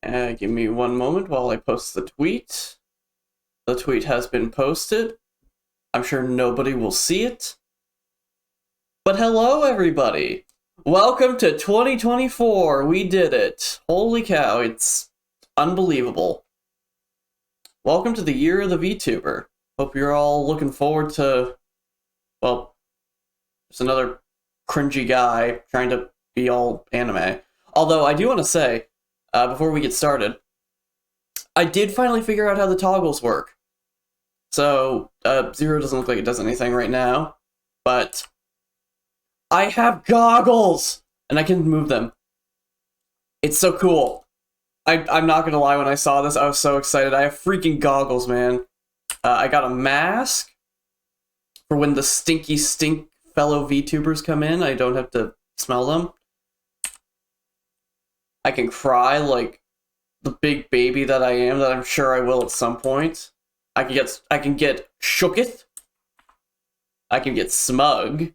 Give me one moment while I post the tweet. The tweet has been posted. I'm sure nobody will see it. But hello, everybody! Welcome to 2024! We did it! Holy cow, it's unbelievable. Welcome to the year of the VTuber. Hope you're all looking forward to, well, just another cringy guy trying to be all anime. Although, I do want to say, before we get started, I did finally figure out how the toggles work. So, Zero doesn't look like it does anything right now, but I have goggles! And I can move them. It's so cool. I'm not gonna lie, when I saw this, I was so excited. I have freaking goggles, man. I got a mask for when the stinky stink fellow VTubers come in. I don't have to smell them. I can cry like the big baby that I am, that I'm sure I will at some point. I can get shooketh. I can get smug.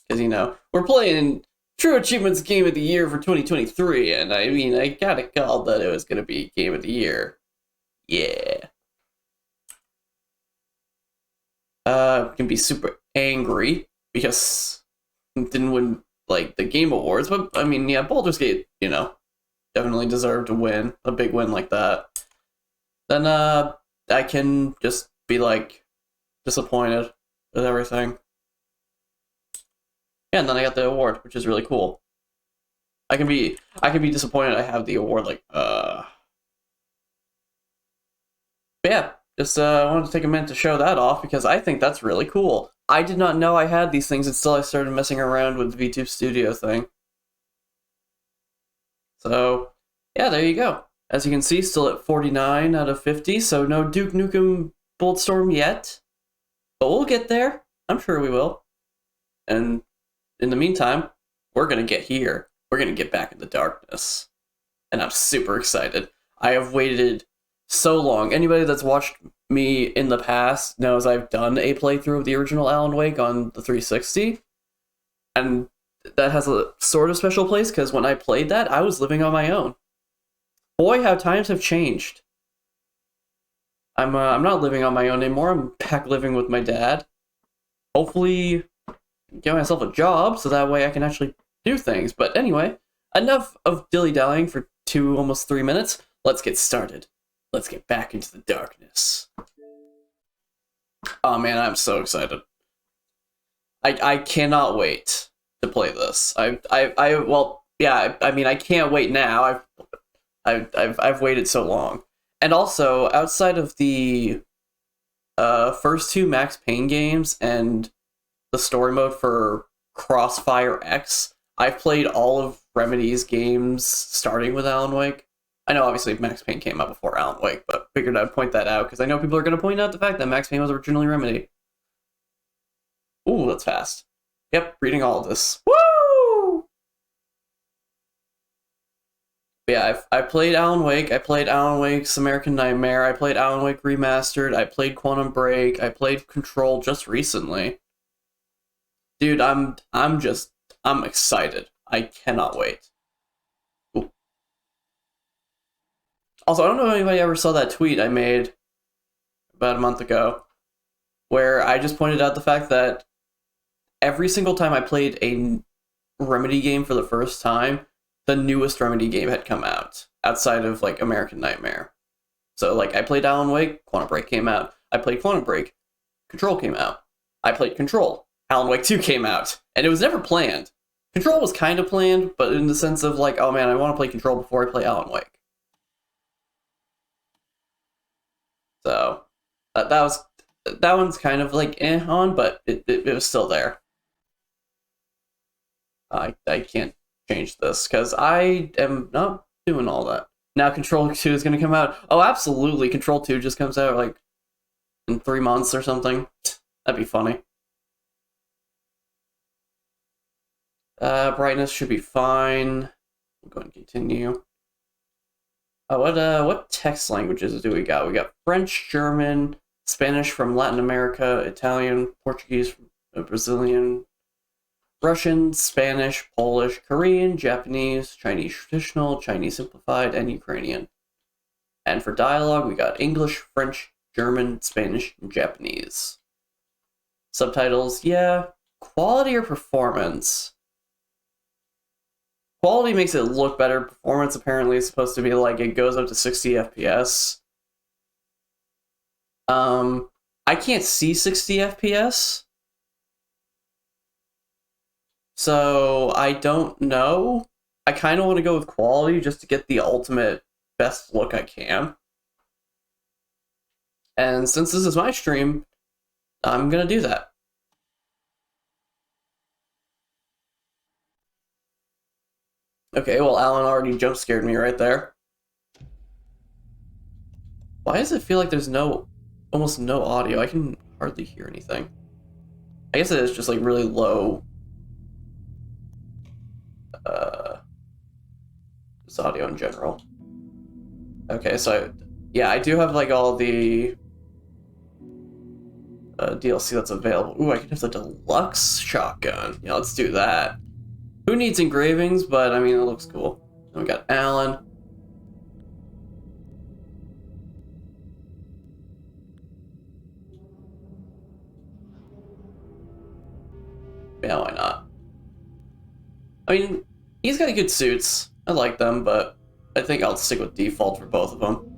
Because, you know, we're playing True Achievements Game of the Year for 2023, and I mean, I got it called that it was going to be Game of the Year. Yeah. Can be super angry because it didn't win, like, the Game Awards, but, I mean, yeah, Baldur's Gate, you know, definitely deserved to win, a big win like that. Then, I can just be, like, disappointed with everything. Yeah, and then I got the award, which is really cool. I can be disappointed I have the award, like, But yeah, just wanted to take a minute to show that off, because I think that's really cool. I did not know I had these things until I started messing around with the VTube Studio thing. So, yeah, there you go. As you can see, still at 49 out of 50, so no Duke Nukem Boltstorm yet. But we'll get there. I'm sure we will. And in the meantime, we're going to get here. We're going to get back in the darkness. And I'm super excited. I have waited so long. Anybody that's watched me in the past knows I've done a playthrough of the original Alan Wake on the 360. And that has a sort of special place, because when I played that, I was living on my own. Boy, how times have changed. I'm not living on my own anymore. I'm back living with my dad. Hopefully get myself a job so that way I can actually do things. But anyway, enough of dilly-dallying for almost 3 minutes. Let's get started. Let's get back into the darkness. Oh man, I'm so excited. I cannot wait to play this. Well, yeah, I mean, I can't wait now. I've waited so long. And also, outside of the first two Max Payne games and the story mode for Crossfire X, I've played all of Remedy's games starting with Alan Wake. I know obviously Max Payne came out before Alan Wake, but figured I'd point that out because I know people are going to point out the fact that Max Payne was originally Remedy. Ooh, that's fast. Yep, reading all of this. Woo! Yeah, I played Alan Wake, I played Alan Wake's American Nightmare, I played Alan Wake Remastered, I played Quantum Break, I played Control just recently. Dude, I'm excited. I cannot wait. Ooh. Also, I don't know if anybody ever saw that tweet I made about a month ago, where I just pointed out the fact that every single time I played a Remedy game for the first time, the newest Remedy game had come out, outside of, like, American Nightmare. So, like, I played Alan Wake, Quantum Break came out. I played Quantum Break, Control came out. I played Control, Alan Wake 2 came out. And it was never planned. Control was kind of planned, but in the sense of, like, oh man, I want to play Control before I play Alan Wake. So, that one's kind of, like, on, but it was still there. I can't change this, because I am not doing all that. Now Control 2 is going to come out. Oh, absolutely, Control 2 just comes out, like, in 3 months or something. That'd be funny. Brightness should be fine. I'm going to continue. What text languages do we got? We got French, German, Spanish from Latin America, Italian, Portuguese from Brazilian, Russian, Spanish, Polish, Korean, Japanese, Chinese traditional, Chinese simplified, and Ukrainian. And for dialogue, we got English, French, German, Spanish, and Japanese. Subtitles, yeah. Quality or performance? Quality makes it look better. Performance apparently is supposed to be like it goes up to 60 FPS. I can't see 60 FPS. So I don't know. I kind of want to go with quality just to get the ultimate best look I can. And since this is my stream, I'm gonna do that. Okay, well, Alan already jump scared me right there. Why does it feel like there's almost no audio? I can hardly hear anything. I guess it is just like really low. Just audio in general. Okay, so yeah, I do have like all the DLC that's available. Ooh, I can have the deluxe shotgun. Yeah, let's do that. Who needs engravings? But I mean, it looks cool. Then we got Alan. Yeah, why not? I mean, he's got good suits. I like them, but I think I'll stick with default for both of them.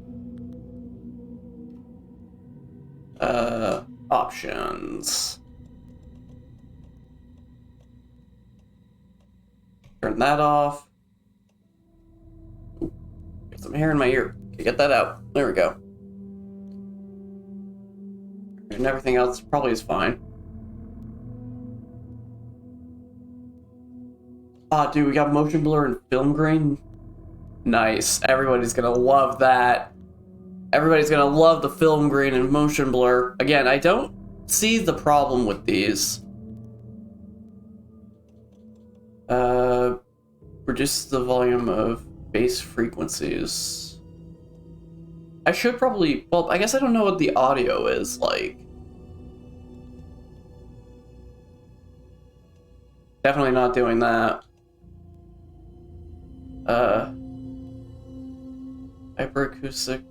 Options. Turn that off. Ooh, got some hair in my ear. Okay, get that out. There we go. And everything else probably is fine. Ah, dude, we got motion blur and film grain. Nice. Everybody's gonna love that. Everybody's gonna love the film grain and motion blur. Again, I don't see the problem with these. Reduces the volume of bass frequencies. I should probably, well, I guess I don't know what the audio is like. Definitely not doing that. Hyperacoustic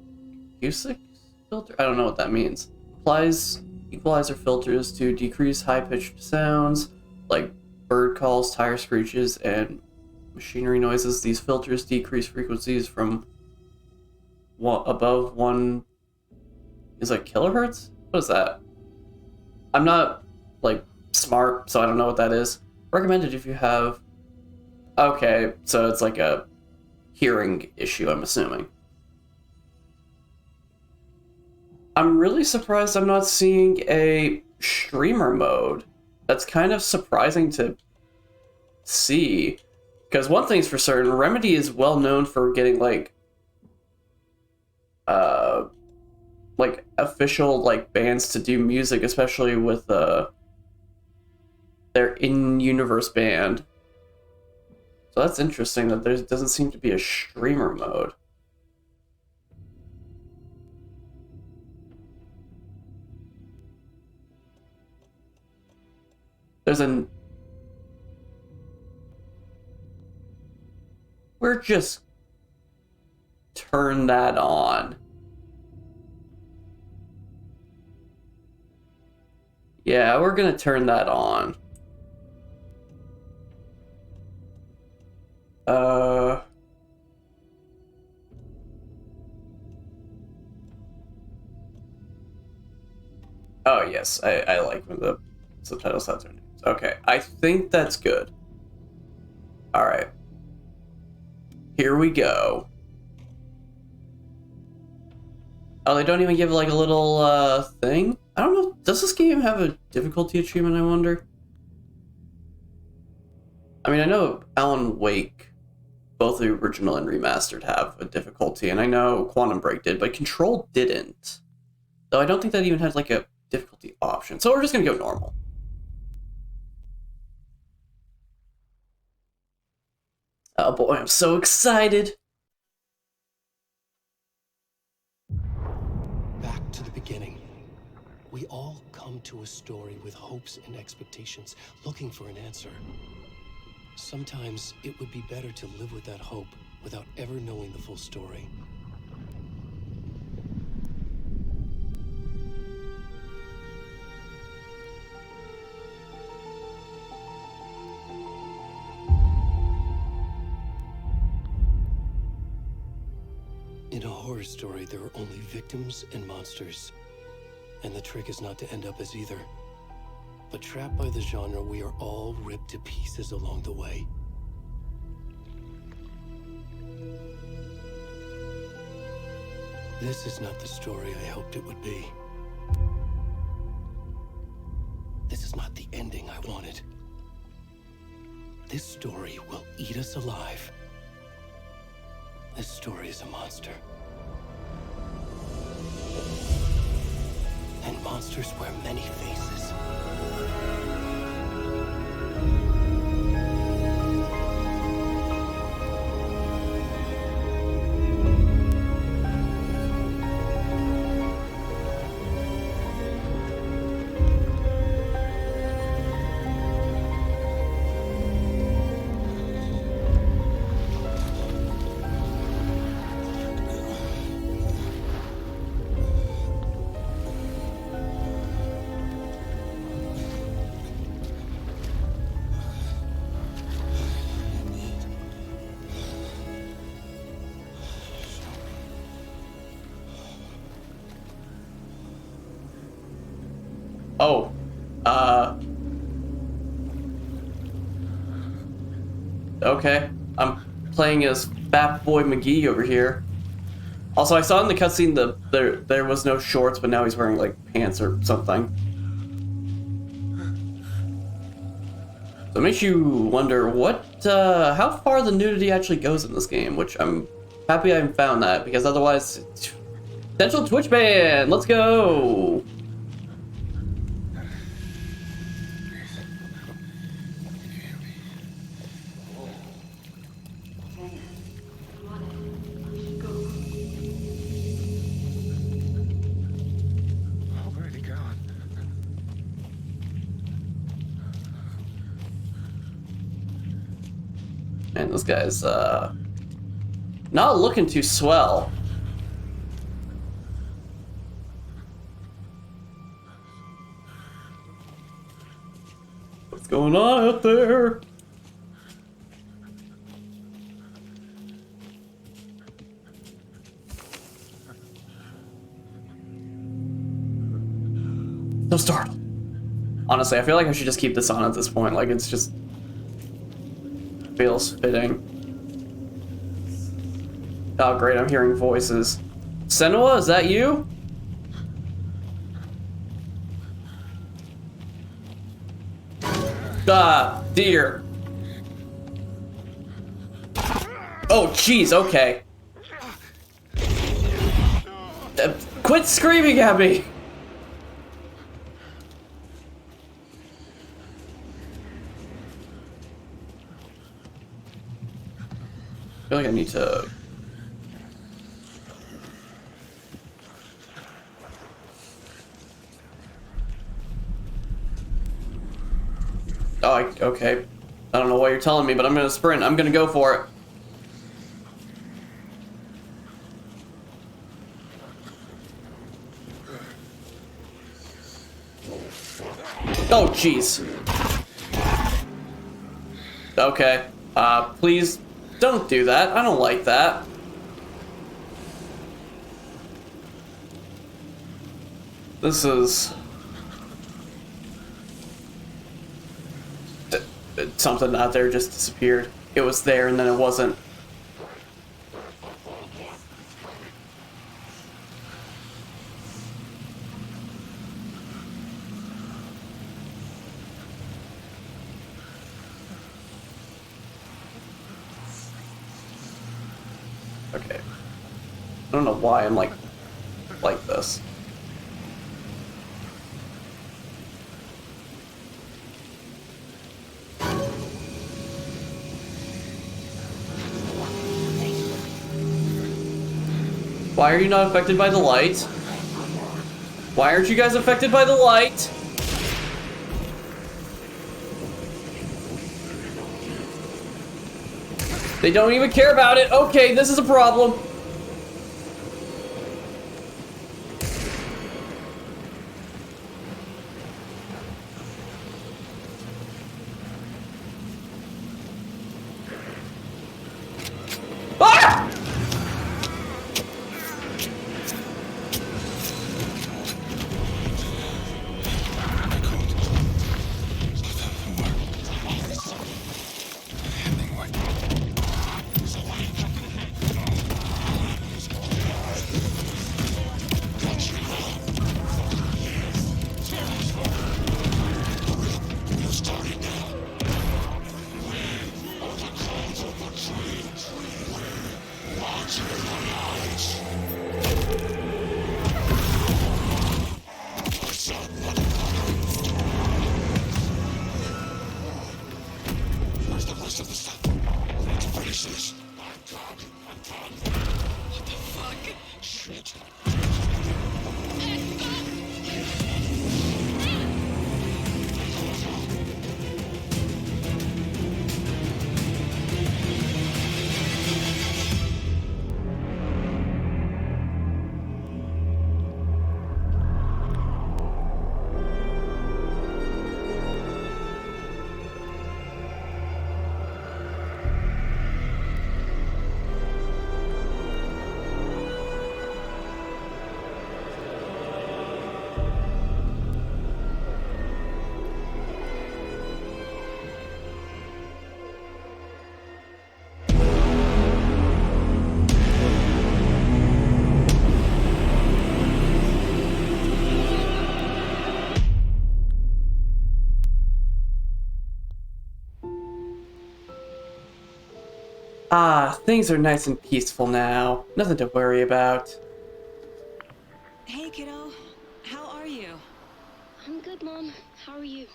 filter? I don't know what that means. Applies equalizer filters to decrease high-pitched sounds like bird calls, tire screeches, and machinery noises. These filters decrease frequencies from above 1 is like kilohertz? What is that? I'm not like smart, so I don't know what that is. Recommended if you have... Okay, so it's like a hearing issue, I'm assuming. I'm really surprised I'm not seeing a streamer mode. That's kind of surprising to see. Because one thing's for certain, Remedy is well known for getting like official like bands to do music, especially with their in-universe band. So that's interesting that there doesn't seem to be a streamer mode. There's an... We're just... turn that on. Yeah, we're gonna turn that on. Oh, yes, I like when the subtitles have their names. Okay, I think that's good. Alright. Here we go. Oh, they don't even give like a little thing? I don't know. Does this game have a difficulty achievement, I wonder? I mean, I know Alan Wake, both the original and remastered, have a difficulty, and I know Quantum Break did, but Control didn't. Though I don't think that even had like a difficulty option. So we're just gonna go normal. Oh boy, I'm so excited. Back to the beginning. We all come come to a story with hopes and expectations, looking for an answer. Sometimes it would be better to live with that hope without ever knowing the full story. In a horror story, there are only victims and monsters. And the trick is not to end up as either. But trapped by the genre, we are all ripped to pieces along the way. This is not the story I hoped it would be. This is not the ending I wanted. This story will eat us alive. This story is a monster. And monsters wear many faces. Oh, okay. I'm playing as Fat Boy McGee over here. Also, I saw in the cutscene there was no shorts, but now he's wearing like pants or something. So it makes you wonder how far the nudity actually goes in this game, which I'm happy I found that, because otherwise, potential Twitch ban. Let's go. Man, this guy's not looking too swell. What's going on out there? So startled. Honestly, I feel like I should just keep this on at this point. Like, it's just feels fitting. Oh great, I'm hearing voices. Senua, is that you? Ah, dear. Oh jeez, okay. Quit screaming at me! I feel like I need to... Oh, okay. I don't know what you're telling me, but I'm gonna sprint. I'm gonna go for it. Oh, jeez. Okay. Please don't do that. I don't like that. This is... something out there just disappeared. It was there and then it wasn't. Okay. I don't know why I'm like this. Why are you not affected by the light? Why aren't you guys affected by the light? They don't even care about it. Okay, this is a problem. Ah! Ah, things are nice and peaceful now. Nothing to worry about. Hey, kiddo. How are you? I'm good, Mom. How are you?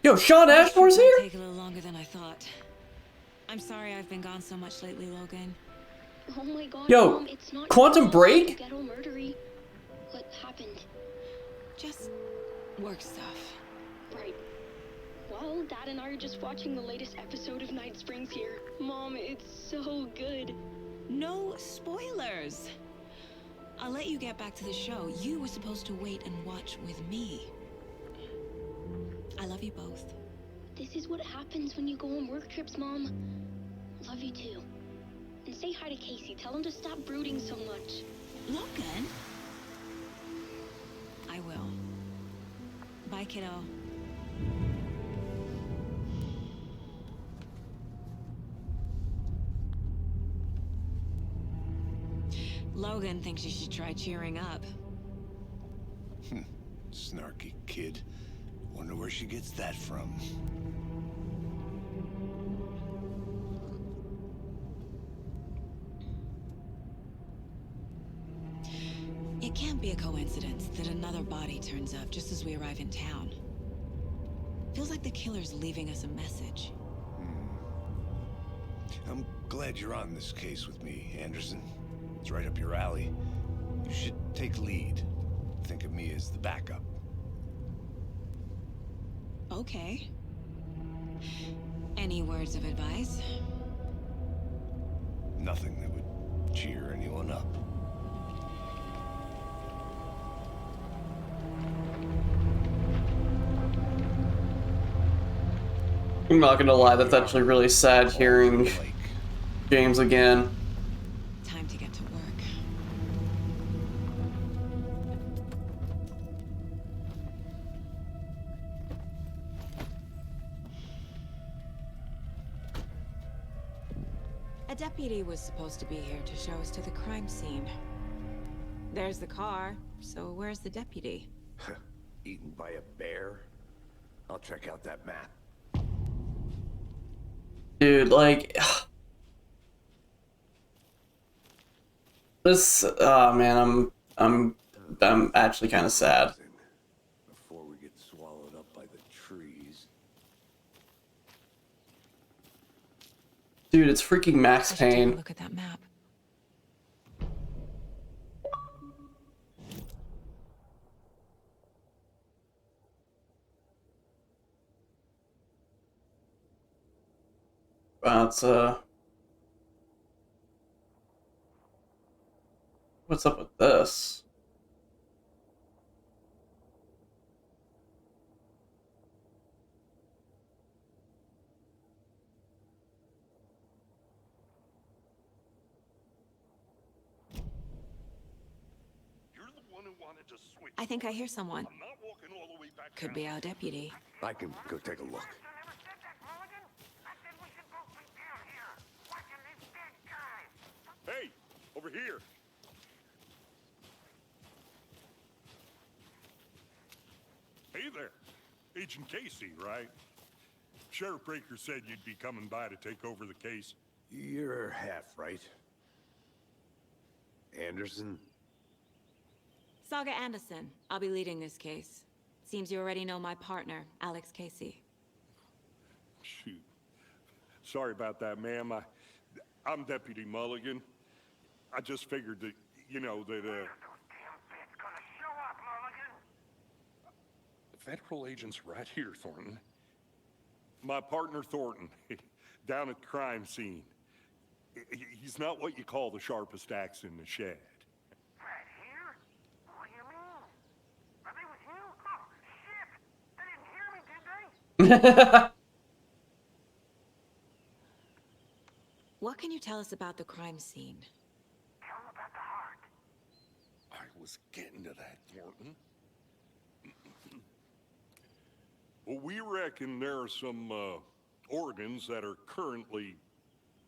Yo, Sean Ashmore's Might here? take a little longer than I thought. I'm sorry I've been gone so much lately, Logan. Oh my god, Yo, Mom, it's not Quantum your fault. Break? You get all murdery. What happened? Just work stuff. Right. Well, Dad and I are just watching the latest episode of Night Springs here. Mom, it's so good. No spoilers. I'll let you get back to the show. You were supposed to wait and watch with me. I love you both. This is what happens when you go on work trips, Mom. Love you too. And say hi to Casey. Tell him to stop brooding so much. Logan? I will. Bye, kiddo. Logan thinks you should try cheering up. Snarky kid. Wonder where she gets that from. It can't be a coincidence that another body turns up just as we arrive in town. Feels like the killer's leaving us a message. I'm glad you're on this case with me, Anderson. It's right up your alley. You should take lead. Think of me as the backup. Okay. Any words of advice? Nothing that would cheer anyone up. I'm not gonna lie, that's actually really sad hearing Like, James again. Time to get to work. A deputy was supposed to be here to show us to the crime scene. There's the car, so where's the deputy? eaten by a bear? I'll check out that map. Dude, like this man, I'm actually kind of sad. Before we get swallowed up by the trees. Dude, it's freaking Max I should take a Payne. look at that map. But, what's up with this? You're the one who wanted to switch. I think I hear someone. I'm not walking all the way back Could down. be our deputy. I can go take a look. Hey, over here. Hey there. Agent Casey, right? Sheriff Breaker said you'd be coming by to take over the case. You're half right. Anderson? Saga Anderson. I'll be leading this case. Seems you already know my partner, Alex Casey. Shoot. Sorry about that, ma'am. I'm Deputy Mulligan. I just figured that, you know, that, Federal agents right here, Thornton. My partner, Thornton, down at the crime scene. He's not what you call the sharpest axe in the shed. Right here? What do you mean? Are they with you? Oh, shit! They didn't hear me, did they? What can you tell us about the crime scene? Tell them about the heart. I was getting to that, Thornton. Well, we reckon there are some organs that are currently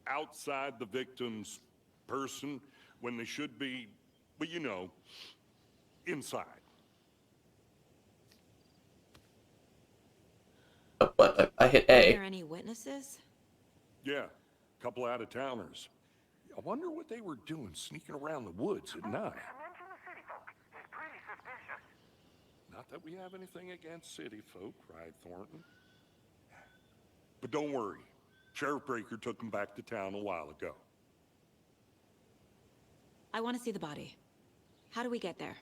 outside the victim's person when they should be, well, you know, inside. But I hit Are A. there any witnesses? Yeah, a couple out-of-towners. I wonder what they were doing sneaking around the woods at night. Mention the city folk. It's pretty suspicious. Not that we have anything against city folk, right, Thornton? But don't worry. Sheriff Breaker took them back to town a while ago. I want to see the body. How do we get there?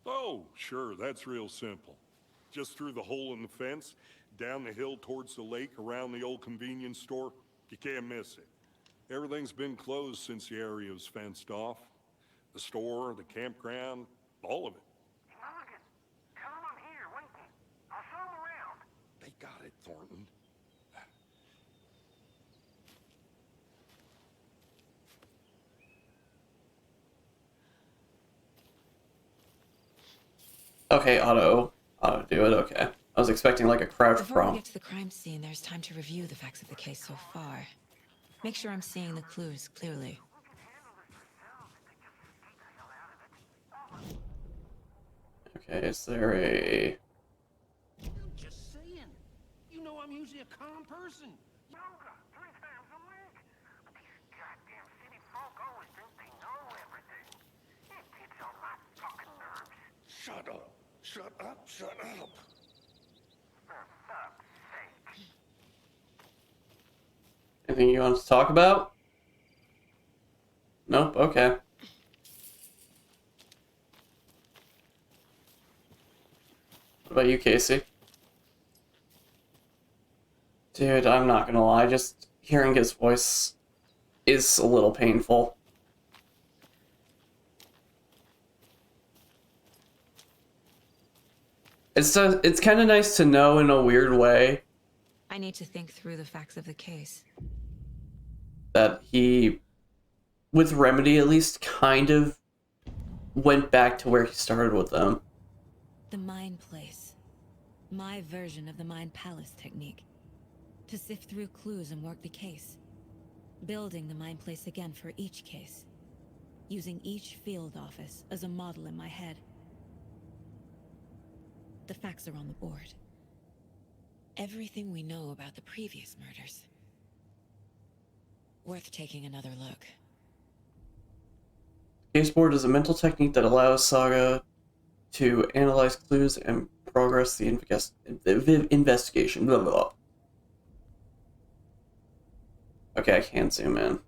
Oh, sure, that's real simple. Just through the hole in the fence, down the hill towards the lake, around the old convenience store. You can't miss it. Everything's been closed since the area was fenced off. The store, the campground, all of it. Mulligan, tell them I'm here, waiting. I'll show them around. They got it, Thornton. Okay, auto do it, okay. I was expecting like a crouch Before we prompt. get to the crime scene, there's time to review the facts of the case so far. Make sure I'm seeing the clues clearly. Okay, is there a... I'm just saying. You know I'm usually a calm person. Yoga, 3 times a week. But these goddamn city folk always think they know everything. It gets on my fucking nerves. Shut up. Shut up. Shut up. For fuck's sake. Anything you want to talk about? Nope, okay. What about you, Casey? Dude, I'm not gonna lie, just hearing his voice is a little painful. It's kind of nice to know in a weird way I need to think through the facts of the case. that he, with Remedy at least, kind of went back to where he started with them. The Mind Place. My version of the Mind Palace technique. To sift through clues and work the case. Building the Mind Place again for each case. Using each field office as a model in my head. The facts are on the board. Everything we know about the previous murders. Worth taking another look. Caseboard is a mental technique that allows Saga to analyze clues and progress the investigation. Blah, blah, blah. Okay, I can't zoom in.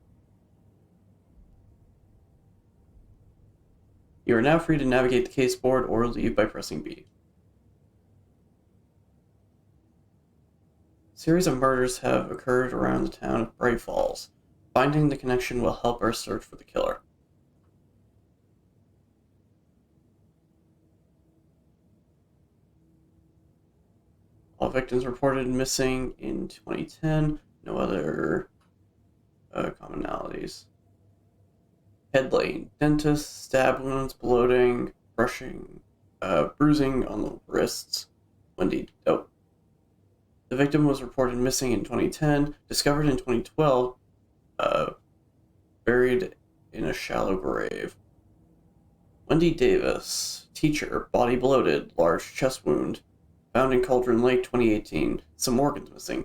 You are now free to navigate the caseboard or leave by pressing B. series of murders have occurred around the town of Bright Falls. Finding the connection will help our search for the killer. All victims reported missing in 2010. No other commonalities. Head laying, dentist, stab wounds, bloating, brushing, bruising on the wrists. Wendy. Oh. The victim was reported missing in 2010, discovered in 2012, buried in a shallow grave. Wendy Davis, teacher, body bloated, large chest wound, found in Cauldron Lake 2018, some organs missing.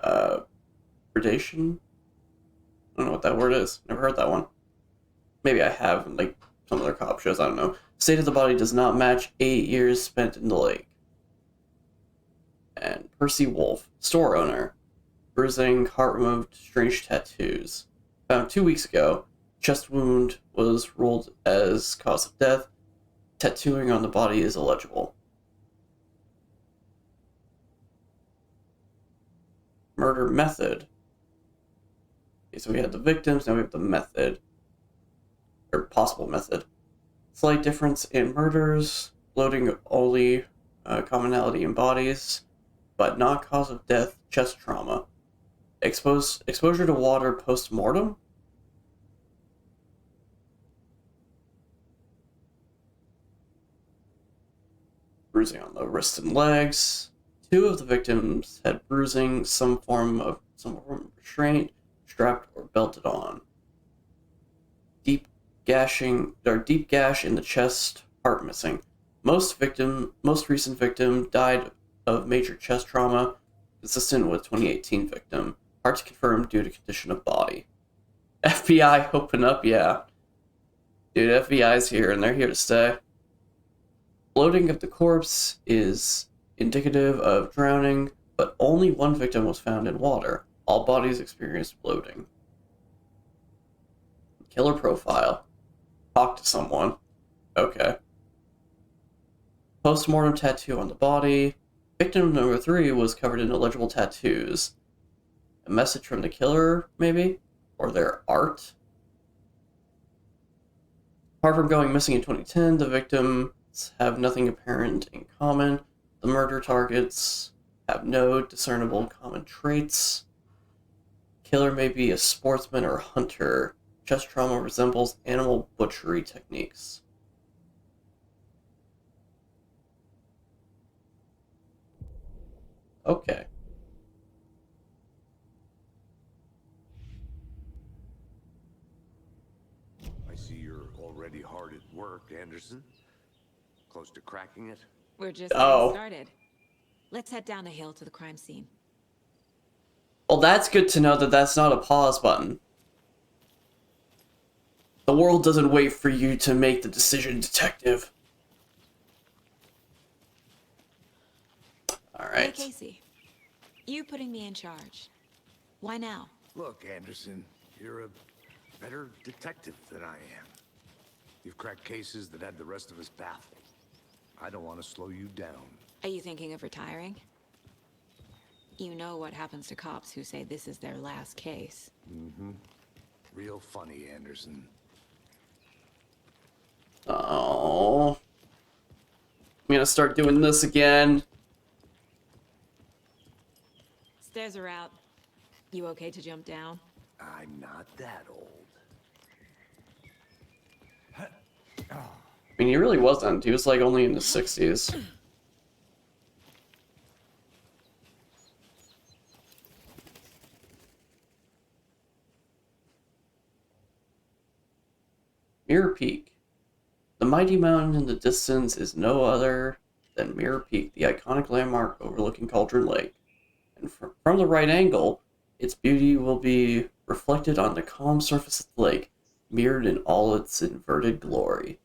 Predation? I don't know what that word is. Never heard that one. Maybe I have in like some other cop shows, I don't know. State of the body does not match 8 years spent in the lake. And Percy Wolf, store owner. Bruising, heart removed, strange tattoos. Found 2 weeks ago. Chest wound was ruled as cause of death. Tattooing on the body is illegible. Murder method. Okay, so we had the victims, now we have the method. Or possible method. Slight difference in murders. Bloating only commonality in bodies. But not cause of death, chest trauma. Exposure to water post-mortem? Bruising on the wrists and legs. 2 of the victims had bruising, some form of restraint, strapped or belted on. Deep gash in the chest, heart missing. Most recent victim died of major chest trauma, consistent with 2018 victim. Hard to confirm due to condition of body. FBI, open up, yeah. Dude, FBI's here, and they're here to stay. Bloating of the corpse is indicative of drowning, but only 1 victim was found in water. All bodies experienced bloating. Killer profile. Talk to someone. Okay. Post-mortem tattoo on the body. Victim number 3 was covered in illegible tattoos. A message from the killer, maybe? Or their art? Apart from going missing in 2010, the victims have nothing apparent in common. The murder targets have no discernible common traits. Killer may be a sportsman or hunter. Chest trauma resembles animal butchery techniques. Okay. I see you're already hard at work, Anderson. Close to cracking it? We're just Oh. getting started. Let's head down the hill to the crime scene. Well, that's good to know that that's not a pause button. The world doesn't wait for you to make the decision, detective. Hey, Alright. Casey. You putting me in charge. Why now? Look, Anderson, you're a better detective than I am. You've cracked cases that had the rest of us baffled. I don't want to slow you down. Are you thinking of retiring? You know what happens to cops who say this is their last case. Mm-hmm. Real funny, Anderson. Oh. I'm gonna start doing this again. Stairs are out. You okay to jump down? I'm not that old. I mean, he really wasn't. He was like only in his 60s. Mirror Peak. The mighty mountain in the distance is no other than Mirror Peak, the iconic landmark overlooking Cauldron Lake. And from the right angle, its beauty will be reflected on the calm surface of the lake, mirrored in all its inverted glory.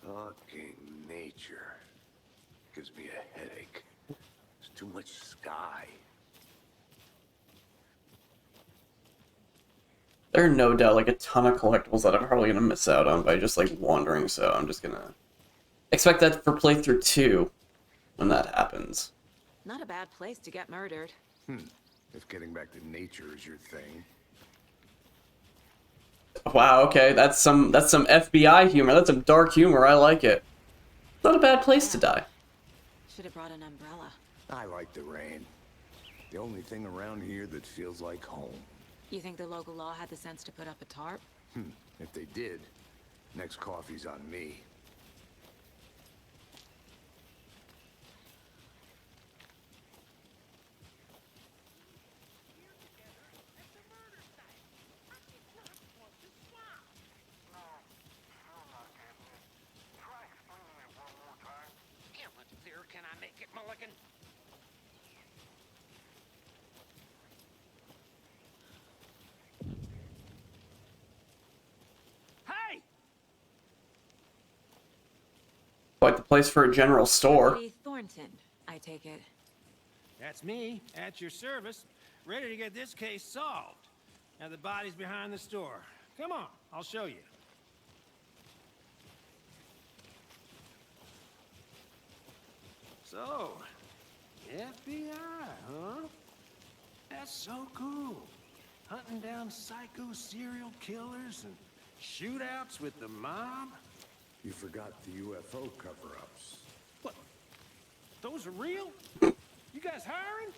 Fucking nature. Gives me a headache. There's too much sky. There are no doubt like a ton of collectibles that I'm probably gonna miss out on by just like wandering, so I'm just gonna expect that for playthrough 2 when that happens. Not a bad place to get murdered. If getting back to nature is your thing. Wow, okay, that's some FBI humor. That's some dark humor. I like it. Not a bad place to die. Should have brought an umbrella. I like the rain. The only thing around here that feels like home. You think the local law had the sense to put up a tarp? If they did, next coffee's on me. How much clearer can I make it, Mulligan? Hey! Quite the place for a general store. Deputy Thornton, I take it. That's me, at your service, ready to get this case solved. Now the body's behind the store. Come on, I'll show you. So, FBI, huh? That's so cool. Hunting down psycho serial killers and shootouts with the mob. You forgot the UFO cover-ups. What? Those are real? You guys hiring?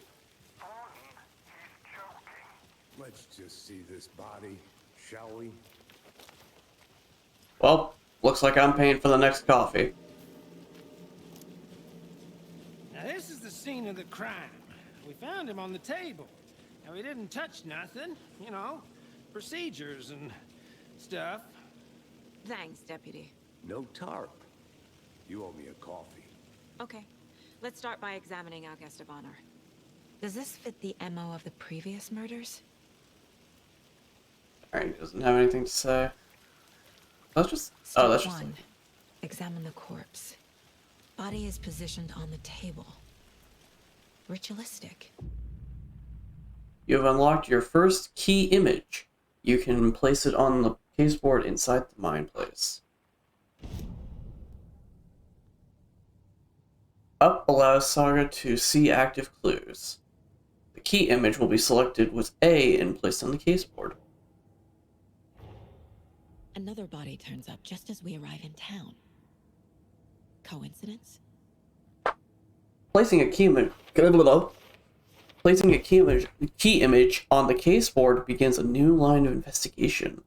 Let's just see this body, shall we? Well, looks like I'm paying for the next coffee. Now this is the scene of the crime. We found him on the table. Now he didn't touch nothing, you know, procedures and stuff. Thanks, Deputy. No tarp. You owe me a coffee. Okay, let's start by examining our guest of honor. Does this fit the MO of the previous murders? Alright, doesn't have anything to say. That's just... Step oh, that's just... 1. Examine the corpse. Body is positioned on the table. Ritualistic. You have unlocked your first key image. You can place it on the caseboard inside the mine place. Up allows Saga to see active clues. The key image will be selected with A and placed on the caseboard. Another body turns up just as we arrive in town. Coincidence? Placing a key image on the caseboard begins a new line of investigation.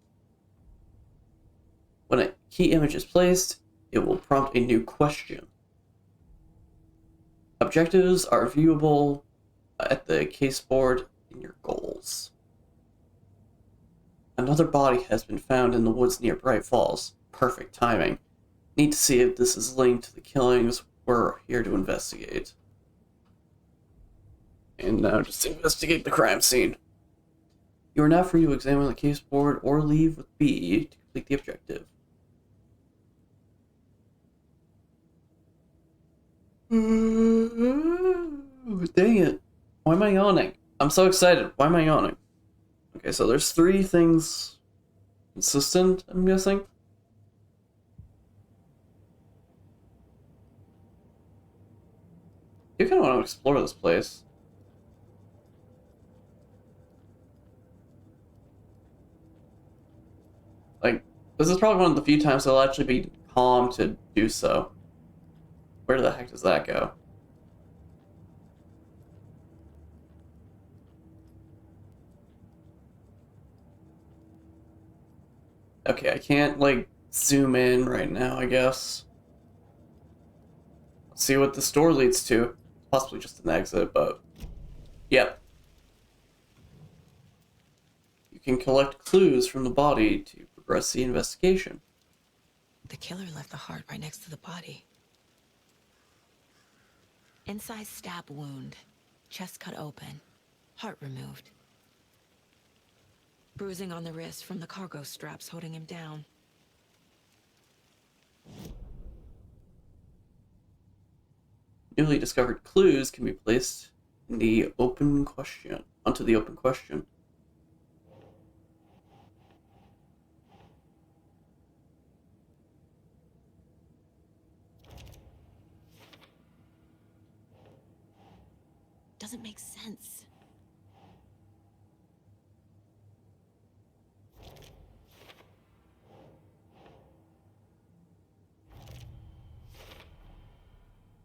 When a key image is placed, it will prompt a new question. Objectives are viewable at the caseboard in your goals. Another body has been found in the woods near Bright Falls. Perfect timing. Need to see if this is linked to the killings we're here to investigate. And now just investigate the crime scene. You are now free to examine the caseboard or leave with B to complete the objective. Dang it. Why am I yawning? I'm so excited. Why am I yawning? Okay, so there's 3 things consistent, I'm guessing. You kind of want to explore this place. Like, this is probably one of the few times I'll actually be calm to do so. Where the heck does that go? Okay, I can't, like, zoom in right now, I guess. Let's see what this door leads to. Possibly just an exit, but... Yep. You can collect clues from the body to progress the investigation. The killer left the heart right next to the body. Inside stab wound. Chest cut open. Heart removed. Bruising on the wrist from the cargo straps holding him down. Newly discovered clues can be placed in the open question, onto the open question. doesn't make sense.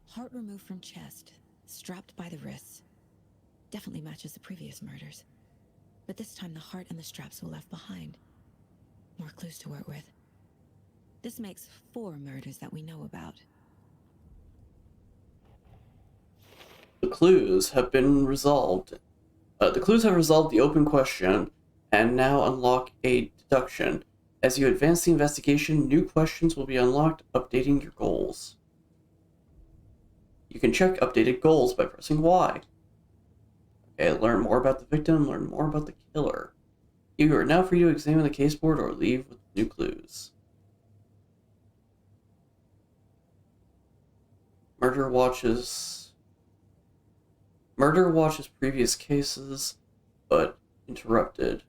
Heart removed from chest, strapped by the wrists. Definitely matches the previous murders. But this time the heart and the straps were left behind. More clues to work with. This makes 4 murders that we know about. The clues have been resolved. The clues have resolved the open question and now unlock a deduction. As you advance the investigation, new questions will be unlocked, updating your goals. You can check updated goals by pressing Y. Okay, learn more about the victim, learn more about the killer. You are now free to examine the case board or leave with new clues. Murder watches previous cases, but interrupted.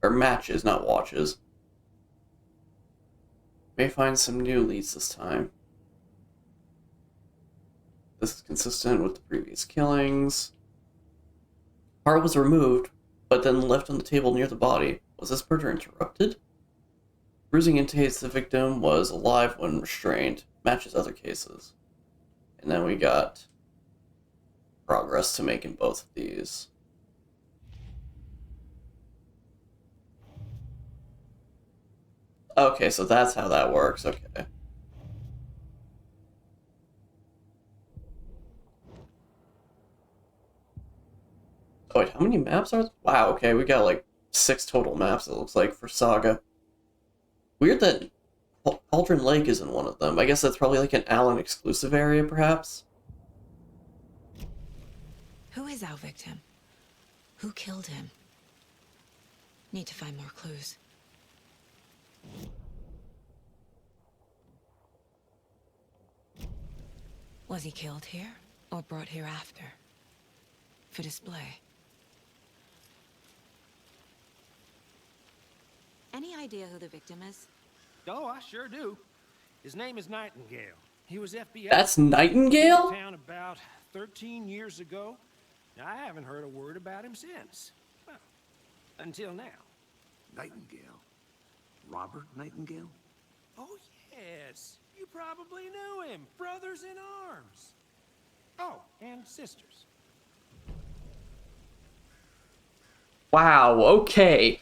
Or matches, not watches. May find some new leads this time. This is consistent with the previous killings. Heart was removed, but then left on the table near the body. Was this murder interrupted? Bruising indicates the victim was alive when restrained. Matches other cases. And then we got progress to make in both of these. Okay, so that's how that works. Okay. Oh wait, how many maps are there? Wow, okay, we got like 6 total maps, it looks like, for Saga. Weird that Cauldron Lake isn't one of them. I guess that's probably like an Allen exclusive area, perhaps? Who is our victim? Who killed him? Need to find more clues. Was he killed here, or brought here after? For display. Any idea who the victim is? Oh, I sure do. His name is Nightingale. He was FBI. That's Nightingale? Town about 13 years ago. I haven't heard a word about him since. Well, until now. Nightingale? Robert Nightingale? Oh, yes. You probably knew him. Brothers in arms. Oh, and sisters. Wow, okay.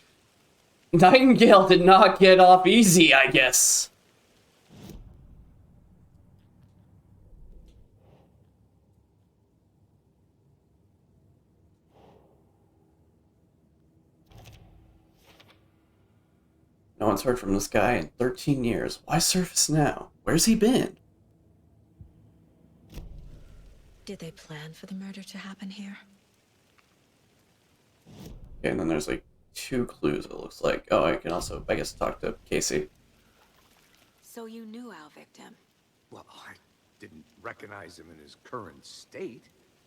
Nightingale did not get off easy, I guess. No one's heard from this guy in 13 years. Why surface now? Where's he been? Did they plan for the murder to happen here? Okay, and then there's like 2 clues, it looks like. Oh, I can also, I guess, talk to Casey. So you knew our victim? Well, I didn't recognize him in his current state.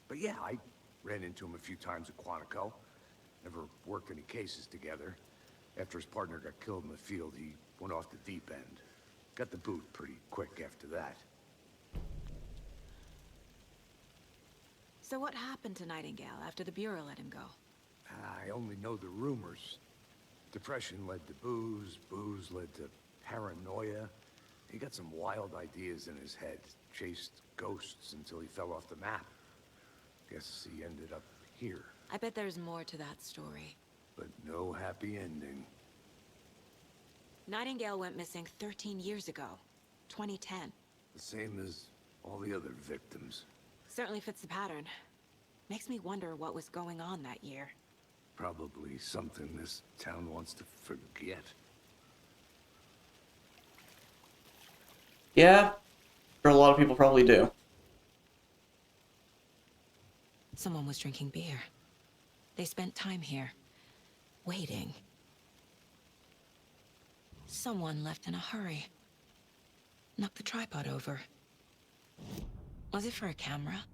But yeah, I ran into him a few times at Quantico. Never worked any cases together. After his partner got killed in the field, he went off the deep end. Got the boot pretty quick after that. So what happened to Nightingale after the Bureau let him go? I only know the rumors. Depression led to booze, booze led to paranoia. He got some wild ideas in his head, chased ghosts until he fell off the map. Guess he ended up here, I bet there's more to that story. but no happy ending. Nightingale went missing 13 years ago. 2010. The same as all the other victims. Certainly fits the pattern. Makes me wonder what was going on that year. Probably something this town wants to forget. Yeah, sure, a lot of people probably do. Someone was drinking beer. They spent time here, waiting. Someone left in a hurry. Knocked the tripod over. Was it for a camera?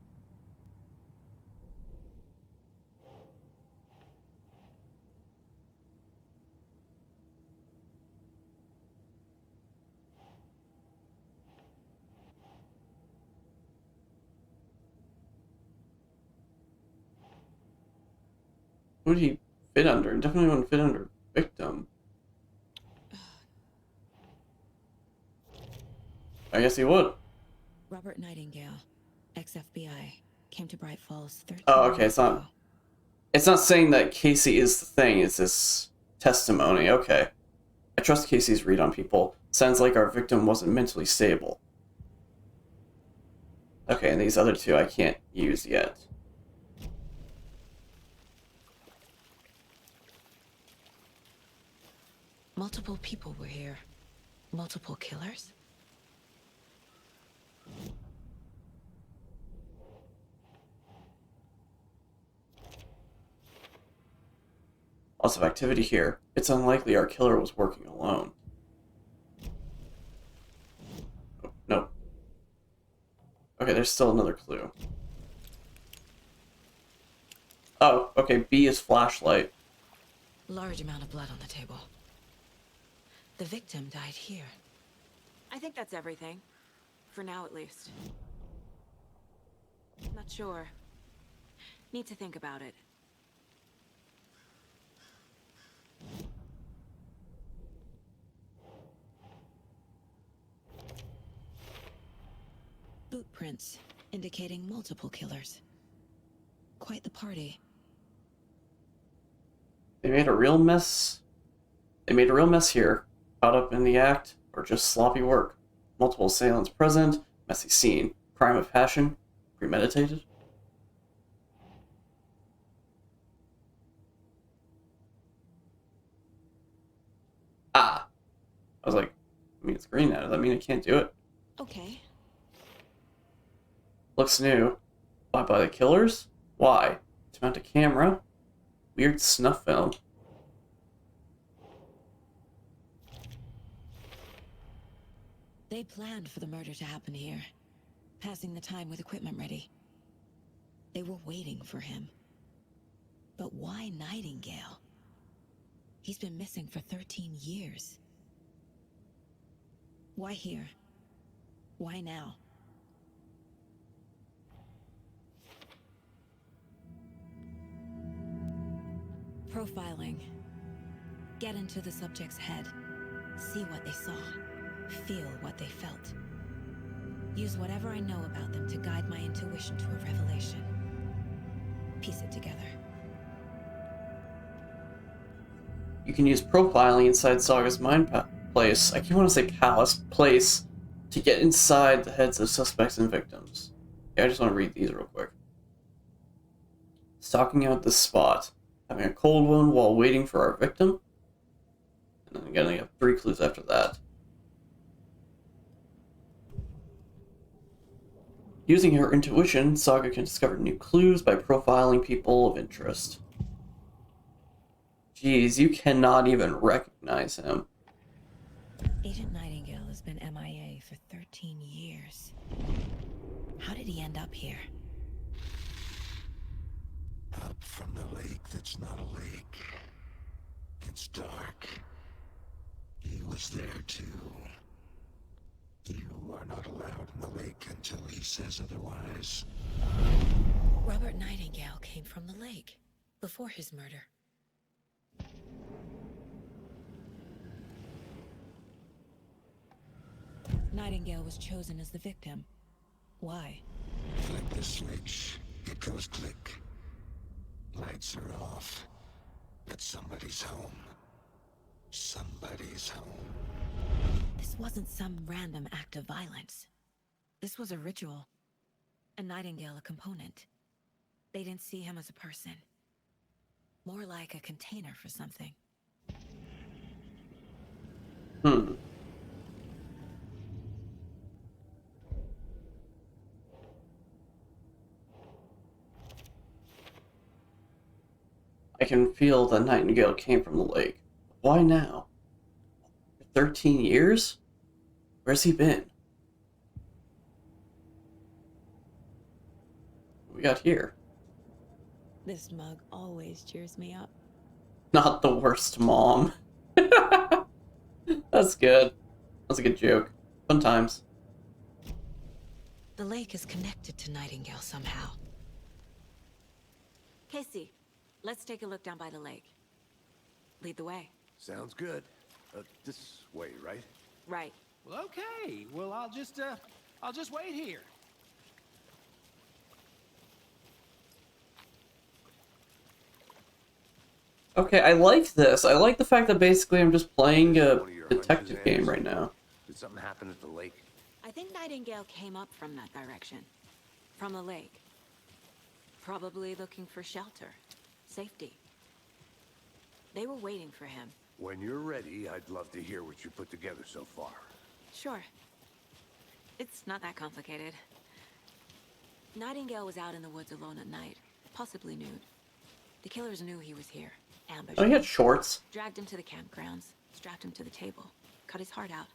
Who would he fit under? Definitely wouldn't fit under victim. I guess he would. Robert Nightingale, ex-FBI, came to Bright Falls 13 Oh, okay, years ago. it's not saying that Casey is the thing, it's this testimony. Okay. I trust Casey's read on people. Sounds like our victim wasn't mentally stable. Okay, and these other two I can't use yet. Multiple people were here. Multiple killers? Lots of activity here. It's unlikely our killer was working alone. Oh, no. Okay, there's still another clue. Oh, okay, B is flashlight. Large amount of blood on the table. The victim died here. I think that's everything. For now, at least. Not sure. Need to think about it. Boot prints, indicating multiple killers. Quite the party. They made a real mess. They made a real mess here. Caught up in the act, or just sloppy work. Multiple assailants present, messy scene. Crime of passion, premeditated. Ah! I was like, I mean, it's green now. Does that mean I can't do it? Okay. Looks new. Why, by the killers? Why? To mount a camera? Weird snuff film. They planned for the murder to happen here. Passing the time with equipment ready. They were waiting for him. But why Nightingale? He's been missing for 13 years. Why here? Why now? Profiling. Get into the subject's head. See what they saw. Feel what they felt. Use whatever I know about them to guide my intuition to a revelation. Piece it together. You can use profiling inside Saga's mind place. I keep wanting to say palace place to get inside the heads of suspects and victims. Yeah, I just want to read these real quick. Stalking out this spot, having a cold one while waiting for our victim, and then again I have 3 clues after that. Using her intuition, Saga can discover new clues by profiling people of interest. Jeez, you cannot even recognize him. Agent Nightingale has been MIA for 13 years. How did he end up here? Up from the lake that's not a lake. It's dark. He was there too. You are not allowed in the lake until he says otherwise. Robert Nightingale came from the lake before his murder. Nightingale was chosen as the victim. Why? Flick the switch. It goes click. Lights are off. But somebody's home. Somebody's home. This wasn't some random act of violence. This was a ritual. And Nightingale a component. They didn't see him as a person. More like a container for something. I can feel that Nightingale came from the lake. Why now? 13 years? Where's he been? What we got here? This mug always cheers me up. Not the worst mom. That's good. That's a good joke. Fun times. The lake is connected to Nightingale somehow. Casey, Let's take a look down by the lake. Lead the way. Sounds good. This way, right? Right. Well, okay. Well, I'll just wait here. Okay, I like this. I like the fact that basically I'm just playing a One of your detective hunches, game Anderson? right now. Did something happen at the lake? I think Nightingale came up from that direction. From the lake. Probably looking for shelter. Safety. They were waiting for him. When you're ready, I'd love to hear what you put together so far. Sure. It's not that complicated. Nightingale was out in the woods alone at night, possibly nude. The killers knew he was here, ambushed Oh, he him, had shorts. dragged him to the campgrounds, strapped him to the table, cut his heart out.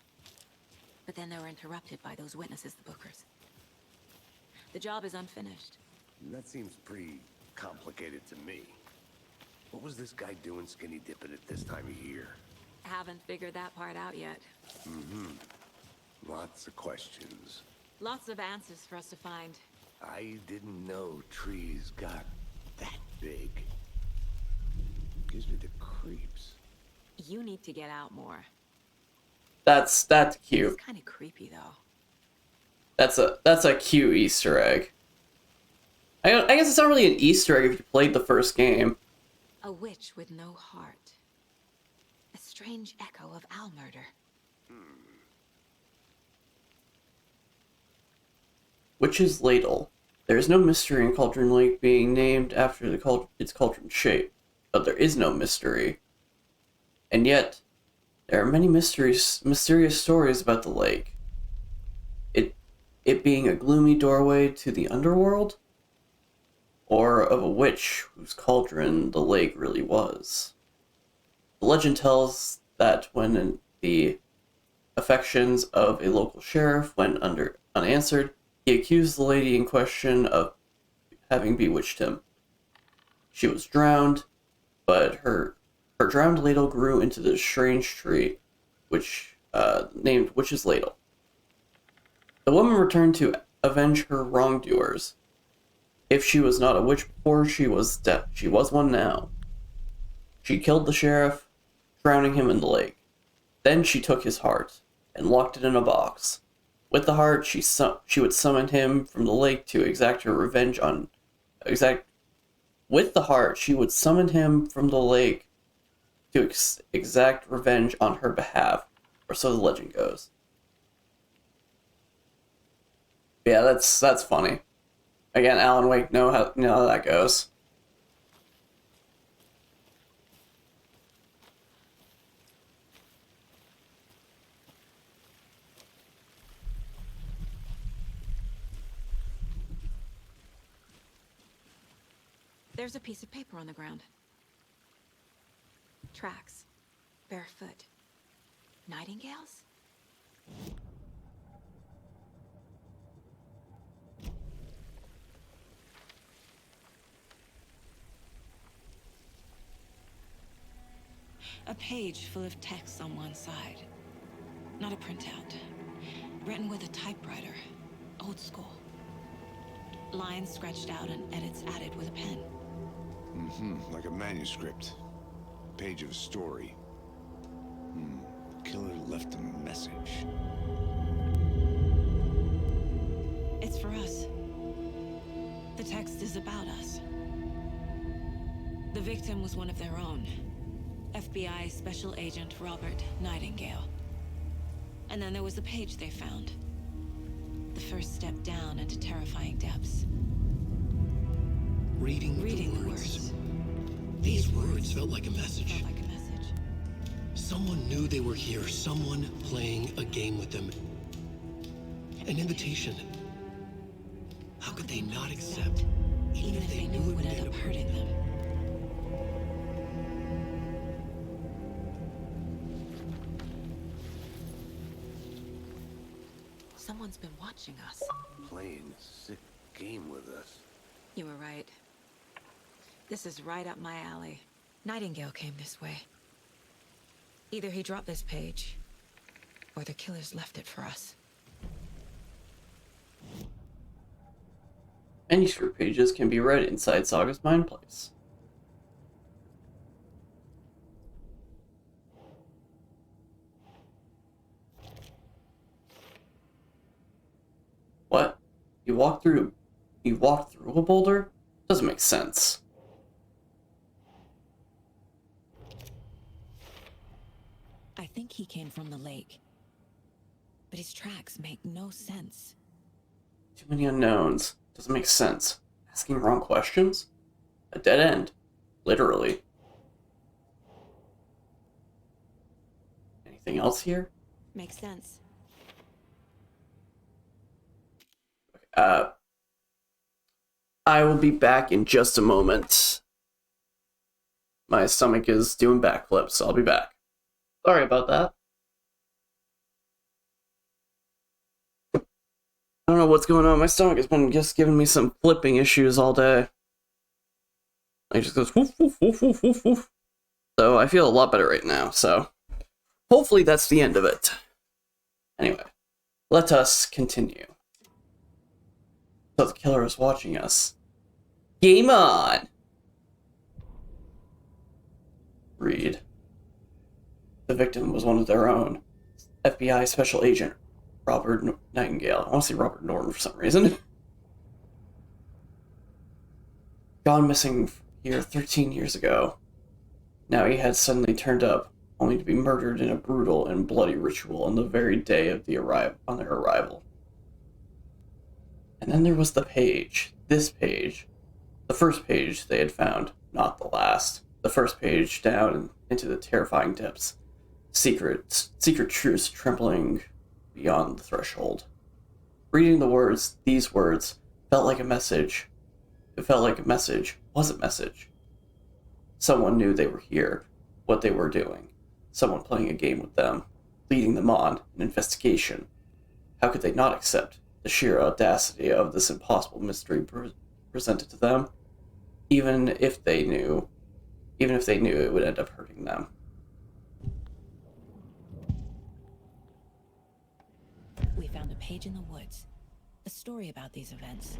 But then they were interrupted by those witnesses, the Bookers. The job is unfinished. That seems pretty complicated to me. What was this guy doing skinny dipping at this time of year? Haven't figured that part out yet. Lots of questions. Lots of answers for us to find. I didn't know trees got that big. Gives me the creeps. You need to get out more. That's cute. It's kind of creepy, though. That's a cute Easter egg. I guess it's not really an Easter egg if you played the first game. A witch with no heart. A strange echo of owl murder. Witch's Ladle. There is no mystery in Cauldron Lake being named after its cauldron shape, but there is no mystery. And yet, there are many mysterious stories about the lake. It being a gloomy doorway to the underworld, or of a witch whose cauldron the lake really was. The legend tells that when the affections of a local sheriff went unanswered, he accused the lady in question of having bewitched him. She was drowned, but her drowned ladle grew into this strange tree, which named Witch's Ladle. The woman returned to avenge her wrongdoers. If she was not a witch before, she was one now. She killed the sheriff, drowning him in the lake. Then she took his heart and locked it in a box. With the heart, she would summon him from the lake to exact her revenge on With the heart, she would summon him from the lake to exact revenge on her behalf, or so the legend goes. Yeah, that's funny. Again, Alan Wake know how that goes. There's a piece of paper on the ground. Tracks. Barefoot. Nightingales? A page full of text on one side. Not a printout. Written with a typewriter. Old school. Lines scratched out and edits added with a pen. Like a manuscript. Page of a story. Killer left a message. It's for us. The text is about us. The victim was one of their own. FBI Special Agent Robert Nightingale. And then there was the page they found. The first step down into terrifying depths. Reading the words. These words felt like a message. Felt like a message. Someone knew they were here, someone playing a game with them. An invitation. How could they not accept, Even if they knew it would end up hurting them. Someone's been watching us. Playing a sick game with us. You were right. This is right up my alley. Nightingale came this way. Either he dropped this page, or the killers left it for us. Manuscript pages can be read inside Saga's Mind Place. walked through a boulder? Doesn't make sense. I think he came from the lake. But his tracks make no sense. Too many unknowns. Doesn't make sense. Asking wrong questions? A dead end. Literally. Anything else here? Makes sense. I will be back in just a moment. My stomach is doing backflips, so I'll be back. Sorry about that. I don't know what's going on. My stomach has been just giving me some flipping issues all day. It just goes woof, woof, woof, woof, woof, woof. So I feel a lot better right now, so hopefully that's the end of it. Anyway, let us continue. So the killer is watching us. Game on! Read. The victim was one of their own. FBI Special Agent Robert Nightingale. I want to say Robert Norton for some reason. Gone missing here 13 years ago. Now he had suddenly turned up, only to be murdered in a brutal and bloody ritual on the very day of their arrival. And then there was the page. This page. The first page they had found, not the last. The first page down into the terrifying depths. Secret truths trembling beyond the threshold. Reading the words, these words, felt like a message. It felt like a message was a message. Someone knew they were here, what they were doing. Someone playing a game with them, leading them on an investigation. How could they not accept the sheer audacity of this impossible mystery presented to them, even if they knew it would end up hurting them? We found a page in the woods. A story about these events.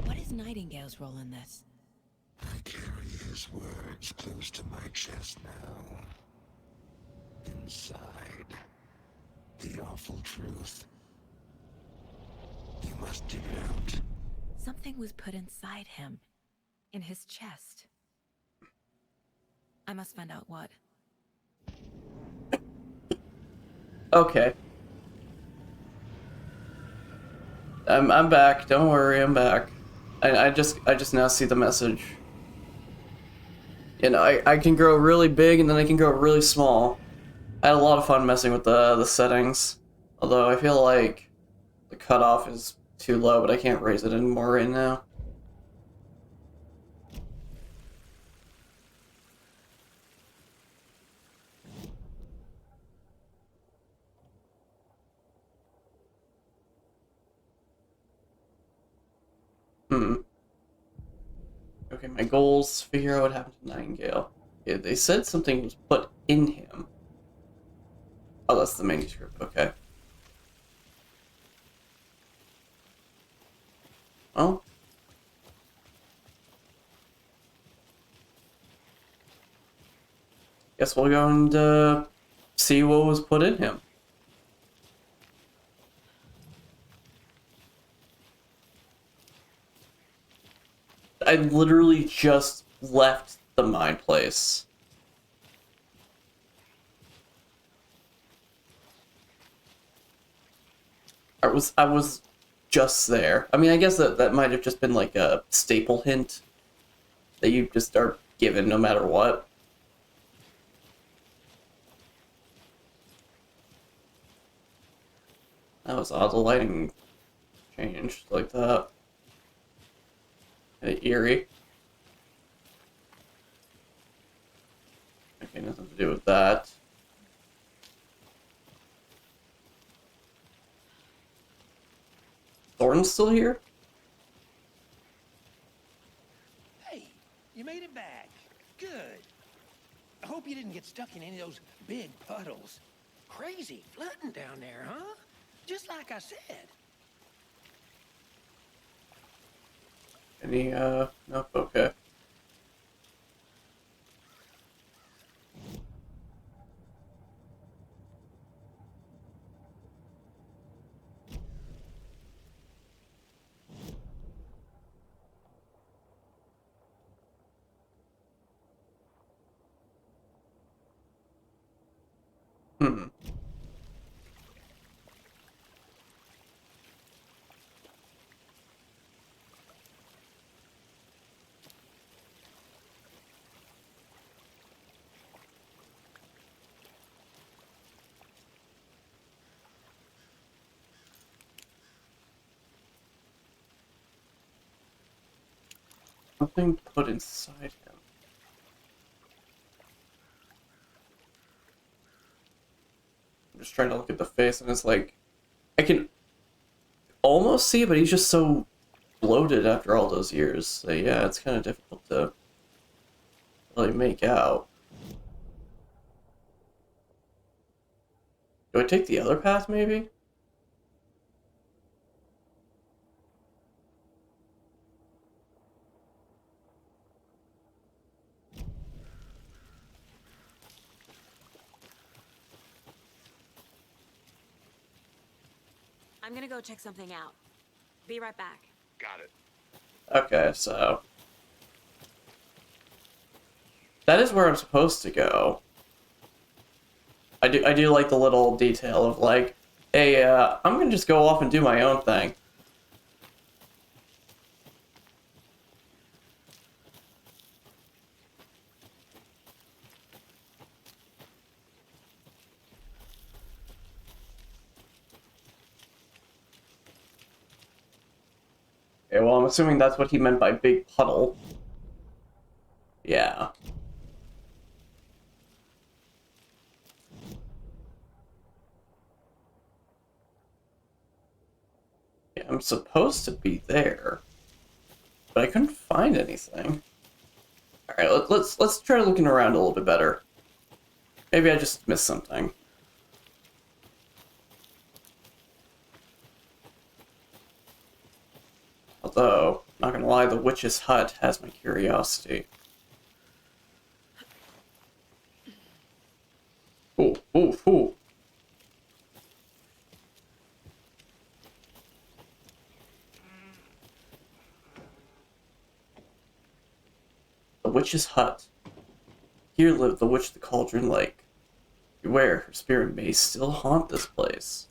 What is Nightingale's role in this? I carry his words close to my chest now. Inside, the awful truth. You must dig it out. Something was put inside him. In his chest. I must find out what. Okay. I'm back. Don't worry, I'm back. I just now see the message. You know, I can grow really big and then I can grow really small. I had a lot of fun messing with the settings. Although I feel like the cutoff is too low, but I can't raise it anymore right now. Okay, my goals, figure out what happened to Nightingale. Yeah, they said something was put in him. Oh, that's the manuscript, okay. Oh. Guess we'll go and see what was put in him. I literally just left the mine place. I was just there. I mean, I guess that might have just been like a staple hint that you just are given no matter what. That was odd. The lighting changed like that. Kinda eerie. Okay, nothing to do with that. Thornton's still here? Hey, you made it back. Good. I hope you didn't get stuck in any of those big puddles. Crazy flooding down there, huh? Just like I said. Nope, okay. Hmm. Something put inside him. I'm just trying to look at the face, and it's like I can almost see it, but he's just so bloated after all those years. So yeah, it's kind of difficult to really make out. Do I take the other path, maybe? I'm gonna go check something out. Be right back. Got it. Okay, so that is where I'm supposed to go. I do like the little detail of like, hey, I'm gonna just go off and do my own thing. Okay, well, I'm assuming that's what he meant by big puddle. Yeah. Yeah, I'm supposed to be there, but I couldn't find anything. All right, let's try looking around a little bit better. Maybe I just missed something. Although, not gonna lie, the witch's hut has my curiosity. Ooh, ooh, ooh. The witch's hut. Here lived the witch of the Cauldron Lake. Beware, her spirit may still haunt this place.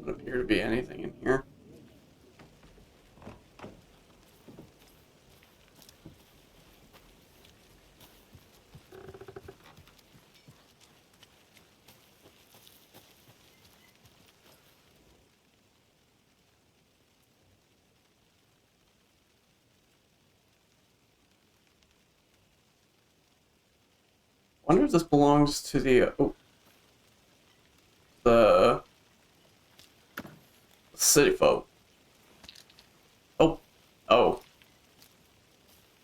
Doesn't appear to be anything in here. Wonder if this belongs to the city folk. Oh, oh.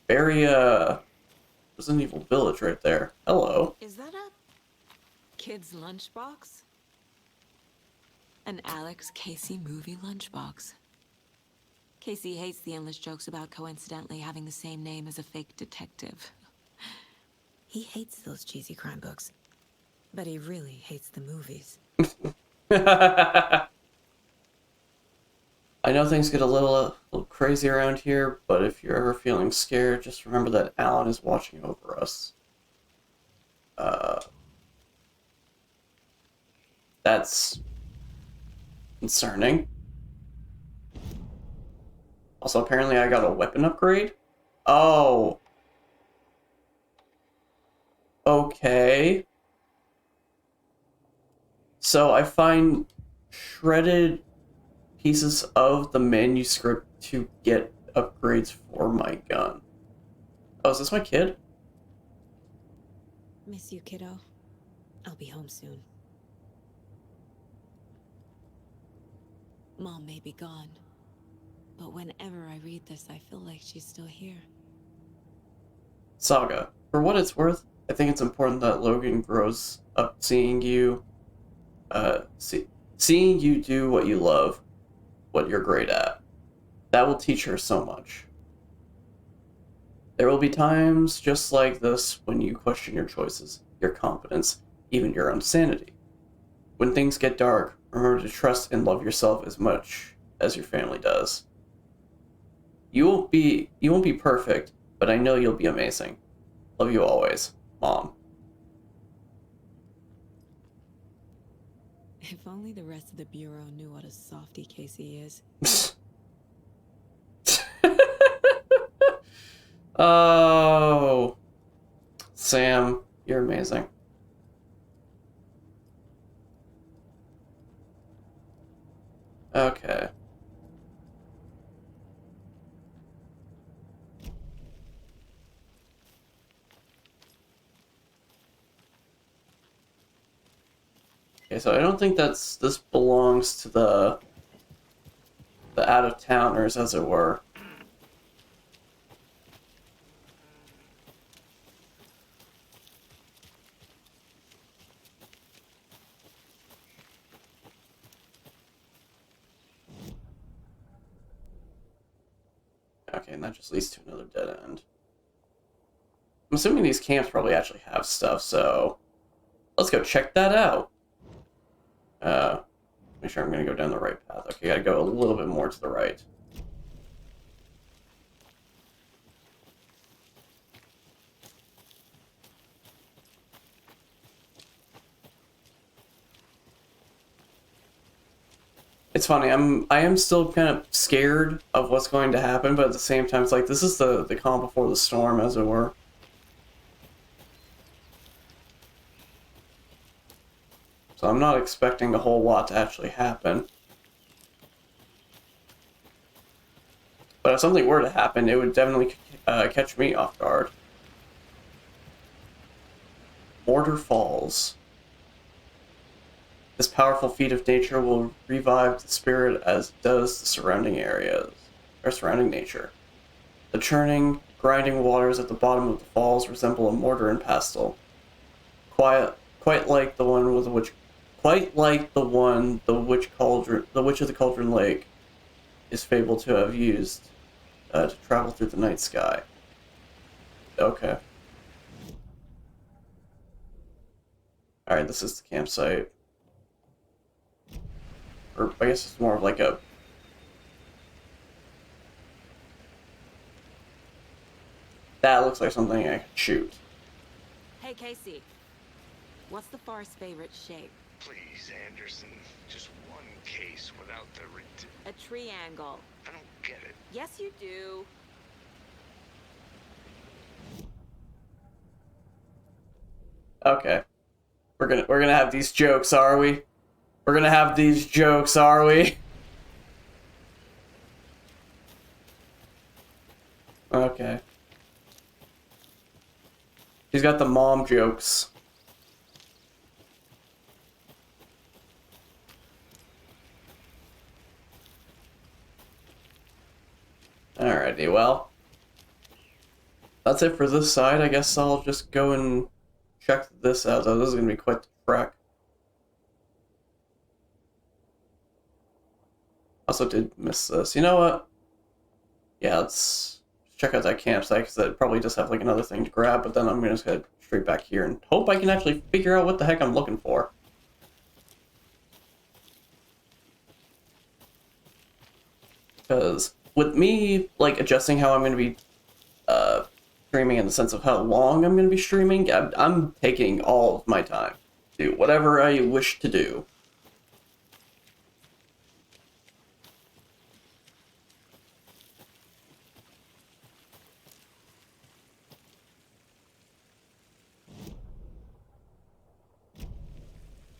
Very, Resident Evil Village right there. Hello. Is that a kid's lunchbox? An Alex Casey movie lunchbox. Casey hates the endless jokes about coincidentally having the same name as a fake detective. He hates those cheesy crime books, but he really hates the movies. I know things get a little crazy around here, but if you're ever feeling scared, just remember that Alan is watching over us. That's concerning. Also, apparently I got a weapon upgrade. Oh. Okay. So I find shredded pieces of the manuscript to get upgrades for my gun. Oh, is this my kid? Miss you, kiddo. I'll be home soon. Mom may be gone, but whenever I read this, I feel like she's still here. Saga, for what it's worth, I think it's important that Logan grows up seeing you, seeing you do what you love, what you're great at. That will teach her so much. There will be times just like this when you question your choices, your competence, even your own sanity. When things get dark, remember to trust and love yourself as much as your family does. You won't be perfect, but I know you'll be amazing. Love you always, Mom. If only the rest of the Bureau knew what a softy Casey is. Oh, Sam, you're amazing. Okay. Okay, so I don't think this belongs to the out-of-towners, as it were. Okay, and that just leads to another dead end. I'm assuming these camps probably actually have stuff, so let's go check that out. Make sure I'm gonna go down the right path. Okay, gotta go a little bit more to the right. It's funny, I am still kind of scared of what's going to happen, but at the same time, it's like, this is the calm before the storm, as it were. So I'm not expecting a whole lot to actually happen. But if something were to happen, it would definitely catch me off guard. Mortar Falls. This powerful feat of nature will revive the spirit as does the surrounding areas, or surrounding nature. The churning, grinding waters at the bottom of the falls resemble a mortar and pestle. Quite like the one with which, the witch of the Cauldron Lake is fabled to have used to travel through the night sky. Okay. Alright, this is the campsite. Or I guess it's more of like a... That looks like something I could shoot. Hey, Casey. What's the far's favorite shape? Please, Anderson. Just one case without the A triangle. I don't get it. Yes, you do. Okay. We're gonna have these jokes, are we? We're gonna have these jokes, are we? Okay. He's got the mom jokes. Alrighty, well. That's it for this side. I guess I'll just go and check this out, though. This is gonna be quite the trek. Also did miss this. You know what? Yeah, let's check out that campsite, because I probably just have like another thing to grab, but then I'm gonna just head straight back here and hope I can actually figure out what the heck I'm looking for. Because with me, like, adjusting how I'm gonna be streaming in the sense of how long I'm gonna be streaming, I'm taking all of my time to do whatever I wish to do.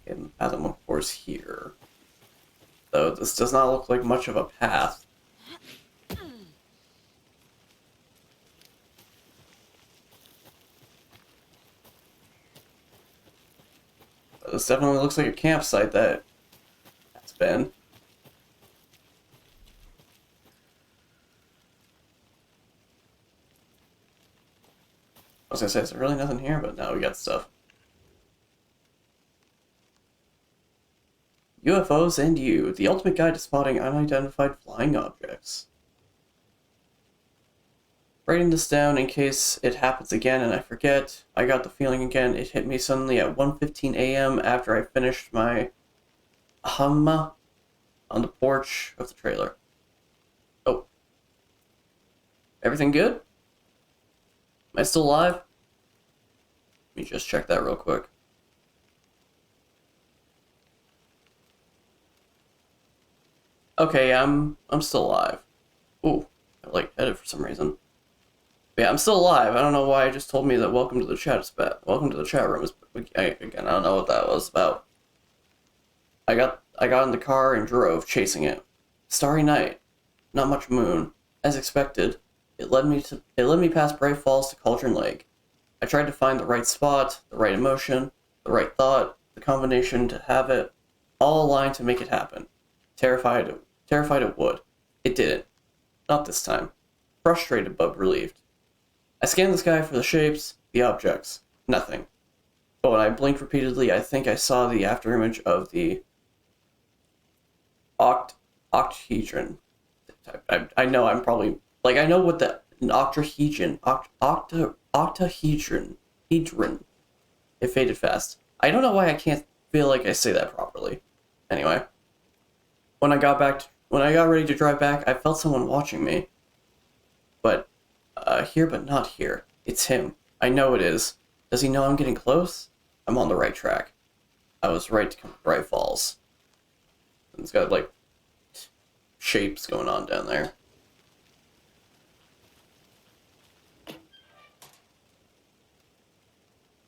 And the path I'm looking for is here. Though this does not look like much of a path. But this definitely looks like a campsite that has been. I was gonna say, is there really nothing here? But no, we got stuff. UFOs and You, the ultimate guide to spotting unidentified flying objects. writing this down in case it happens again and I forget. I got the feeling again. It hit me suddenly at 1:15 a.m. after I finished my humma on the porch of the trailer. Oh. Everything good? Am I still alive? Let me just check that real quick. Okay, I'm still alive. Ooh, I like edit for some reason. But yeah, I'm still alive. I don't know why it just told me that welcome to the chat is bad. Welcome to the chat room is again, I don't know what that was about. I got in the car and drove, chasing it. Starry night, not much moon. As expected, it led me past Bright Falls to Cauldron Lake. I tried to find the right spot, the right emotion, the right thought, the combination to have it all aligned to make it happen. Terrified it would. It didn't. Not this time. Frustrated but relieved. I scanned the sky for the shapes, the objects. Nothing. But when I blinked repeatedly, I think I saw the afterimage of the octahedron. I know I'm probably... Like, I know what the... An octahedron... Octahedron. It faded fast. I don't know why I can't feel like I say that properly. Anyway. When I got ready to drive back, I felt someone watching me. But, here but not here. It's him. I know it is. Does he know I'm getting close? I'm on the right track. I was right to come to Bright Falls. And it's got, like, shapes going on down there.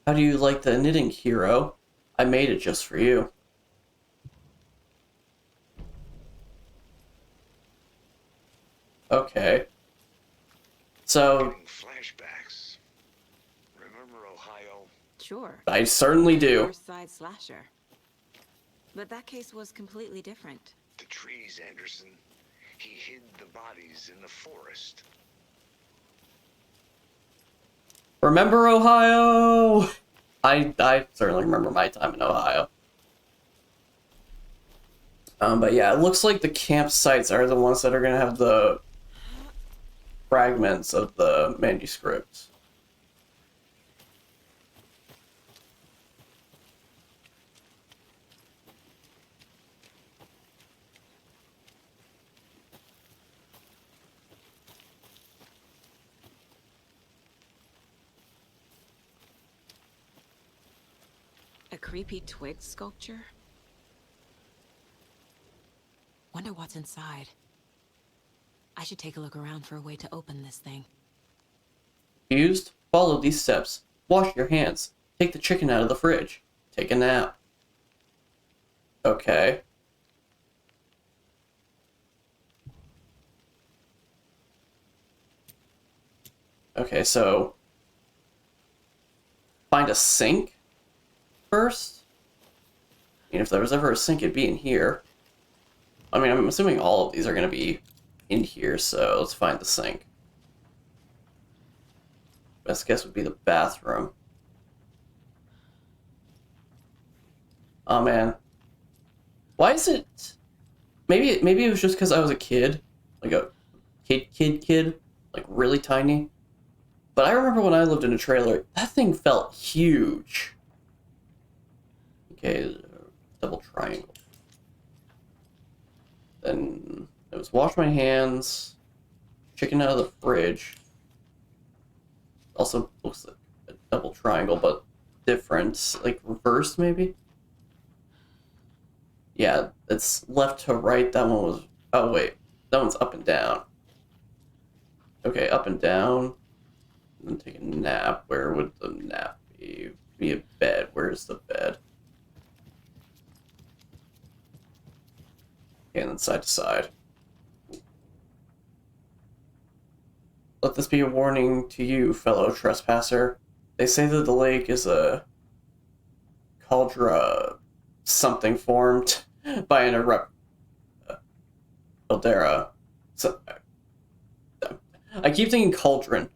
How do you like the knitting, hero? I made it just for you. Okay. So... Flashbacks. Remember Ohio? Sure. I certainly do. North Side slasher. But that case was completely different. The trees, Anderson. He hid the bodies in the forest. Remember Ohio? I certainly remember my time in Ohio. But yeah, it looks like the campsites are the ones that are going to have the fragments of the manuscript. A creepy twig sculpture? Wonder what's inside. I should take a look around for a way to open this thing. Confused? Follow these steps. Wash your hands. Take the chicken out of the fridge. Take a nap. Okay. Okay, so... Find a sink first? I mean, if there was ever a sink, it'd be in here. I mean, I'm assuming all of these are going to be in here, so let's find the sink. Best guess would be the bathroom. Oh, man. Why is it... Maybe it was just because I was a kid. Like a kid. Like, really tiny. But I remember when I lived in a trailer, that thing felt huge. Okay, double triangle. Then it was wash my hands, chicken out of the fridge. Also looks like a double triangle, but different, like reversed maybe? Yeah, it's left to right. That one was, oh wait, that one's up and down. Okay, up and down. And then take a nap. Where would the nap be? Be a bed. Where's the bed? Okay, and then side to side. Let this be a warning to you, fellow trespasser. They say that the lake is a cauldron something formed by an caldera. So, I keep thinking cauldron.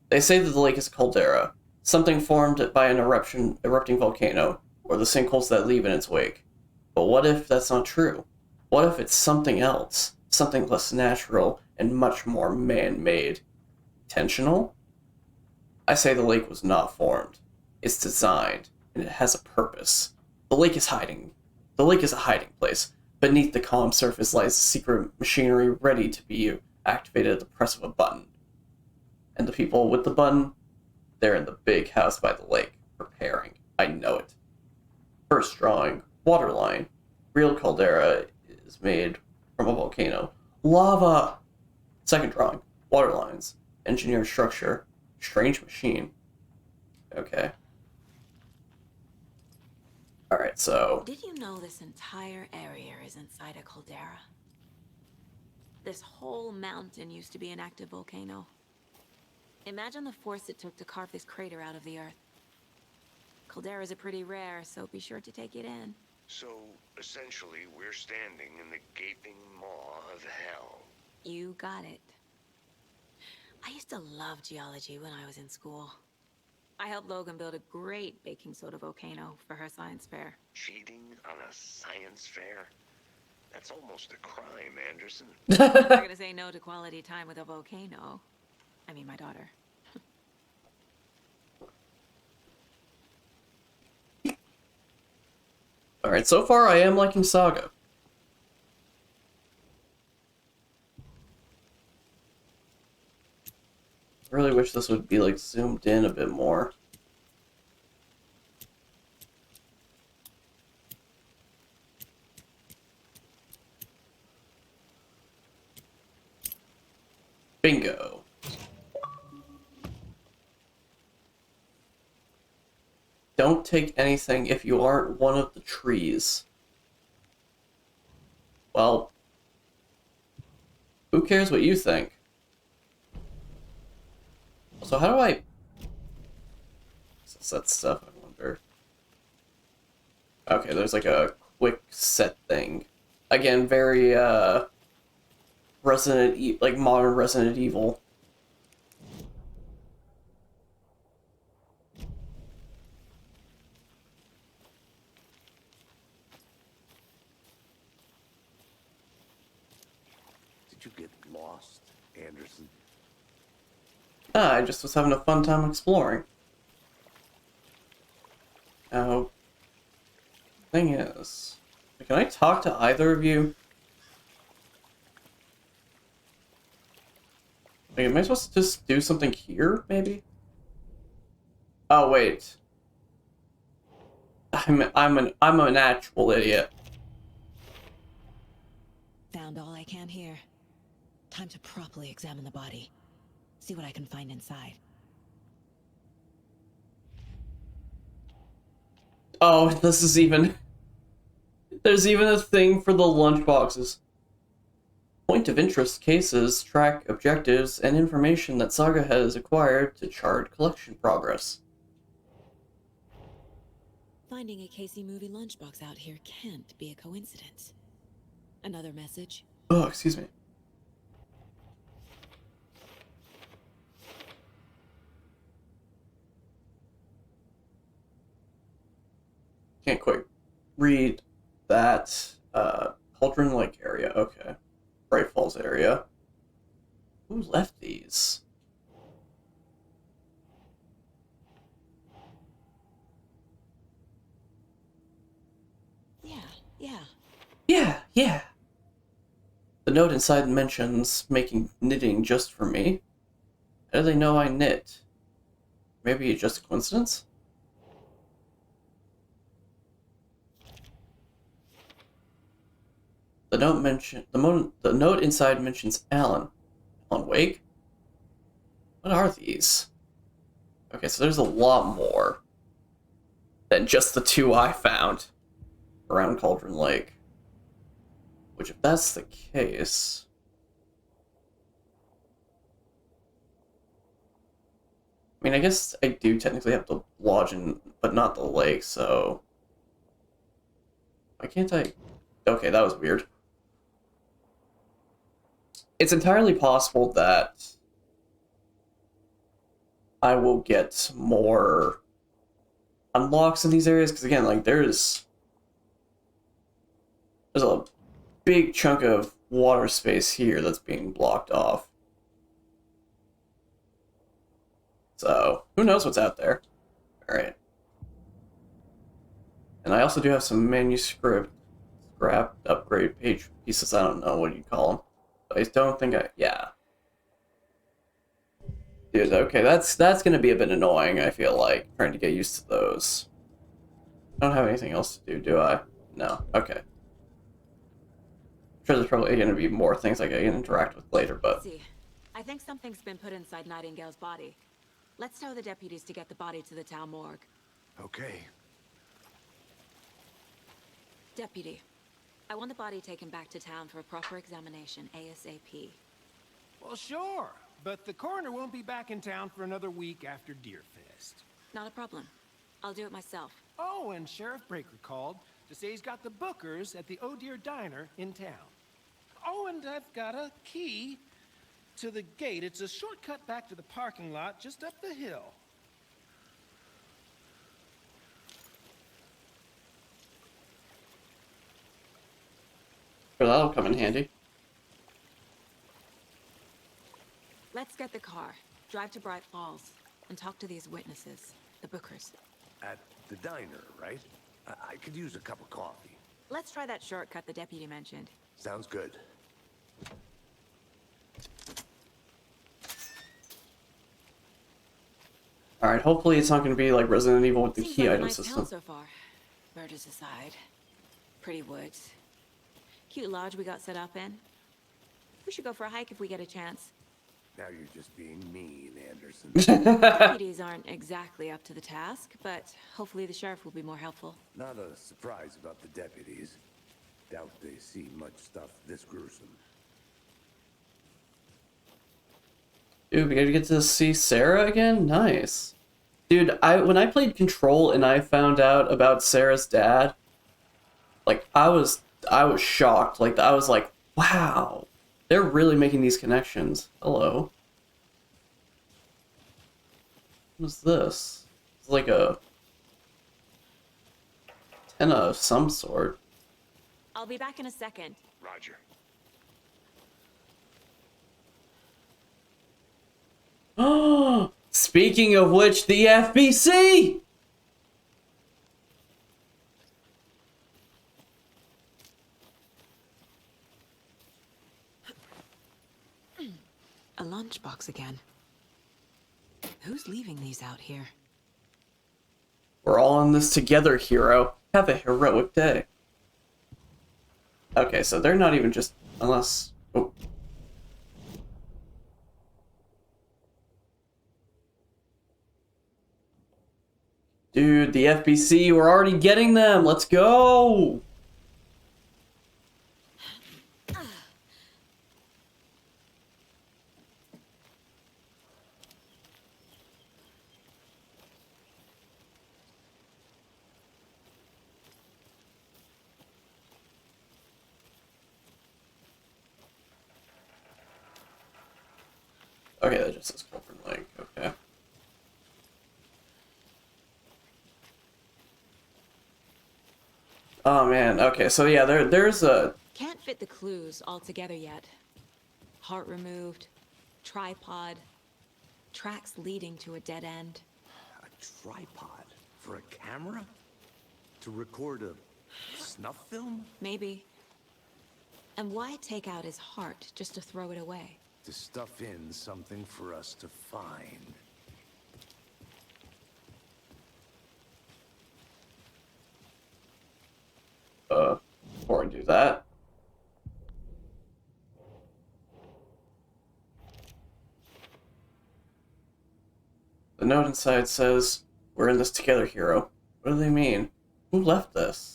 They say that the lake is a caldera, something formed by an erupting volcano, or the sinkholes that leave in its wake. But what if that's not true? What if it's something else, something less natural and much more man-made? intentional. I say the lake was not formed. It's designed, and it has a purpose. The lake is hiding. The lake is a hiding place. Beneath the calm surface lies secret machinery ready to be activated at the press of a button. And the people with the button, they're in the big house by the lake, preparing. I know it. First drawing, waterline. Real caldera is made from a volcano. Lava! Second drawing, water lines. Engineered structure. Strange machine. Okay. Alright, so... Did you know this entire area is inside a caldera? This whole mountain used to be an active volcano. Imagine the force it took to carve this crater out of the earth. Calderas are pretty rare, so be sure to take it in. So, essentially, we're standing in the gaping maw of hell. You got it. I used to love geology when I was in school. I helped Logan build a great baking soda volcano for her science fair. Cheating on a science fair? That's almost a crime, Anderson. I'm not gonna say no to quality time with a volcano. I mean, my daughter. Alright, so far I am liking Saga. I really wish this would be, like, zoomed in a bit more. Bingo. Don't take anything if you aren't one of the trees. Well, who cares what you think? So how do I set stuff, I wonder? Okay, there's like a quick set thing. Again, very like modern Resident Evil. Did you get lost, Anderson? Ah, I just was having a fun time exploring. Now, thing is, can I talk to either of you? Like, am I supposed to just do something here, maybe? Oh wait, I'm an actual idiot. Found all I can here. Time to properly examine the body. See what I can find inside. Oh, this is even... There's even a thing for the lunchboxes. Point of interest cases track objectives and information that Saga has acquired to chart collection progress. Finding a Casey movie lunchbox out here can't be a coincidence. Another message? Oh, excuse me. Can't quite read that. Cauldron Lake area, okay. Bright Falls area. Who left these? Yeah. The note inside mentions making knitting just for me. How do they know I knit? Maybe it's just a coincidence? The note inside mentions Alan. Alan Wake? What are these? Okay, so there's a lot more than just the two I found around Cauldron Lake. Which, if that's the case... I mean, I guess I do technically have the lodge, but not the lake, so... Why can't I... Okay, that was weird. It's entirely possible that I will get more unlocks in these areas, because again, like, there's a big chunk of water space here that's being blocked off. So, who knows what's out there. Alright. And I also do have some manuscript scrap upgrade page pieces. I don't know what you call them. But I don't think yeah. Dude, okay, that's gonna be a bit annoying, I feel like, trying to get used to those. I don't have anything else to do I? No. Okay. I'm sure there's probably gonna be more things I can interact with later, but... See, I think something's been put inside Nightingale's body. Let's tell the deputies to get the body to the town morgue. Okay. Deputy, I want the body taken back to town for a proper examination, ASAP. Well, sure. But the coroner won't be back in town for another week after Deerfest. Not a problem. I'll do it myself. Oh, and Sheriff Breaker called to say he's got the bookers at the Oh Dear Diner in town. Oh, and I've got a key to the gate. It's a shortcut back to the parking lot just up the hill. Sure, that'll come in handy. Let's get the car, drive to Bright Falls, and talk to these witnesses, the bookers. At the diner, right? I could use a cup of coffee. Let's try that shortcut the deputy mentioned. Sounds good. Alright, hopefully it's not going to be like Resident Evil with the Seems key like a item nice system. town so far. Murders aside. Pretty woods. Cute lodge we got set up in. We should go for a hike if we get a chance. Now you're just being mean, Anderson. Deputies aren't exactly up to the task, but hopefully the sheriff will be more helpful. Not a surprise about the deputies. Doubt they see much stuff this gruesome. Dude, we gotta get to see Sarah again? Nice. Dude, when I played Control and I found out about Sarah's dad, like, I was shocked. Like, I was like, wow. They're really making these connections. Hello. What's this? It's like a antenna of some sort. I'll be back in a second. Roger. Speaking of which, the FBC! A lunchbox again. Who's leaving these out here? We're all in this together, hero. Have a heroic day. Okay, so they're not even just... Unless... Oh. Dude, the FBC, we're already getting them! Let's go! Okay, that just says Cauldron Lake, okay. Oh man, okay, so yeah, there's a... Can't fit the clues all together yet. Heart removed, tripod, tracks leading to a dead end. A tripod? For a camera? To record a snuff film? Maybe. And why take out his heart just to throw it away? To stuff in something for us to find. Before I do that. The note inside says, "We're in this together, hero." What do they mean? Who left this?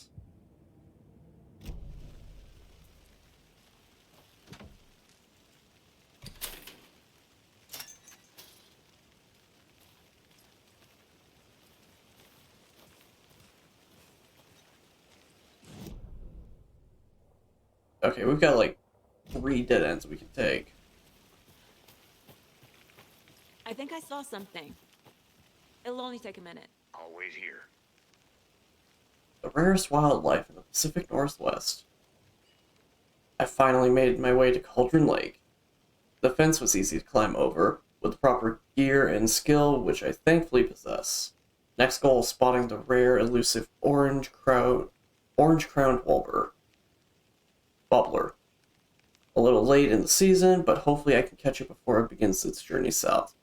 Okay, we've got like 3 dead ends we can take. I think I saw something. It'll only take a minute. I'll wait here. The rarest wildlife in the Pacific Northwest. I finally made my way to Cauldron Lake. The fence was easy to climb over, with with the proper gear and skill, which I thankfully possess. Next goal, spotting the rare, elusive orange-crowned wobbler. A little late in the season, but hopefully I can catch it before it begins its journey south.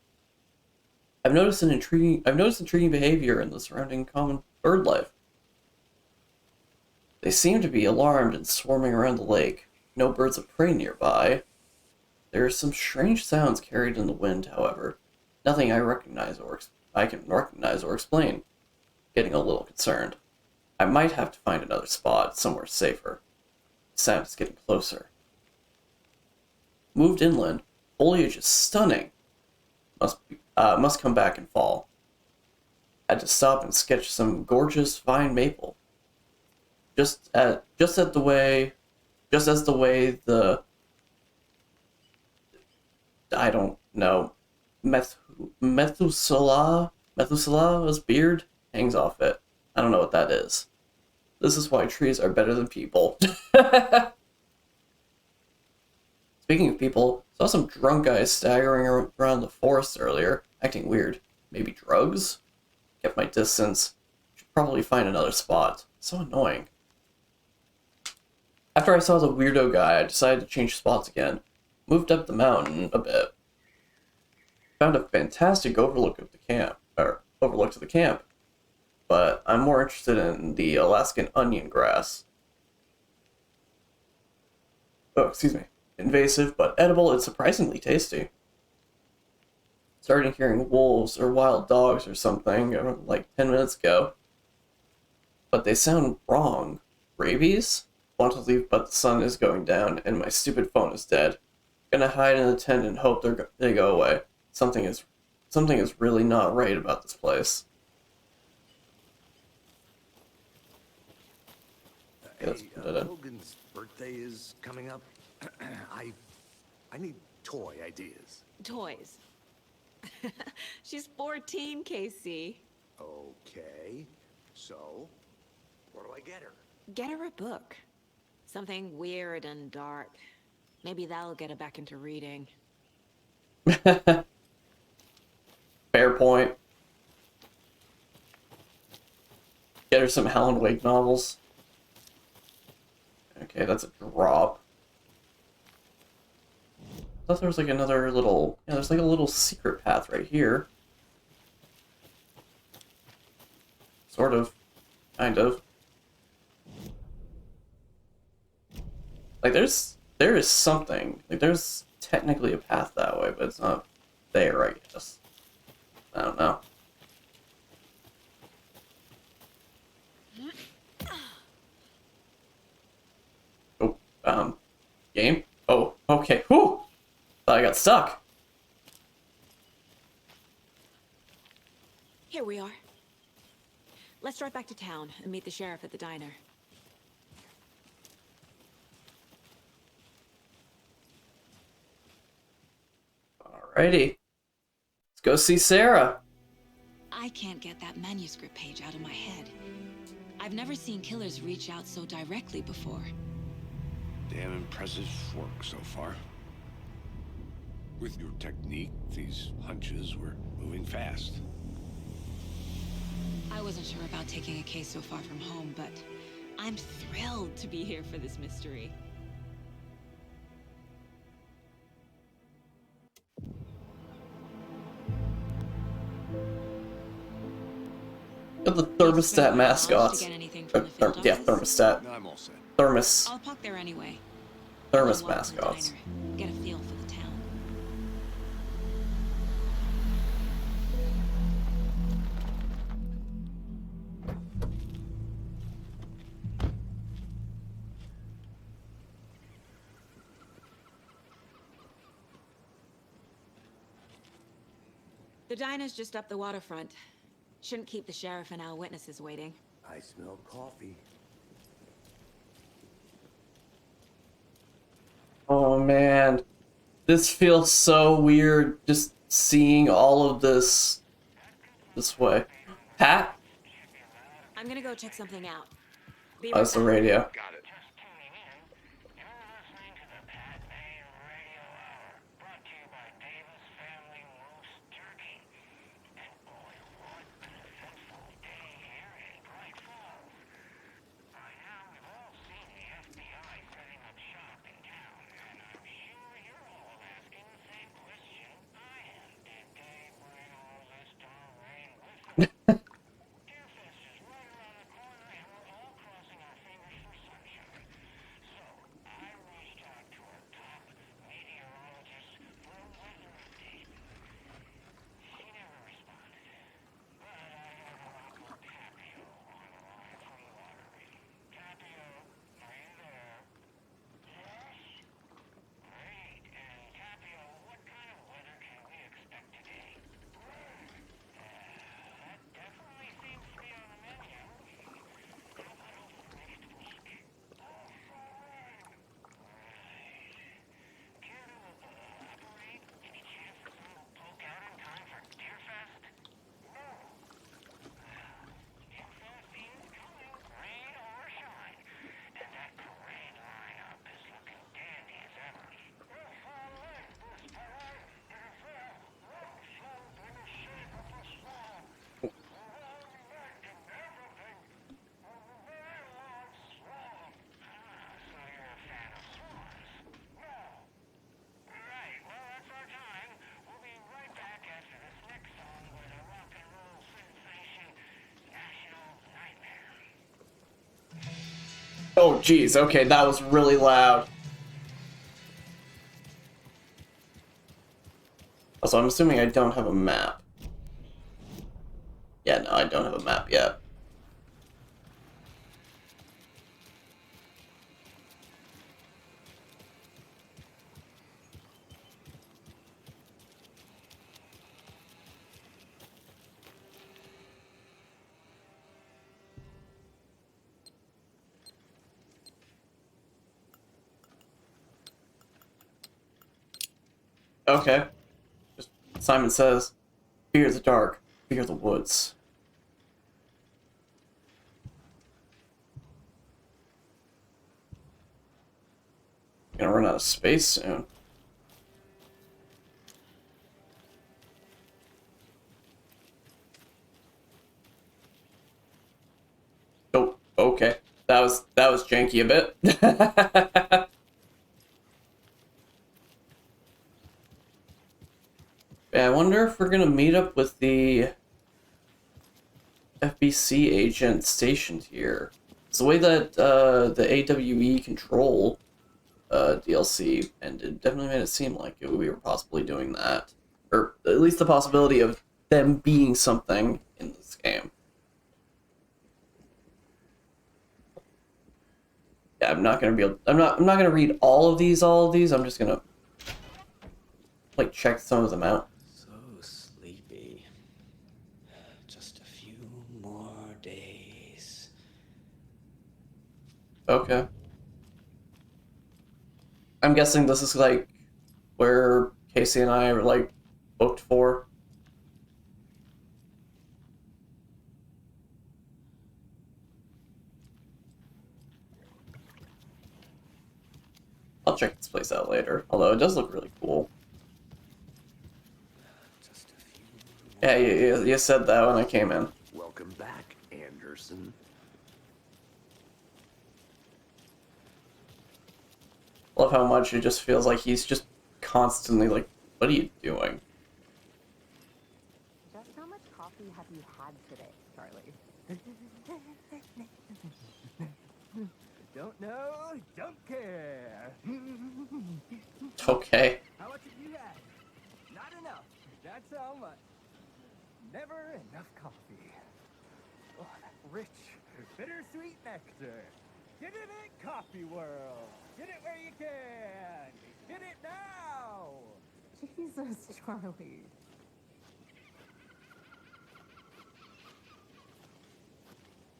I've noticed intriguing behavior in the surrounding common bird life. They seem to be alarmed and swarming around the lake. No birds of prey nearby. There are some strange sounds carried in the wind, however. Nothing I can recognize or explain. Getting a little concerned. I might have to find another spot, somewhere safer. The sound is getting closer. Moved inland. Foliage is stunning. Must come back in fall. Had to stop and sketch some gorgeous vine maple. Just as the way the I don't know Methuselah's beard hangs off it. I don't know what that is. This is why trees are better than people. Speaking of people, saw some drunk guys staggering around the forest earlier, acting weird. Maybe drugs? Kept my distance. Should probably find another spot. So annoying. After I saw the weirdo guy, I decided to change spots again. Moved up the mountain a bit. Found a fantastic overlook of the camp, but I'm more interested in the Alaskan onion grass. Oh, excuse me. Invasive, but edible and surprisingly tasty. Started hearing wolves or wild dogs or something like 10 minutes ago. But they sound wrong. Rabies? Want to leave, but the sun is going down and my stupid phone is dead. Gonna hide in the tent and hope they go away. Something is really not right about this place. Logan's birthday is coming up. I need toy ideas. Toys. She's 14, Casey. Okay, so what do I get her? Get her a book. Something weird and dark. Maybe that'll get her back into reading. Fair point. Get her some Alan Wake novels. Okay, that's a drop. I thought there was like another little... Yeah, there's like a little secret path right here. Sort of. Kind of. Like, there is something. Like, there's technically a path that way, but it's not there, I guess. I don't know. Oh, game? Oh, okay. Whew! Thought I got stuck. Here we are. Let's drive back to town and meet the sheriff at the diner. Alrighty. Let's go see Sarah. I can't get that manuscript page out of my head. I've never seen killers reach out so directly before. Damn impressive work so far. With your technique, these hunches were moving fast. I wasn't sure about taking a case so far from home, but I'm thrilled to be here for this mystery. Got the thermostat mascots. Yeah, thermostat. No, I'm all set. Thermos. I'll park there anyway. Thermos I'll walk to the mascots. diner, get a feel for the town. The diner's just up the waterfront. Shouldn't keep the sheriff and our witnesses waiting. I smell coffee. Oh man. This feels so weird just seeing all of this way. Pat? I'm gonna go check something out. Oh, that's the radio. Got it. Oh, geez. Okay, that was really loud. Also, I'm assuming I don't have a map. Yeah, no, I don't have a map yet. Okay. Just Simon says, fear the dark, fear the woods. Gonna run out of space soon. Oh, okay. That was janky a bit. Yeah, I wonder if we're gonna meet up with the FBC agent stationed here. It's the way that the AWE Control DLC ended definitely made it seem like we were possibly doing that, or at least the possibility of them being something in this game. Yeah, I'm not gonna be able. I'm not gonna read all of these. I'm just gonna like check some of them out. So sleepy. Just a few more days. Okay. I'm guessing this is like where Casey and I are like booked for. I'll check this place out later. Although it does look really cool. Just a few Yeah, you said that when I came in. Welcome back, Anderson. Love how much it just feels like he's just constantly like, what are you doing? Just how much coffee have you had today, Charlie? Don't know, don't care. Okay. How much have you had? Not enough. That's how much. Never enough coffee. Oh, that rich, bittersweet nectar. Get it in Coffee World. Get it where you can. Get it now. Jesus, Charlie.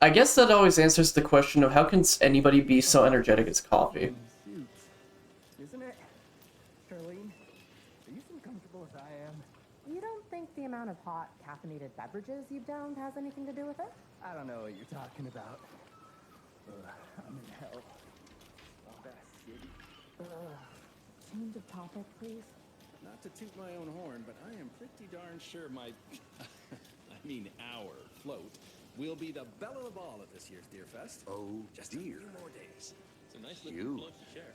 I guess that always answers the question of how can anybody be so energetic as coffee? Isn't it? Charlene, are you so comfortable as I am? You don't think the amount of hot, caffeinated beverages you've downed has anything to do with it? I don't know what you're talking about. I'm in hell. Oh, that city. Change of topic, please. Not to toot my own horn, but I am pretty darn sure my, I mean our float will be the belle of the ball at this year's Deer Fest. Oh, just dear. a few more days. It's a nice little float to share.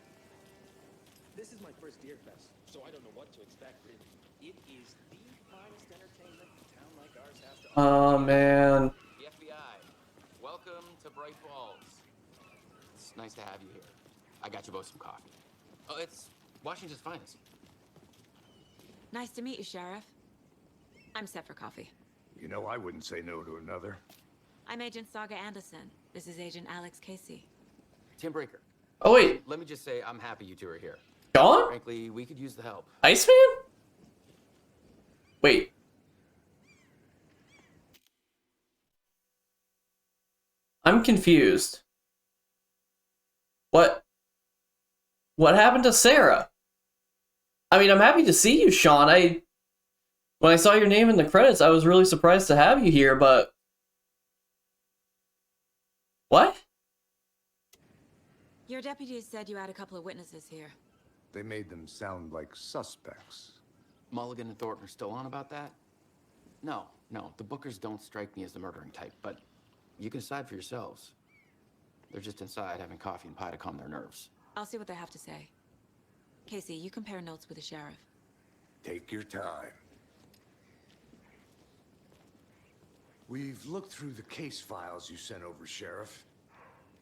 This is my first Deer Fest, so I don't know what to expect, really. It is the finest entertainment a town like ours has to offer. Oh, man. The FBI, welcome to Bright Falls. It's nice to have you here. I got you both some coffee. Oh, it's Washington's finest. Nice to meet you, Sheriff. I'm set for coffee. You know, I wouldn't say no to another. I'm Agent Saga Anderson. This is Agent Alex Casey. Tim Breaker. Oh, wait. Let me just say I'm happy you two are here. Gone? Frankly, we could use the help. Iceman? Wait. I'm confused. What happened to Sarah? I mean, I'm happy to see you, Sean. When I saw your name in the credits, I was really surprised to have you here, but... What? Your deputies said you had a couple of witnesses here. They made them sound like suspects. Mulligan and Thornton are still on about that? No, the Bookers don't strike me as the murdering type, but you can decide for yourselves. They're just inside having coffee and pie to calm their nerves. I'll see what they have to say. Casey, you compare notes with the sheriff. Take your time. We've looked through the case files you sent over, Sheriff.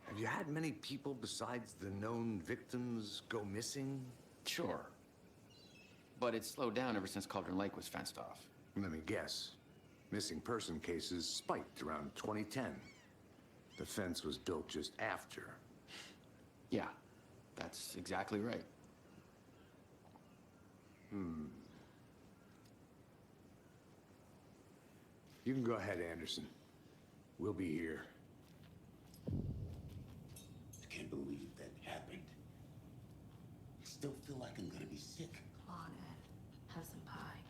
Have you had many people besides the known victims go missing? Sure. But it's slowed down ever since Cauldron Lake was fenced off. Let me guess. Missing person cases spiked around 2010. The fence was built just after. Yeah, that's exactly right. You can go ahead, Anderson. We'll be here. I can't believe that happened. I still feel like I'm gonna be sick. Come on, Ed. Have some pie.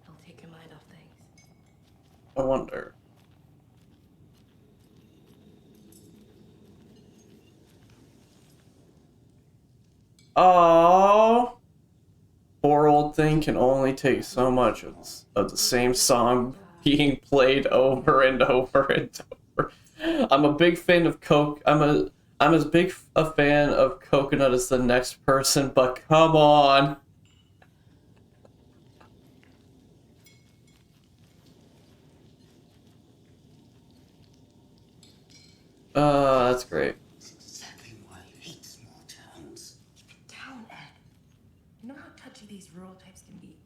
It'll take your mind off things. I wonder. Oh, poor old thing can only take so much of the same song being played over and over and over. I'm a big fan of Coke. I'm as big a fan of Coconut as the next person, but come on. That's great. That's exactly why I hate small towns. Keep it down, Ed. You know how touchy these rural types can be.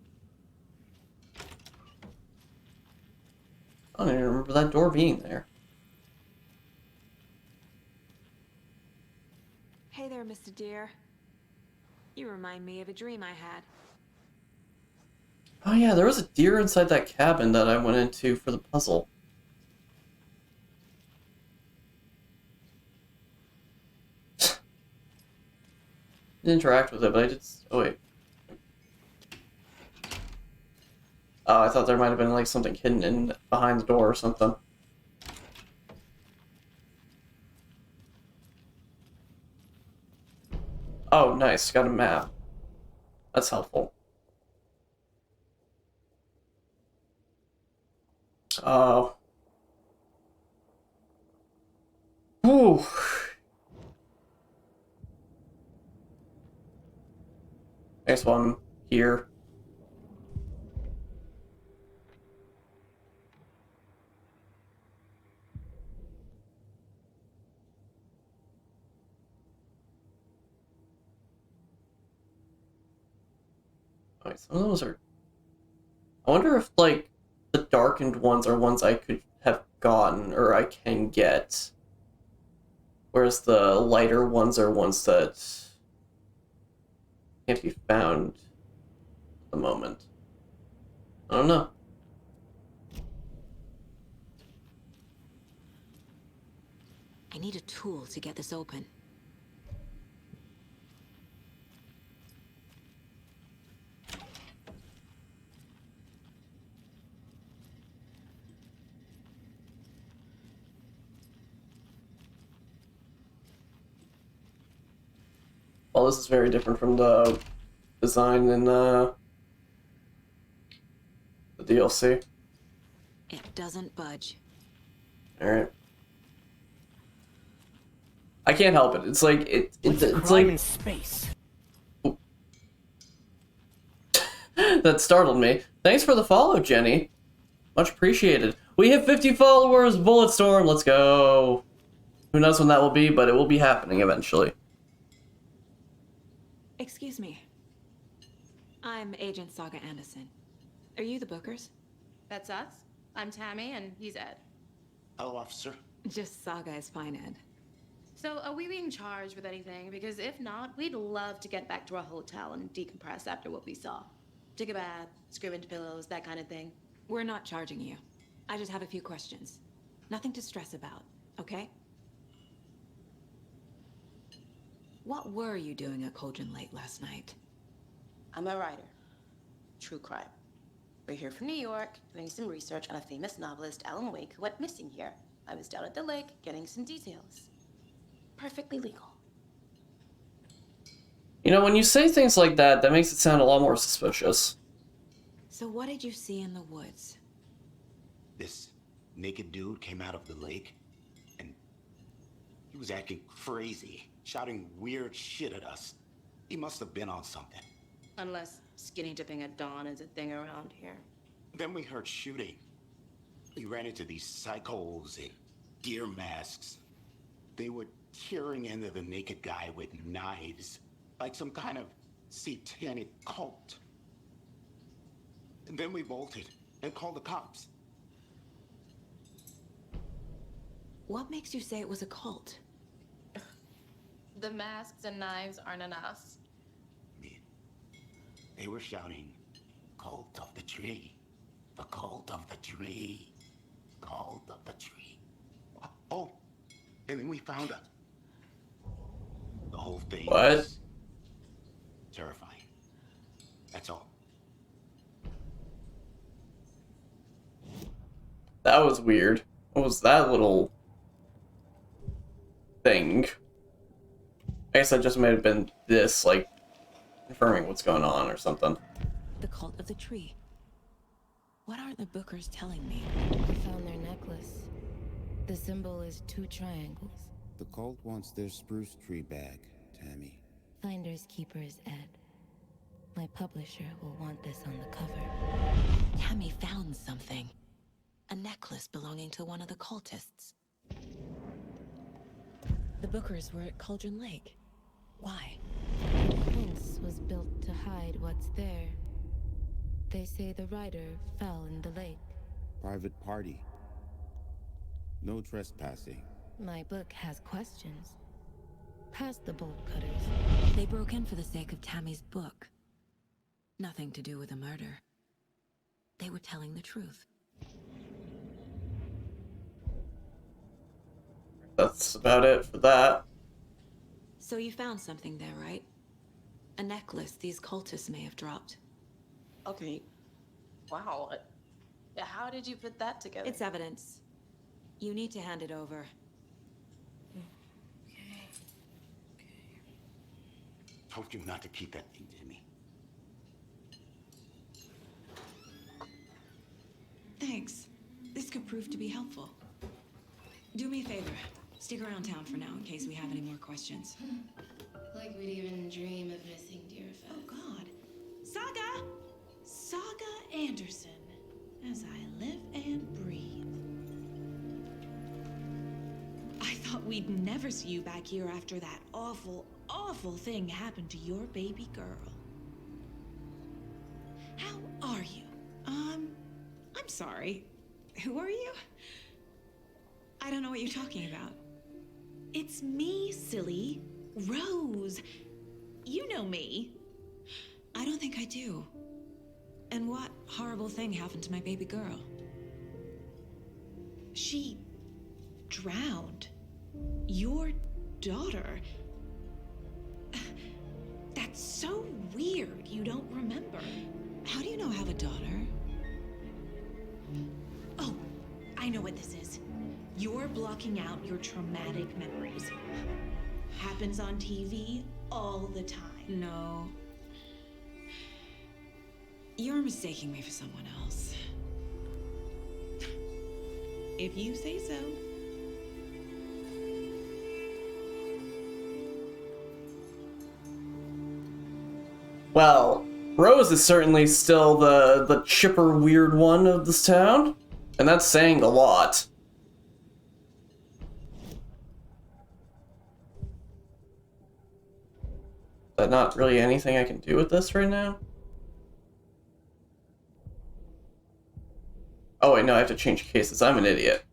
I don't even remember that door being there. Hey there, Mr. Deer. You remind me of a dream I had. Oh yeah, there was a deer inside that cabin that I went into for the puzzle. Didn't interact with it, but I did. Oh wait. Oh, I thought there might have been like something hidden in behind the door or something. Oh, nice. Got a map. That's helpful. Oh. Whew. Next one here. Alright, some of those are... I wonder if, like, the darkened ones are ones I could have gotten, or I can get. Whereas the lighter ones are ones that can't be found at the moment. I don't know. I need a tool to get this open. Well, this is very different from the design in the DLC. It doesn't budge. Alright. I can't help it. It's like it's like in space. That startled me. Thanks for the follow, Jenny. Much appreciated. We hit 50 followers, Bulletstorm. Let's go. Who knows when that will be, but it will be happening eventually. Excuse me. I'm Agent Saga Anderson. Are you the Bookers? That's us. I'm Tammy, and he's Ed. Hello, officer. Just Saga is fine, Ed. So, are we being charged with anything? Because if not, we'd love to get back to our hotel and decompress after what we saw. Take a bath, scream into pillows, that kind of thing. We're not charging you. I just have a few questions. Nothing to stress about, okay? What were you doing at Cauldron Lake last night? I'm a writer. True crime. We're here from New York, doing some research on a famous novelist, Alan Wake, who went missing here. I was down at the lake, getting some details. Perfectly legal. You know, when you say things like that, that makes it sound a lot more suspicious. So what did you see in the woods? This naked dude came out of the lake, and he was acting crazy, shouting weird shit at us. He must have been on something. Unless skinny dipping at dawn is a thing around here. Then we heard shooting. We ran into these psychos in deer masks. They would tearing into the naked guy with knives, like some kind of satanic cult. And then we bolted and called the cops. What makes you say it was a cult? The masks and knives aren't enough. They were shouting, "Cult of the tree, the cult of the tree, cult of the tree." Oh, and then we found it. The whole thing was terrifying. That's all. That was weird. What was that little thing? I guess that just might have been this, like, confirming what's going on or something. The cult of the tree. What aren't the Bookers telling me? I found their necklace. The symbol is 2 triangles. The cult wants their spruce tree back, Tammy. Finders keepers, Ed. My publisher will want this on the cover. Tammy found something. A necklace belonging to one of the cultists. The Bookers were at Cauldron Lake. Why? The fence was built to hide what's there. They say the rider fell in the lake. Private party. No trespassing. My book has questions. Past the bolt cutters. They broke in for the sake of Tammy's book. Nothing to do with a murder. They were telling the truth. That's about it for that. So you found something there, right? A necklace these cultists may have dropped. Okay. Wow. How did you put that together? It's evidence. You need to hand it over. Told you not to keep that thing to me. Thanks. This could prove to be helpful. Do me a favor. Stick around town for now in case we have any more questions. Like we'd even dream of missing dear Fez. Oh, God. Saga! Saga Anderson. As I live and breathe. I thought we'd never see you back here after that awful, awful thing happened to your baby girl. How are you? I'm sorry. Who are you? I don't know what you're talking about. It's me, silly. Rose. You know me. I don't think I do. And what horrible thing happened to my baby girl? She drowned. Your daughter. That's so weird you don't remember. How do you know I have a daughter? Oh, I know what this is. You're blocking out your traumatic memories. Happens on TV all the time. No. You're mistaking me for someone else. If you say so. Well, Rose is certainly still the chipper weird one of this town, and that's saying a lot. Is that not really anything I can do with this right now? Oh wait, no, I have to change cases. I'm an idiot.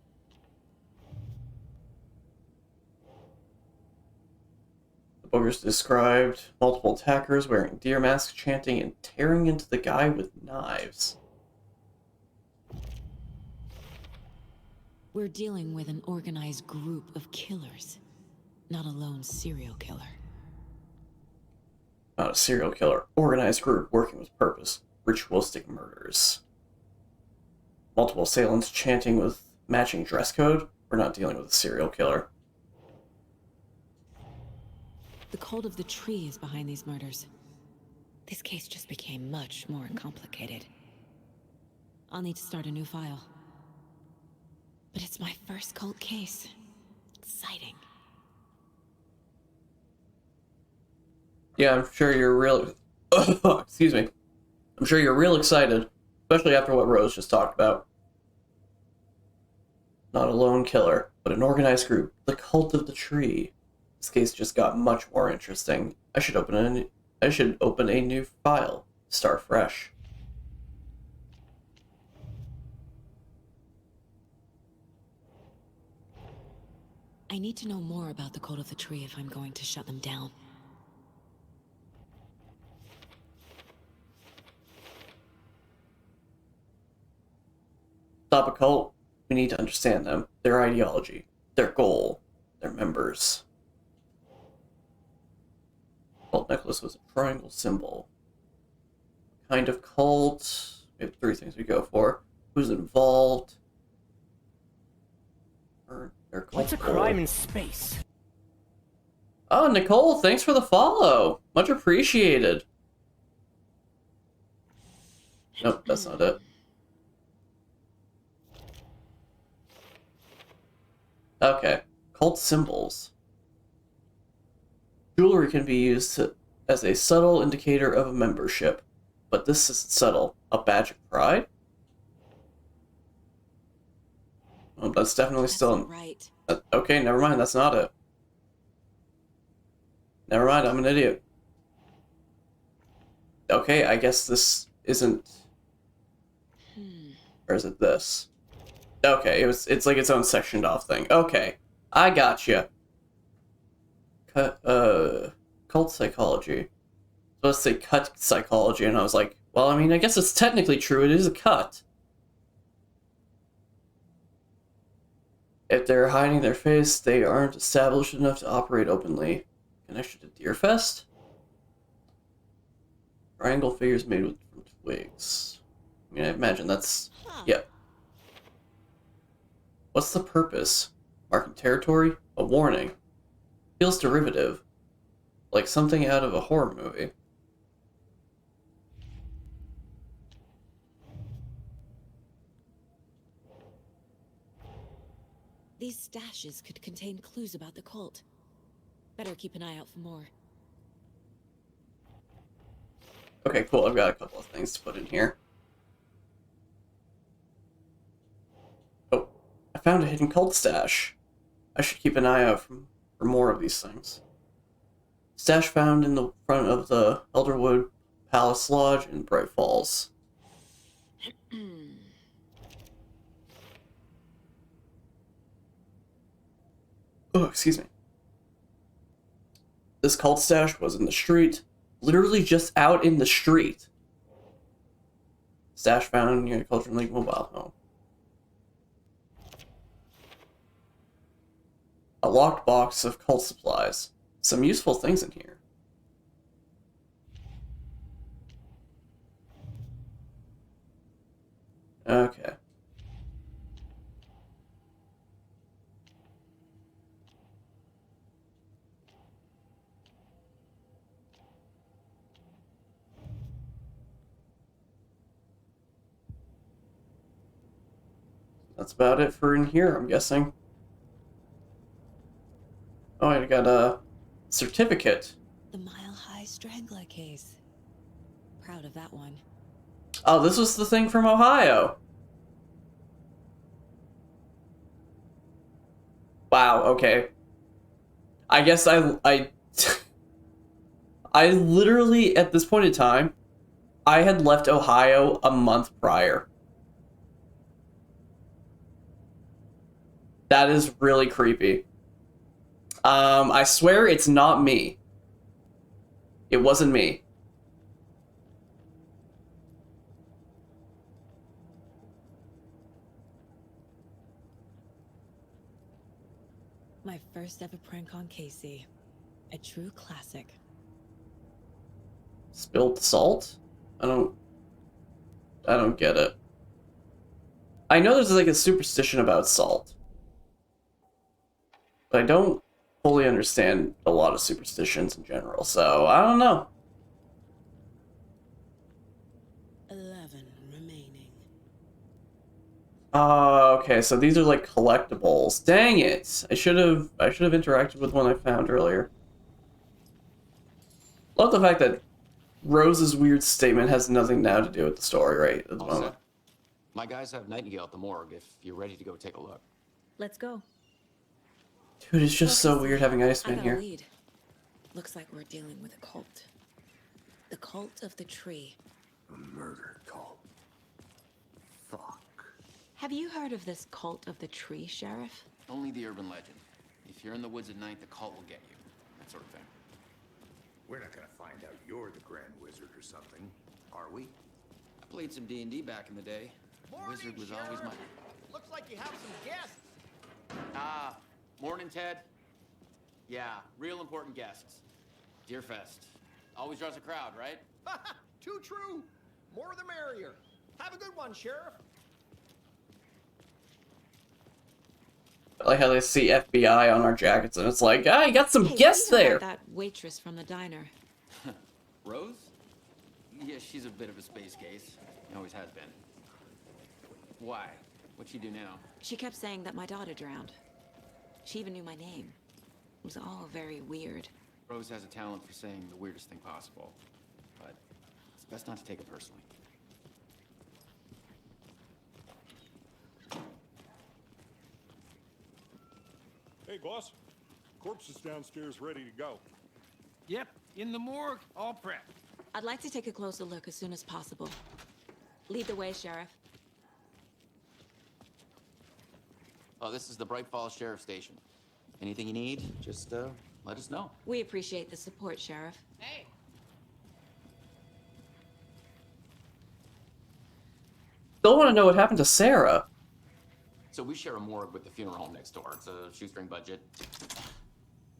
The boogers described multiple attackers wearing deer masks, chanting and tearing into the guy with knives. We're dealing with an organized group of killers, not a lone serial killer. Not a serial killer. Organized group working with purpose. Ritualistic murders. Multiple assailants chanting with matching dress code. We're not dealing with a serial killer. The cult of the tree is behind these murders. This case just became much more complicated. I'll need to start a new file. But it's my first cult case. Exciting. Yeah, I'm sure you're real... Excuse me. I'm sure you're real excited, especially after what Rose just talked about. Not a lone killer, but an organized group. The cult of the tree. This case just got much more interesting. I should open a new file. Start fresh. I need to know more about the Cult of the Tree if I'm going to shut them down. Stop a cult, we need to understand them, their ideology, their goal, their members. Cult necklace was a triangle symbol. Kind of cult. We have 3 things we go for. Who's involved? What's a crime in space? Oh, Nicole, thanks for the follow. Much appreciated. Nope, that's not it. Okay, cult symbols. Jewelry can be used as a subtle indicator of a membership, but this isn't subtle. A badge of pride? Well, that's definitely still... Right. Okay, never mind, that's not it. Never mind, I'm an idiot. Okay, I guess this isn't... Or is it this? Okay, it's like its own sectioned off thing. Okay, I gotcha. Cult psychology. So let's say cut psychology, and I was like, well, I mean, I guess it's technically true. It is a cut. If they're hiding their face, they aren't established enough to operate openly. Connection to Deerfest? Triangle figures made from twigs. I mean, I imagine that's... Yeah. What's the purpose? Marking territory? A warning. Feels derivative. Like something out of a horror movie. These stashes could contain clues about the cult. Better keep an eye out for more. Okay, cool. I've got a couple of things to put in here. Oh, I found a hidden cult stash. I should keep an eye out for more of these things. Stash found in the front of the Elderwood Palace Lodge in Bright Falls. Oh, excuse me. This cult stash was in the street. Literally just out in the street. Stash found near the Culture League mobile home. A locked box of cult supplies. Some useful things in here. Okay. That's about it for in here, I'm guessing. Oh, I got a certificate. The Mile High Strangler case. Proud of that one. Oh, this was the thing from Ohio. Wow, okay. I guess I literally, at this point in time, I had left Ohio a month prior. That is really creepy. I swear it's not me. It wasn't me. My first ever prank on Casey. A true classic. Spilled salt? I don't get it. I know there's like a superstition about salt. But I don't fully understand a lot of superstitions in general, so I don't know. 11 remaining. Okay, so these are like collectibles. Dang it! I should have interacted with one I found earlier. Love the fact that Rose's weird statement has nothing now to do with the story, right? At the All moment. set. My guys have Nightingale at the morgue if you're ready to go take a look. Let's go. Dude, it's just so weird having I Iceman got a here. lead. Looks like we're dealing with a cult. The cult of the tree. A murder cult. Fuck. Have you heard of this cult of the tree, Sheriff? Only the urban legend. If you're in the woods at night, the cult will get you. That sort of thing. We're not gonna find out you're the Grand Wizard or something, are we? I played some D&D back in the day. The wizard was always my... Looks like you have some guests. Ah, morning, Ted. Yeah, real important guests. Deerfest. Always draws a crowd, right? Too true. More the merrier. Have a good one, Sheriff. I like how they see FBI on our jackets, and it's like, ah, you got some Hey, guests what do you know there. about that waitress from the diner. Rose? Yeah, she's a bit of a space case. Always has been. Why? What'd she do now? She kept saying that my daughter drowned. She even knew my name. It was all very weird. Rose has a talent for saying the weirdest thing possible. But it's best not to take it personally. Hey, boss. Corpse is downstairs ready to go. Yep, in the morgue, all prepped. I'd like to take a closer look as soon as possible. Lead the way, Sheriff. Oh, this is the Bright Falls Sheriff Station. Anything you need, just let us know. We appreciate the support, Sheriff. Hey. Still want to know what happened to Sarah. So we share a morgue with the funeral home next door. It's a shoestring budget.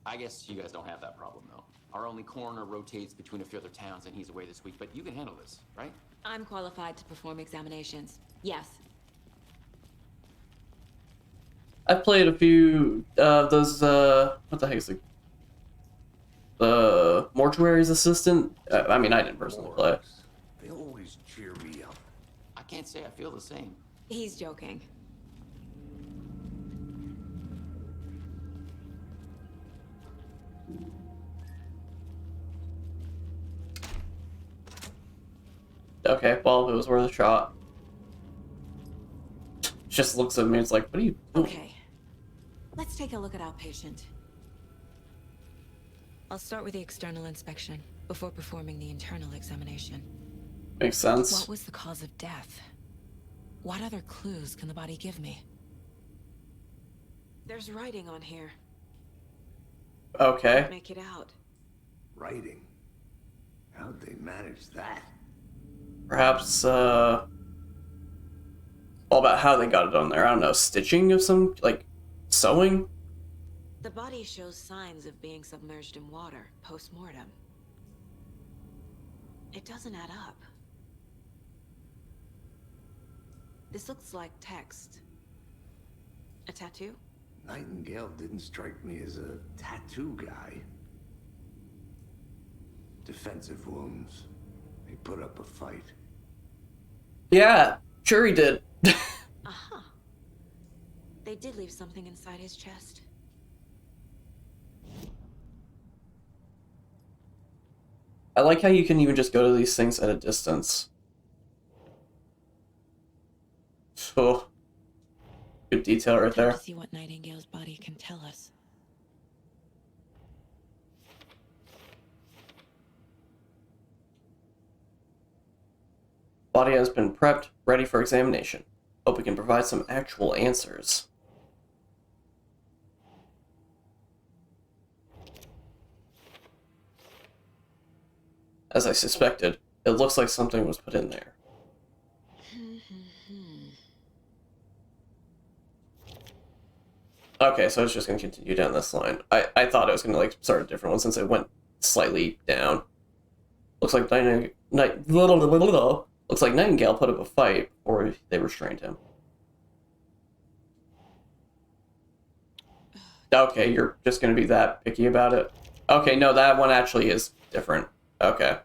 I guess you guys don't have that problem, though. Our only coroner rotates between a few other towns, and he's away this week. But you can handle this, right? I'm qualified to perform examinations. Yes. I've played a few those what the heck is it? The mortuary's assistant. I mean, I didn't personally play it. They always cheer me up. I can't say I feel the same. He's joking. Okay, well, it was worth a shot. Just looks at me, it's like, what are you doing? Okay. Let's take a look at our patient. I'll start with the external inspection before performing the internal examination. Makes sense. What was the cause of death? What other clues can the body give me? There's writing on here. Okay. Make it out. Writing? How'd they manage that? Perhaps, all about how they got it on there. I don't know, stitching of some, like, sewing? The body shows signs of being submerged in water post-mortem. It doesn't add up. This looks like text. A tattoo? Nightingale didn't strike me as a tattoo guy. Defensive wounds. They put up a fight. Yeah, sure he did. Aha. They did leave something inside his chest. I like how you can even just go to these things at a distance. Oh, good detail right there. To see what Nightingale's body can tell us. Body has been prepped, ready for examination. Hope we can provide some actual answers. As I suspected, it looks like something was put in there. Okay, so it's just going to continue down this line. I thought it was going to like start a different one since it went slightly down. Looks like looks like Nightingale put up a fight before they restrained him. Okay, you're just going to be that picky about it? Okay, no, that one actually is different. Okay.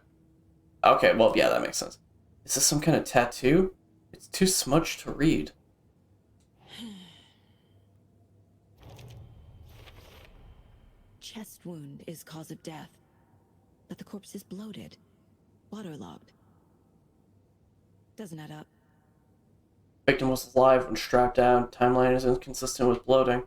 Okay, well, yeah, that makes sense. Is this some kind of tattoo? It's too smudged to read. Chest wound is cause of death, but the corpse is bloated, waterlogged. Doesn't add up. Victim was alive when strapped down. Timeline is inconsistent with bloating.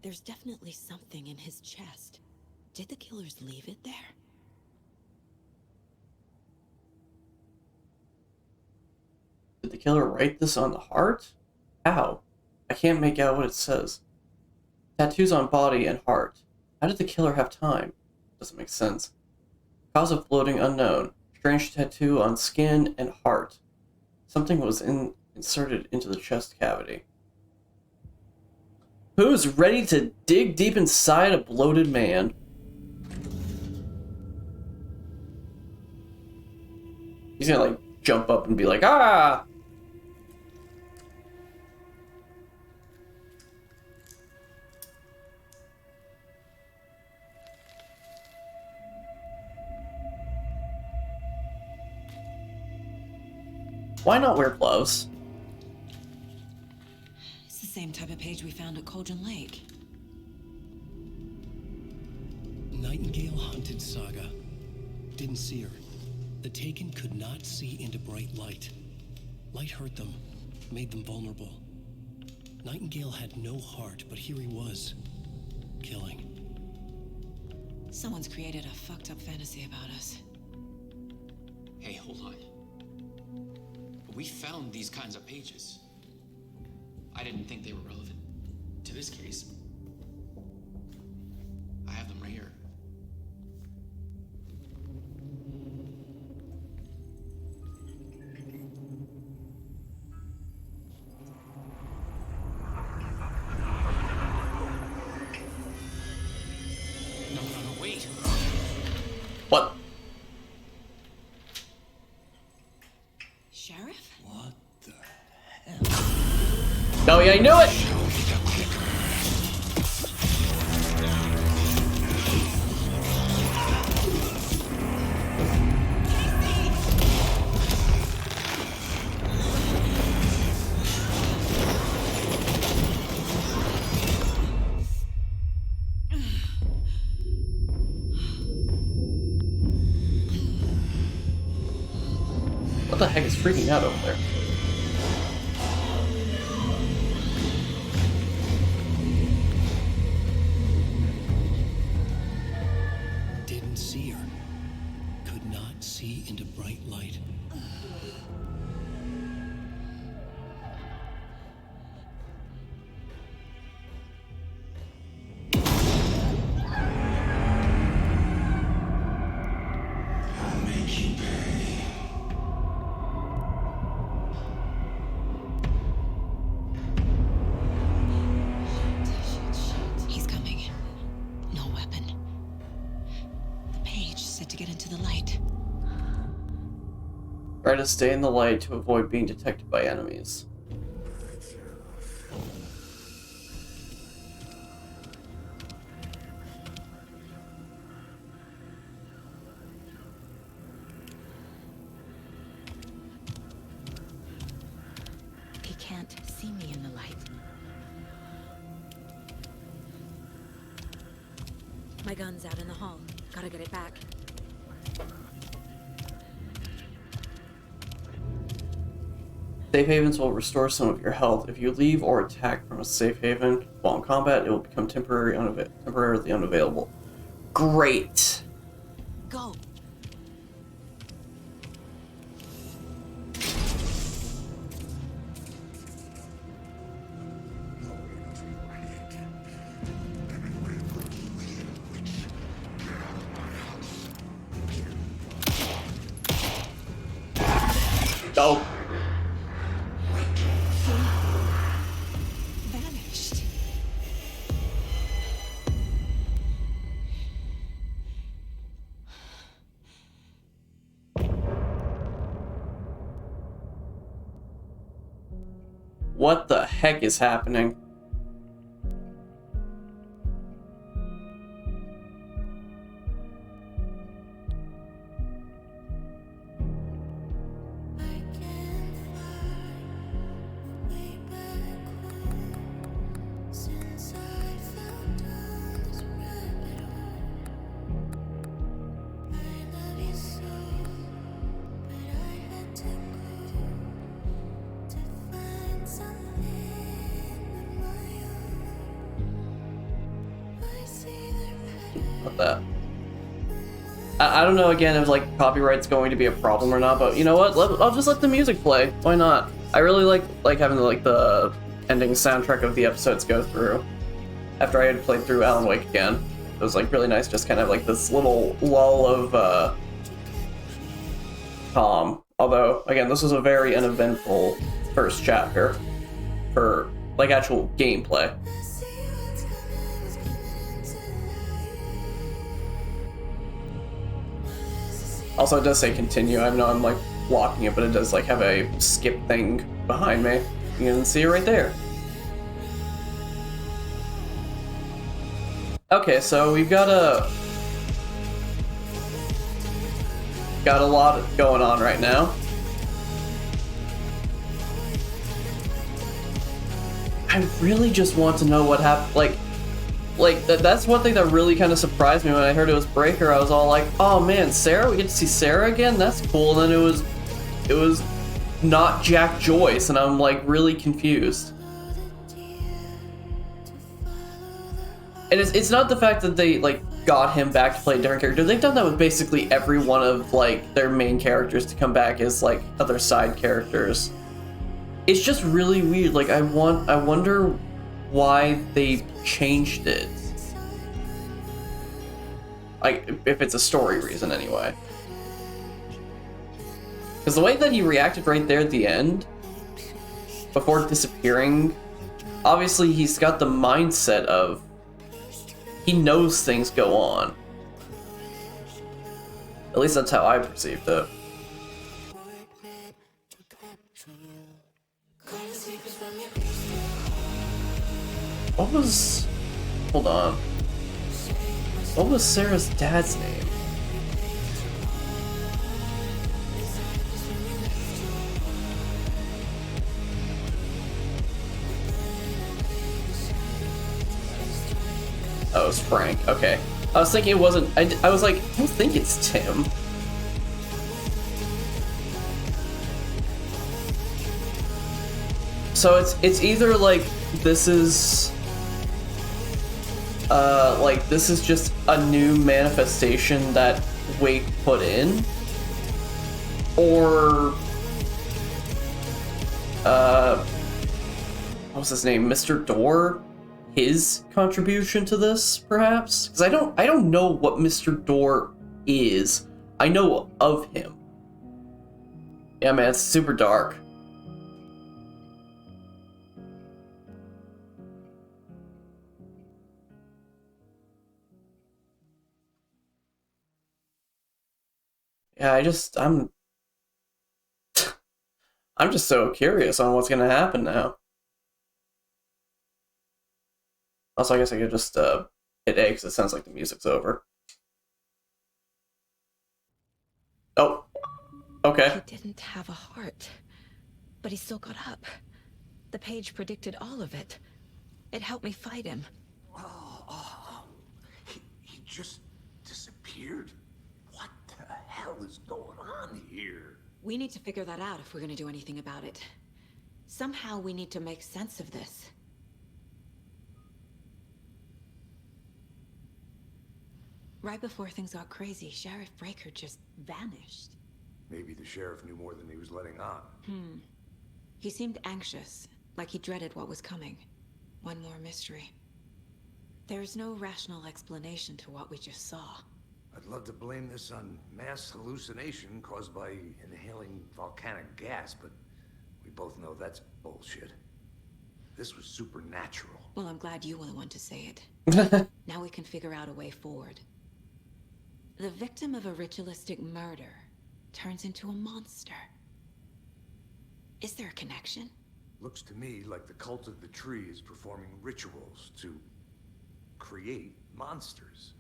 There's definitely something in his chest. Did the killers leave it there? Did the killer write this on the heart? How? I can't make out what it says. Tattoos on body and heart. How did the killer have time? Doesn't make sense. Cause of bloating unknown. Strange tattoo on skin and heart. Something was inserted into the chest cavity. Who's ready to dig deep inside a bloated man? He's gonna like jump up and be like, ah! Why not wear gloves? It's the same type of page we found at Cauldron Lake. Nightingale hunted Saga. Didn't see her. The Taken could not see into bright light. Light hurt them, made them vulnerable. Nightingale had no heart, but here he was, killing. Someone's created a fucked up fantasy about us. Hey, hold on. We found these kinds of pages. I didn't think they were relevant to this case. I have them right here. No, wait. What? Sheriff? What the hell? Oh yeah, I knew it! What the heck is freaking out over there? Didn't see her. Could not see into bright light. He's coming. No weapon. The page said to get into the light. Try to stay in the light to avoid being detected by enemies. He can't see me in the light. My gun's out in the hall. Gotta get it back. Safe havens will restore some of your health. If you leave or attack from a safe haven while in combat, it will become temporarily unavailable. Great! Go! Go! Vanished. What the heck is happening? about that. I don't know, again, if like copyright's going to be a problem or not, but you know what? I'll just let the music play. Why not? I really like having the ending soundtrack of the episodes go through. After I had played through Alan Wake again, it was like really nice, just kind of like this little lull of calm. Although, again, this was a very uneventful first chapter for like actual gameplay. Also, it does say continue. I know I'm like blocking it, but it does like have a skip thing behind me. You can see it right there. Okay, so we've got a lot going on right now. I really just want to know what happened. That's one thing that really kind of surprised me when I heard it was Breaker. I was all like, "Oh man, Sarah! We get to see Sarah again. That's cool." And then it was not Jack Joyce, and I'm like really confused. And it's not the fact that they like got him back to play a different character. They've done that with basically every one of like their main characters to come back as like other side characters. It's just really weird. Like I wonder why they changed it. Like if it's a story reason anyway. Because the way that he reacted right there at the end, before disappearing, obviously he's got the mindset of he knows things go on. At least that's how I perceived it. What was... Hold on. What was Sarah's dad's name? Oh, it's Frank. Okay. I was thinking it wasn't... I was like, I don't think it's Tim. So it's either like this is... this is just a new manifestation that Wake put in, or what was his name, Mr. Door, his contribution to this, perhaps? Because I don't know what Mr. Door is. I know of him. Yeah, man, it's super dark. Yeah, I'm just so curious on what's gonna happen now. Also, I guess I could just hit A because it sounds like the music's over. Oh, okay. He didn't have a heart, but he still got up. The page predicted all of it. It helped me fight him. He just disappeared? What the hell is going on here? We need to figure that out if we're gonna do anything about it. Somehow we need to make sense of this. Right before things got crazy, Sheriff Breaker just vanished. Maybe the sheriff knew more than he was letting on. He seemed anxious, like he dreaded what was coming. One more mystery. There's no rational explanation to what we just saw. I'd love to blame this on mass hallucination caused by inhaling volcanic gas, but we both know that's bullshit. This was supernatural. Well, I'm glad you were the one to say it. Now we can figure out a way forward. The victim of a ritualistic murder turns into a monster. Is there a connection? Looks to me like the cult of the tree is performing rituals to create monsters.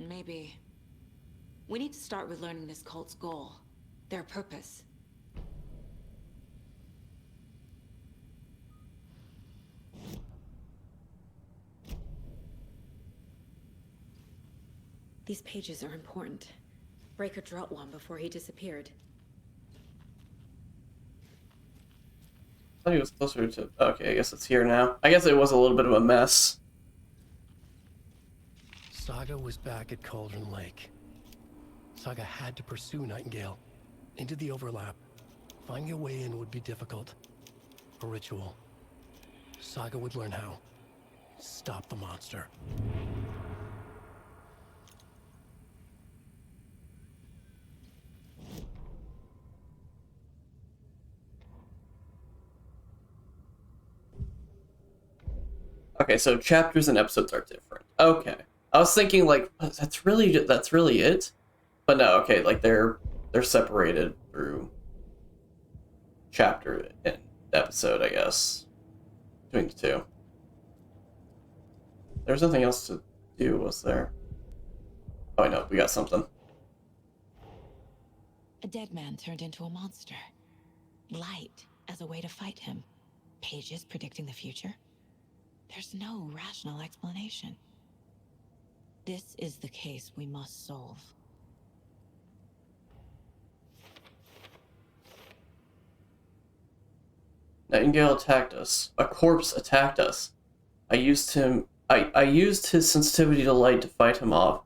Maybe. We need to start with learning this cult's goal, their purpose. These pages are important. Breaker dropped one before he disappeared. I thought he was closer to... Okay, I guess it's here now. I guess it was a little bit of a mess. Saga was back at Cauldron Lake. Saga had to pursue Nightingale into the overlap. Finding a way in would be difficult. A ritual. Saga would learn how. Stop the monster. Okay, so chapters and episodes are different. Okay. I was thinking like that's really it. But no, okay, like they're separated through chapter and episode, I guess. Between the two. There's nothing else to do, was there? Oh, I know, we got something. A dead man turned into a monster. Light as a way to fight him. Pages predicting the future. There's no rational explanation. This is the case we must solve. Nightingale attacked us. A corpse attacked us. I used his sensitivity to light to fight him off,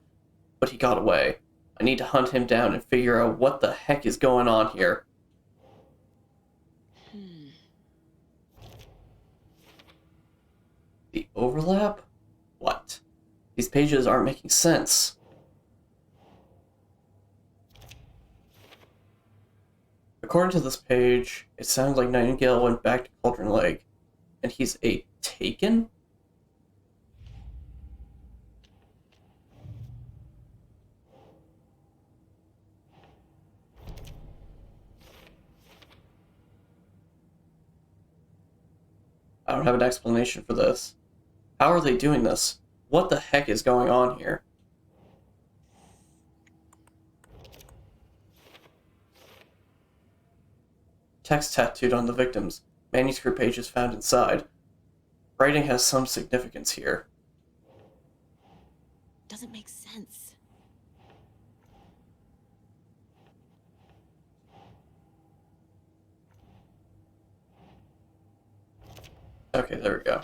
but he got away. I need to hunt him down and figure out what the heck is going on here. The overlap? What? These pages aren't making sense. According to this page, it sounds like Nightingale went back to Cauldron Lake, and he's a Taken? I don't have an explanation for this. How are they doing this? What the heck is going on here? Text tattooed on the victims. Manuscript pages found inside. Writing has some significance here. Doesn't make sense. Okay, there we go.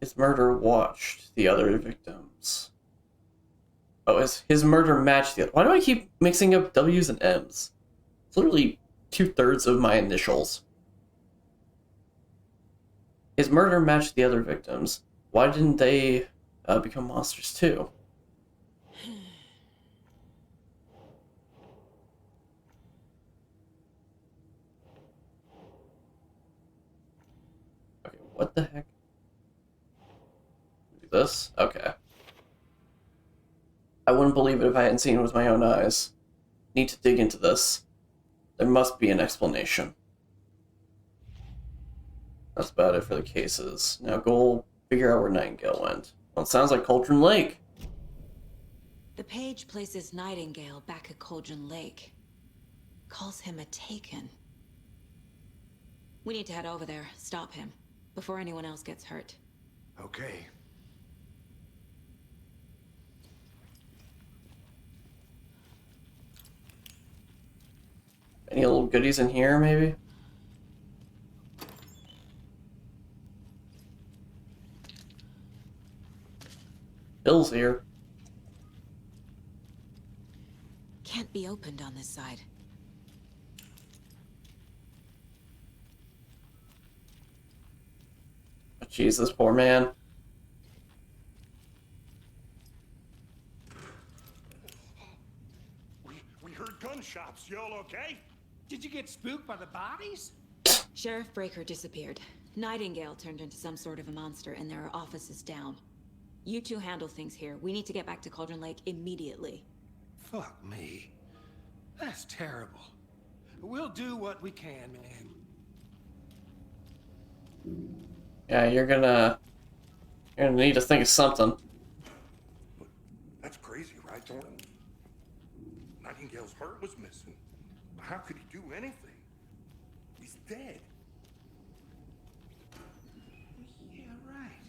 His murder watched the other victims. Oh, his murder matched the other. Why do I keep mixing up W's and M's? It's literally 2/3 of my initials. His murder matched the other victims. Why didn't they become monsters too? Okay, what the heck? Do this? Okay. I wouldn't believe it if I hadn't seen it with my own eyes. Need to dig into this. There must be an explanation. That's about it for the cases. Now go figure out where Nightingale went. Well, it sounds like Cauldron Lake. The page places Nightingale back at Cauldron Lake. Calls him a Taken. We need to head over there, stop him, before anyone else gets hurt. Okay. Any little goodies in here, maybe? Bill's here. Can't be opened on this side. Oh, jeez, this poor man. We heard gunshots. Y'all okay? Did you get spooked by the bodies? Sheriff Breaker disappeared. Nightingale turned into some sort of a monster, and there are offices down. You two handle things here. We need to get back to Cauldron Lake immediately. Fuck me. That's terrible. We'll do what we can, man. Yeah, you're gonna need to think of something. That's crazy, right, Thornton? Nightingale's heart was missing. How could he do anything? He's dead. Yeah, right.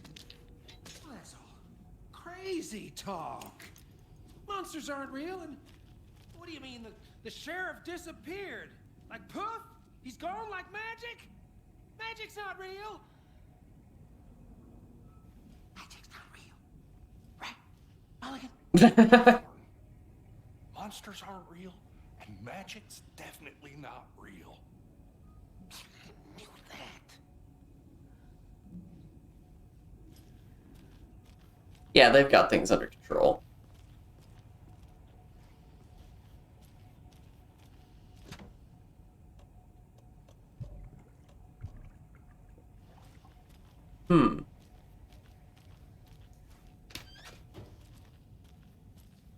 Well, that's all crazy talk. Monsters aren't real, and what do you mean the sheriff disappeared? Like poof? He's gone like magic? Magic's not real. Magic's not real. Right? Mulligan? Monsters aren't real, and magic's definitely not real. I knew that. Yeah, they've got things under control.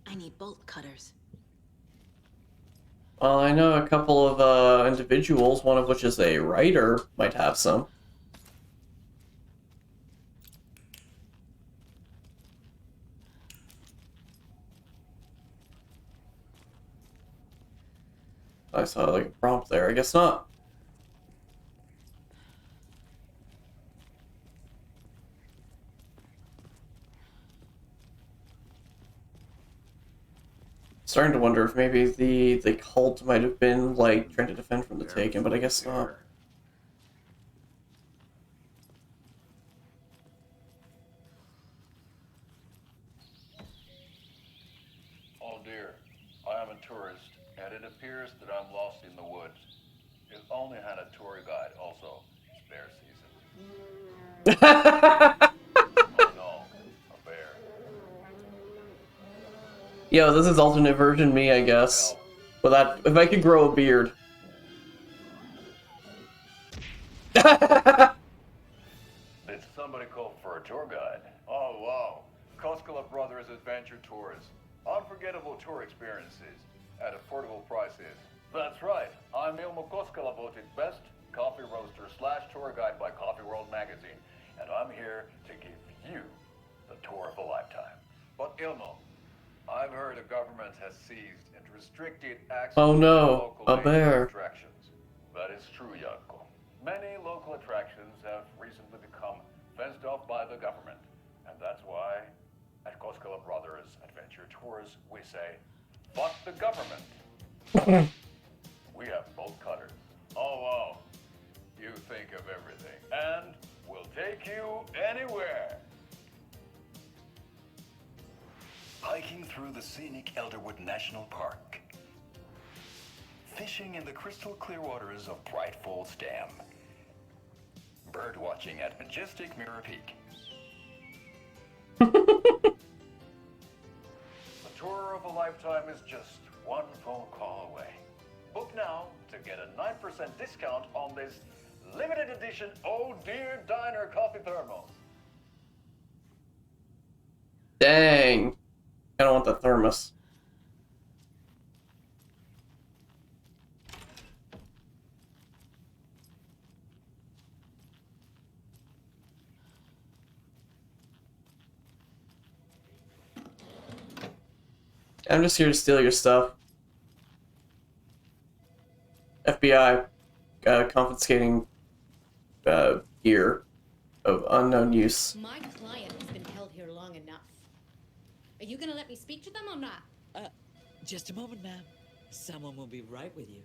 I need bolt cutters. Well, I know a couple of individuals, one of which is a writer, might have some. I saw like a prompt there. I guess not. Starting to wonder if maybe the cult might have been like trying to defend from the Taken, but I guess not. Oh dear, I am a tourist, and it appears that I'm lost in the woods. If only had a tour guide also. It's bear season. Oh no, a bear. Yo, this is alternate version me, I guess. But that if I could grow a beard. Did somebody call for a tour guide? Oh wow, Koskela Brothers Adventure Tours. Unforgettable tour experiences at affordable prices. That's right, I'm Ilmo Koskela, voted best coffee roaster / tour guide by Coffee World magazine, and I'm here to give you the tour of a lifetime. But Ilmo, I've heard the government has seized and restricted access Oh to no, local a nature bear. attractions. That is true, Yanko. Many local attractions have recently become fenced off by the government, and that's why at Koskela Brothers Adventure Tours we say, fuck the government. We have bolt cutters. Oh wow, you think of everything, and we'll take you anywhere. Hiking through the scenic Elderwood National Park. Fishing in the crystal clear waters of Bright Falls Dam. Bird watching at majestic Mirror Peak. The tour of a lifetime is just one phone call away. Book now to get a 9% discount on this limited edition Oh Dear Diner coffee thermos. Dang. I don't want the thermos. I'm just here to steal your stuff. FBI confiscating gear of unknown use. My client has been held here long enough. Are you gonna let me speak to them or not? Just a moment, ma'am. Someone will be right with you.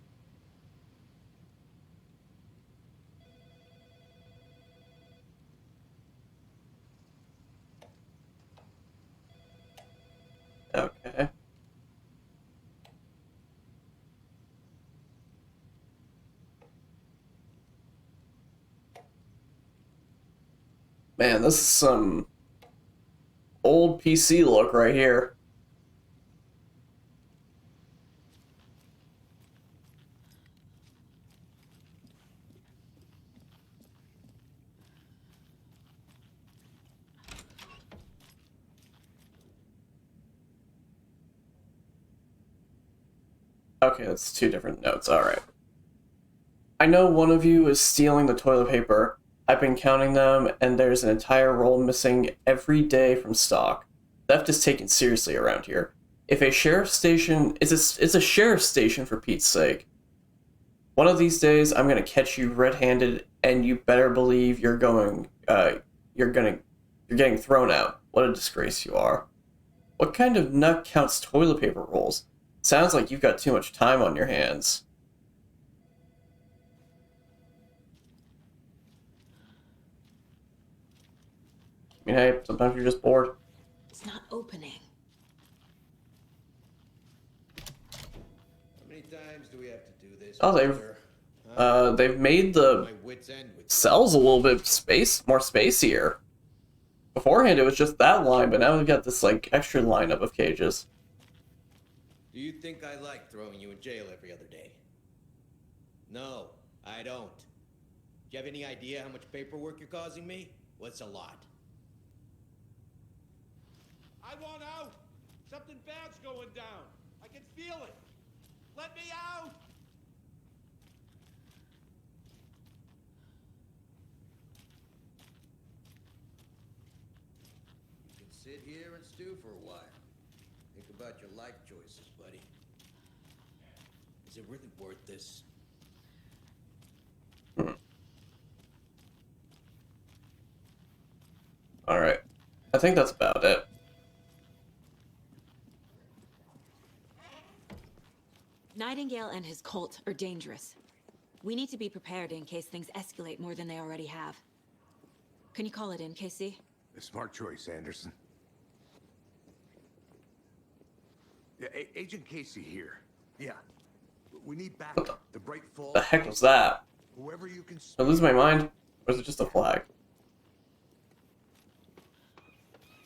Okay. Man, this is some old PC look right here. Okay, that's two different notes. Alright. I know one of you is stealing the toilet paper. I've been counting them, and there's an entire roll missing every day from stock. Theft is taken seriously around here. If a sheriff station... It's a sheriff station, for Pete's sake. One of these days, I'm gonna catch you red-handed, and you better believe you're getting thrown out. What a disgrace you are. What kind of nut counts toilet paper rolls? Sounds like you've got too much time on your hands. I mean, hey, sometimes you're just bored. It's not opening. How many times do we have to do this? Oh, they've made the cells a little bit more spacier. Beforehand, it was just that line, but now we've got this like extra lineup of cages. Do you think I like throwing you in jail every other day? No, I don't. Do you have any idea how much paperwork you're causing me? What's a lot? I want out! Something bad's going down. I can feel it. Let me out! You can sit here and stew for a while. Think about your life choices, buddy. Is it really worth this? Alright. I think that's about it. Nightingale and his cult are dangerous. We need to be prepared in case things escalate more than they already have. Can you call it in, Casey? A smart choice, Anderson. Yeah, Agent Casey here. Yeah. We need backup. The Bright Falls. The heck was that? Whoever you can Did I lose my mind? Or is it just a flag?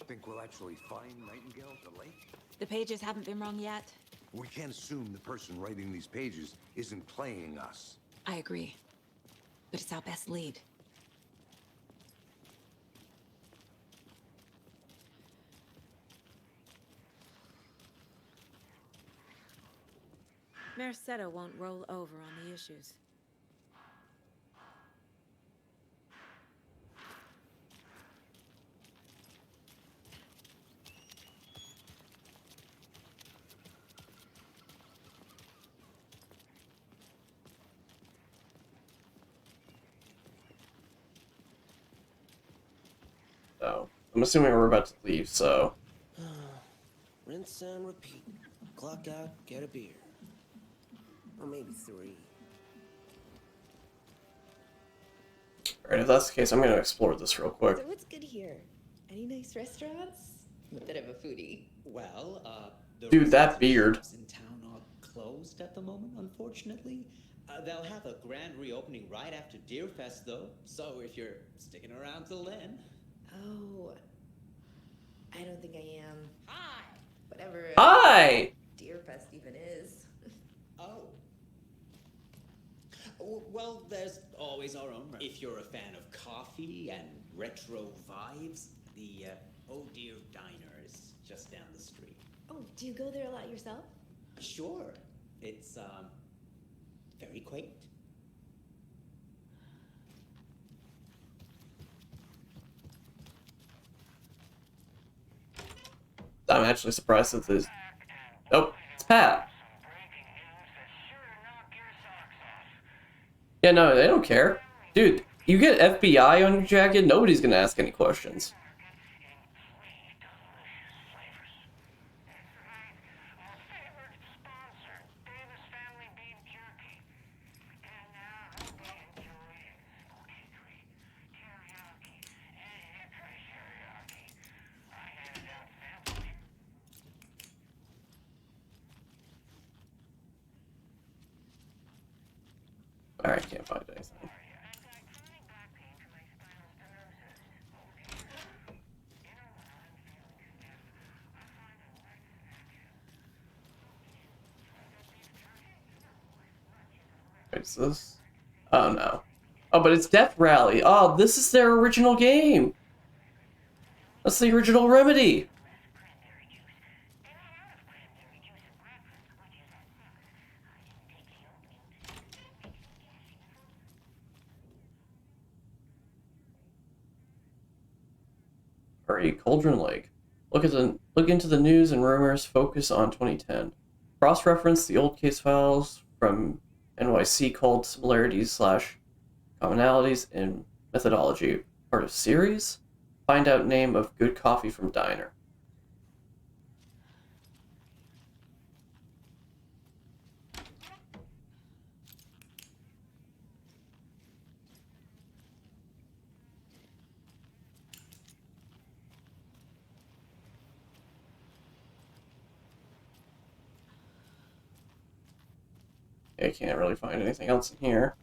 Think we'll actually find Nightingale at the lake? The pages haven't been wrong yet. We can't assume the person writing these pages isn't playing us. I agree. But it's our best lead. Merced won't roll over on the issues. So, I'm assuming we're about to leave, so... Rinse and repeat. Clock out, get a beer. Or maybe 3. Alright, if that's the case, I'm gonna explore this real quick. So what's good here? Any nice restaurants? I'm a bit of a foodie. Well, the Dude, that beard. shops in town are closed at the moment, unfortunately. They'll have a grand reopening right after Deerfest, though. So if you're sticking around till then. Oh, I don't think I am. Hi. Whatever. Hi. Deerfest even is. Oh. Well, there's always our own. If you're a fan of coffee and retro vibes, the Oh Dear Diner is just down the street. Oh, do you go there a lot yourself? Sure. It's, very quaint. I'm actually surprised that this... Nope, it's Pat. Yeah, no, they don't care. Dude, you get FBI on your jacket, nobody's gonna ask any questions. Alright, can't find anything. What's this? Oh no. Oh, but it's Death Rally. Oh, this is their original game. That's the original Remedy. Hurry, Cauldron Lake. Look into the news and rumors. Focus on 2010. Cross-reference the old case files from NYC called similarities / commonalities in methodology. Part of series. Find out name of good coffee from diner. I can't really find anything else in here.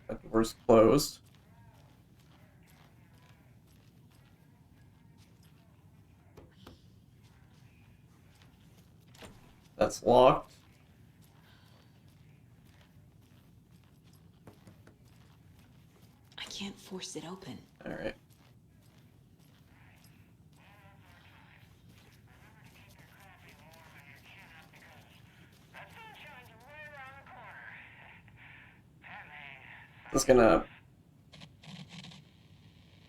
That door's closed. That's locked. I can't force it open. Alright. This is gonna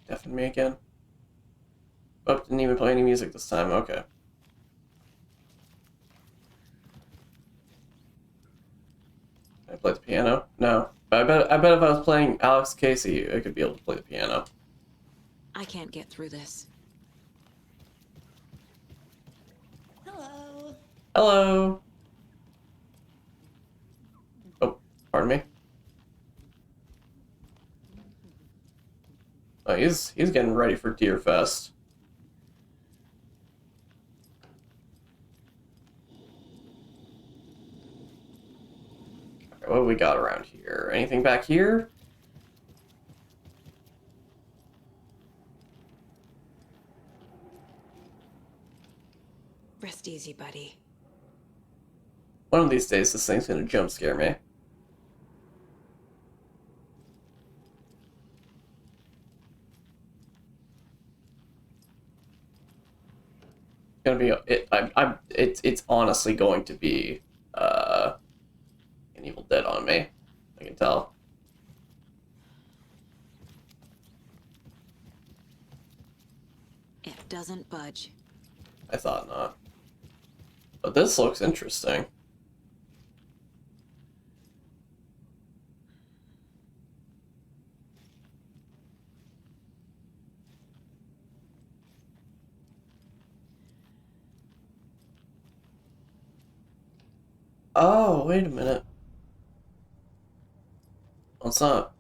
deafen me again. Oh, didn't even play any music this time. Okay. Can I play the piano? No. But I bet if I was playing Alex Casey, I could be able to play the piano. I can't get through this. Hello. Hello. Oh, pardon me. Oh, he's getting ready for Deer Fest. Okay, what do we got around here? Anything back here? Rest easy, buddy. One of these days, this thing's gonna jump scare me. Gonna be it's honestly going to be an Evil Dead on me. I can tell. It doesn't budge. I thought not. But this looks interesting. Oh, wait a minute. Oh, it's not.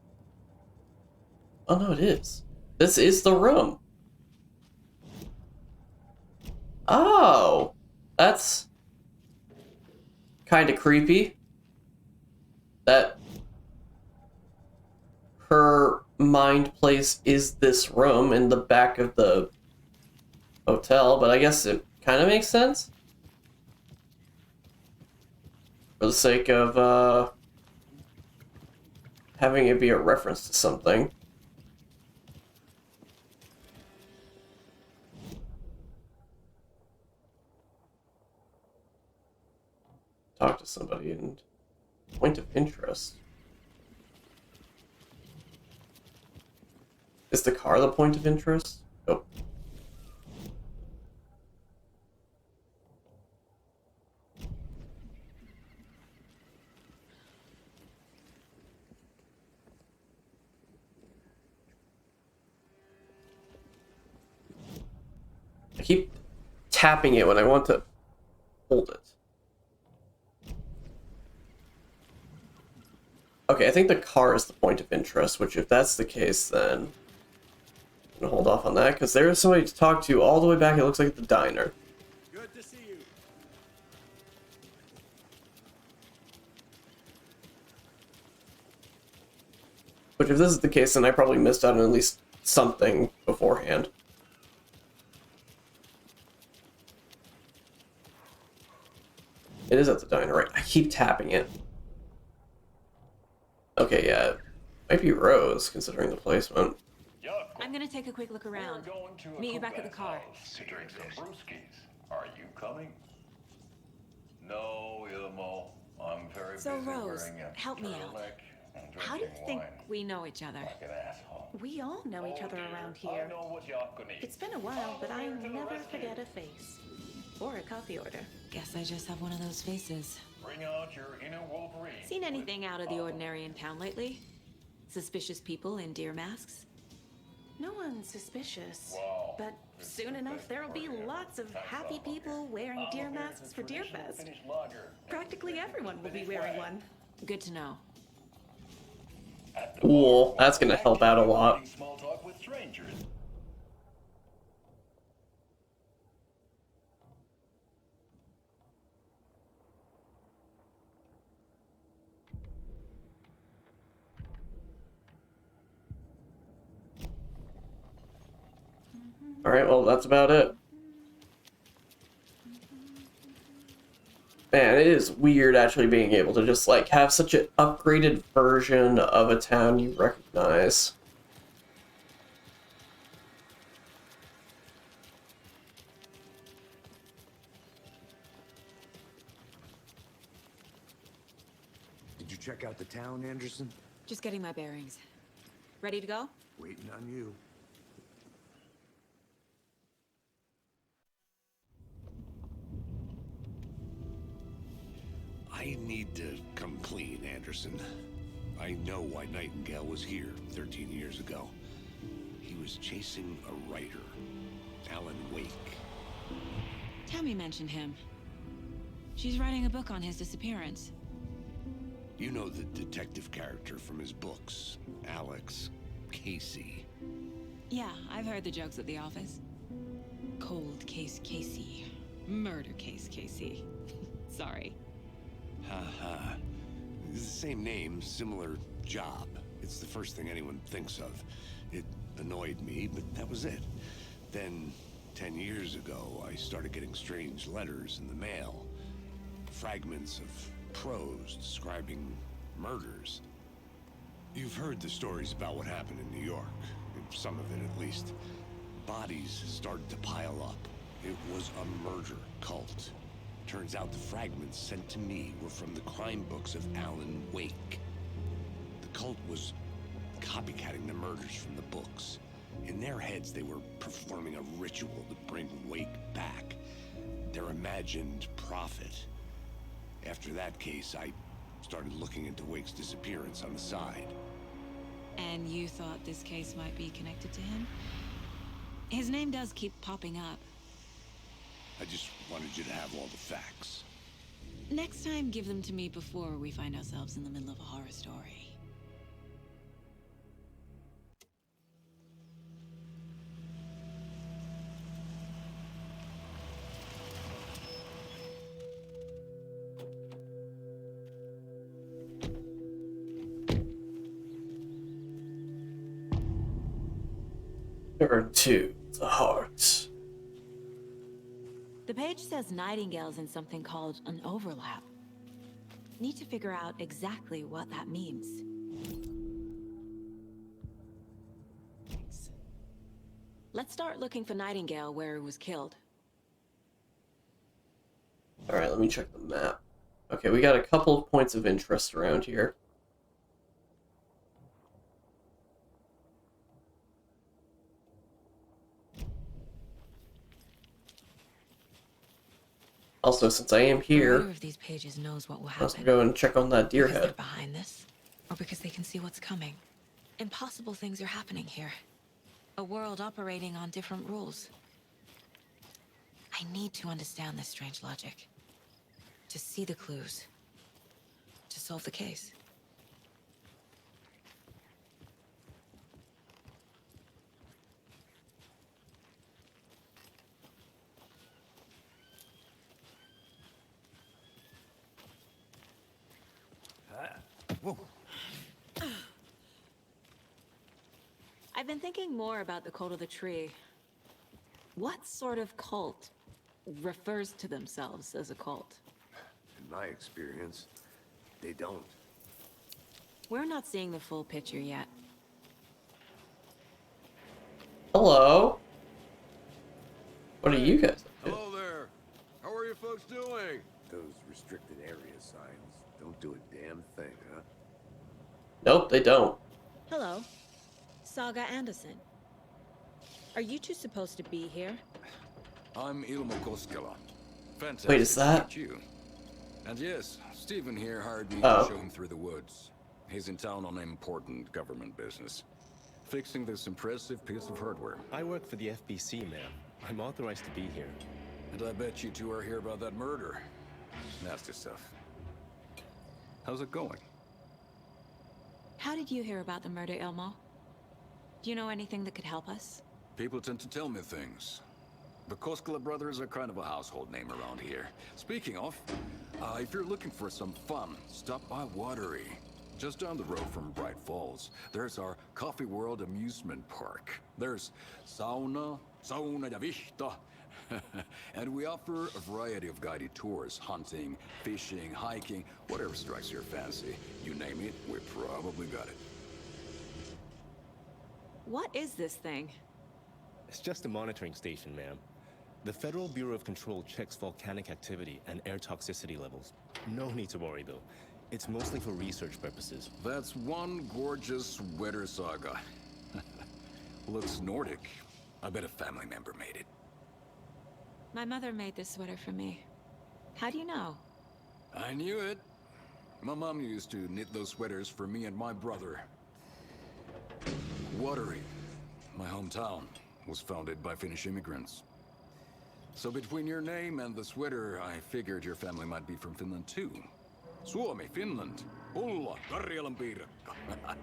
Oh, no, it is. This is the room. Oh, that's kind of creepy. That her mind place is this room in the back of the hotel, but I guess it kind of makes sense. For the sake of, having it be a reference to something. Talk to somebody and point of interest. Is the car the point of interest? Oh. I keep tapping it when I want to hold it. Okay, I think the car is the point of interest, which if that's the case, then I'm gonna hold off on that, because there is somebody to talk to all the way back, it looks like at the diner. Good to see you. Which if this is the case, then I probably missed out on at least something beforehand. It is at the diner, right? I keep tapping it. Okay, yeah. Might be Rose, considering the placement. I'm gonna take a quick look around. Meet you back at the car. To drink some brewskis. Are you coming? No, Ilmo. I'm very So, busy Rose, wearing a help me out. turtleneck and How do you drinking think wine we know each other? like an asshole. We all know each other around here. I know what y'all need. It's been a while, but I never forget a face. Or a coffee order. Guess I just have one of those faces. Bring out your inner Wolverine. Seen anything out of the ordinary in town lately? Suspicious people in deer masks? No one's suspicious. Wow. But soon enough, there'll be lots of happy people wearing deer masks for Deer Fest. Practically everyone will be wearing one. Good to know. Cool. That's gonna help out a lot. Small talk with strangers. Alright, well, that's about it. Man, it is weird actually being able to just, like, have such an upgraded version of a town you recognize. Did you check out the town, Anderson? Just getting my bearings. Ready to go? Waiting on you. I need to come clean, Anderson. I know why Nightingale was here 13 years ago. He was chasing a writer, Alan Wake. Tammy mentioned him. She's writing a book on his disappearance. You know the detective character from his books, Alex Casey. Yeah, I've heard the jokes at the office. Cold case Casey. Murder case Casey. Sorry. Ha. It's the same name, similar job. It's the first thing anyone thinks of. It annoyed me, but that was it. Then, 10 years ago, I started getting strange letters in the mail. Fragments of prose describing murders. You've heard the stories about what happened in New York. Some of it, at least. Bodies started to pile up. It was a murder cult. Turns out the fragments sent to me were from the crime books of Alan Wake. The cult was copycatting the murders from the books. In their heads, they were performing a ritual to bring Wake back. Their imagined prophet. After that case, I started looking into Wake's disappearance on the side. And you thought this case might be connected to him? His name does keep popping up. I just wanted you to have all the facts. Next time, give them to me before we find ourselves in the middle of a horror story. Turn to the heart. The page says Nightingale's in something called an overlap. Need to figure out exactly what that means. Let's start looking for Nightingale where he was killed. Alright, let me check the map. Okay, we got a couple of points of interest around here. Also, since I am here, Neither of these pages knows what will let's happen. go and check on that deer Because they're head. behind this, or because they can see what's coming. Impossible things are happening here. A world operating on different rules. I need to understand this strange logic. To see the clues. To solve the case. Whoa. I've been thinking more about the cult of the tree. What sort of cult refers to themselves as a cult? In my experience, they don't. We're not seeing the full picture yet. Hello? What are you guys up to? Hello there. How are you folks doing? Those restricted area signs don't do a damn thing, huh? Nope, they don't. Hello. Saga Anderson. Are you two supposed to be here? I'm Ilmo Koskela. Fantastic Wait, is that? to meet you. And yes, Stephen here hired me Oh. to show him through the woods. He's in town on important government business. Fixing this impressive piece of hardware. I work for the FBC, ma'am. I'm authorized to be here. And I bet you two are here about that murder. Nasty stuff. How's it going? How did you hear about the murder, Ilmo? Do you know anything that could help us? People tend to tell me things. The Koskela brothers are kind of a household name around here. Speaking of, if you're looking for some fun, stop by Watery. Just down the road from Bright Falls, there's our Coffee World amusement park. There's sauna da vista, and we offer a variety of guided tours, hunting, fishing, hiking, whatever strikes your fancy. You name it, we probably got it. What is this thing? It's just a monitoring station, ma'am. The Federal Bureau of Control checks volcanic activity and air toxicity levels. No need to worry, though. It's mostly for research purposes. That's one gorgeous weather saga. Looks Nordic. I bet a family member made it. My mother made this sweater for me. How do you know? I knew it. My mom used to knit those sweaters for me and my brother. Watery, my hometown, was founded by Finnish immigrants. So between your name and the sweater, I figured your family might be from Finland too. Suomi, Finland. Ulla, Karjalan piirakka.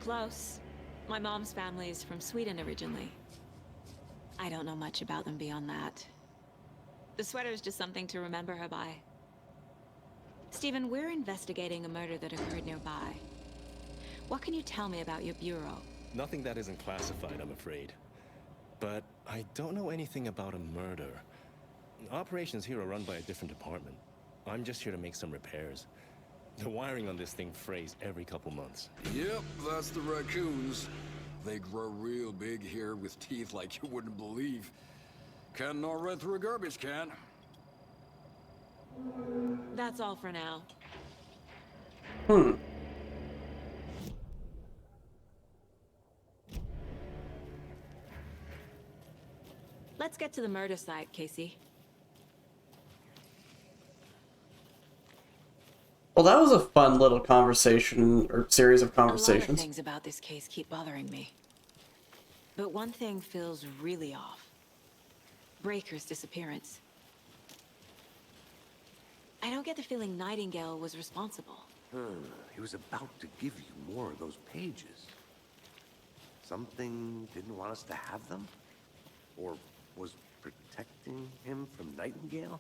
Close. My mom's family is from Sweden originally. I don't know much about them beyond that. The sweater is just something to remember her by. Stephen, we're investigating a murder that occurred nearby. What can you tell me about your bureau? Nothing that isn't classified, I'm afraid. But I don't know anything about a murder. Operations here are run by a different department. I'm just here to make some repairs. The wiring on this thing frays every couple months. Yep, that's the raccoons. They grow real big here with teeth like you wouldn't believe. Can gnaw right through a garbage can. That's all for now. Let's get to the murder site, Casey. Well, that was a fun little conversation, or series of A lot conversations. of things about this case keep bothering me. But one thing feels really off. Breaker's disappearance. I don't get the feeling Nightingale was responsible. He was about to give you more of those pages. Something didn't want us to have them? Or was protecting him from Nightingale?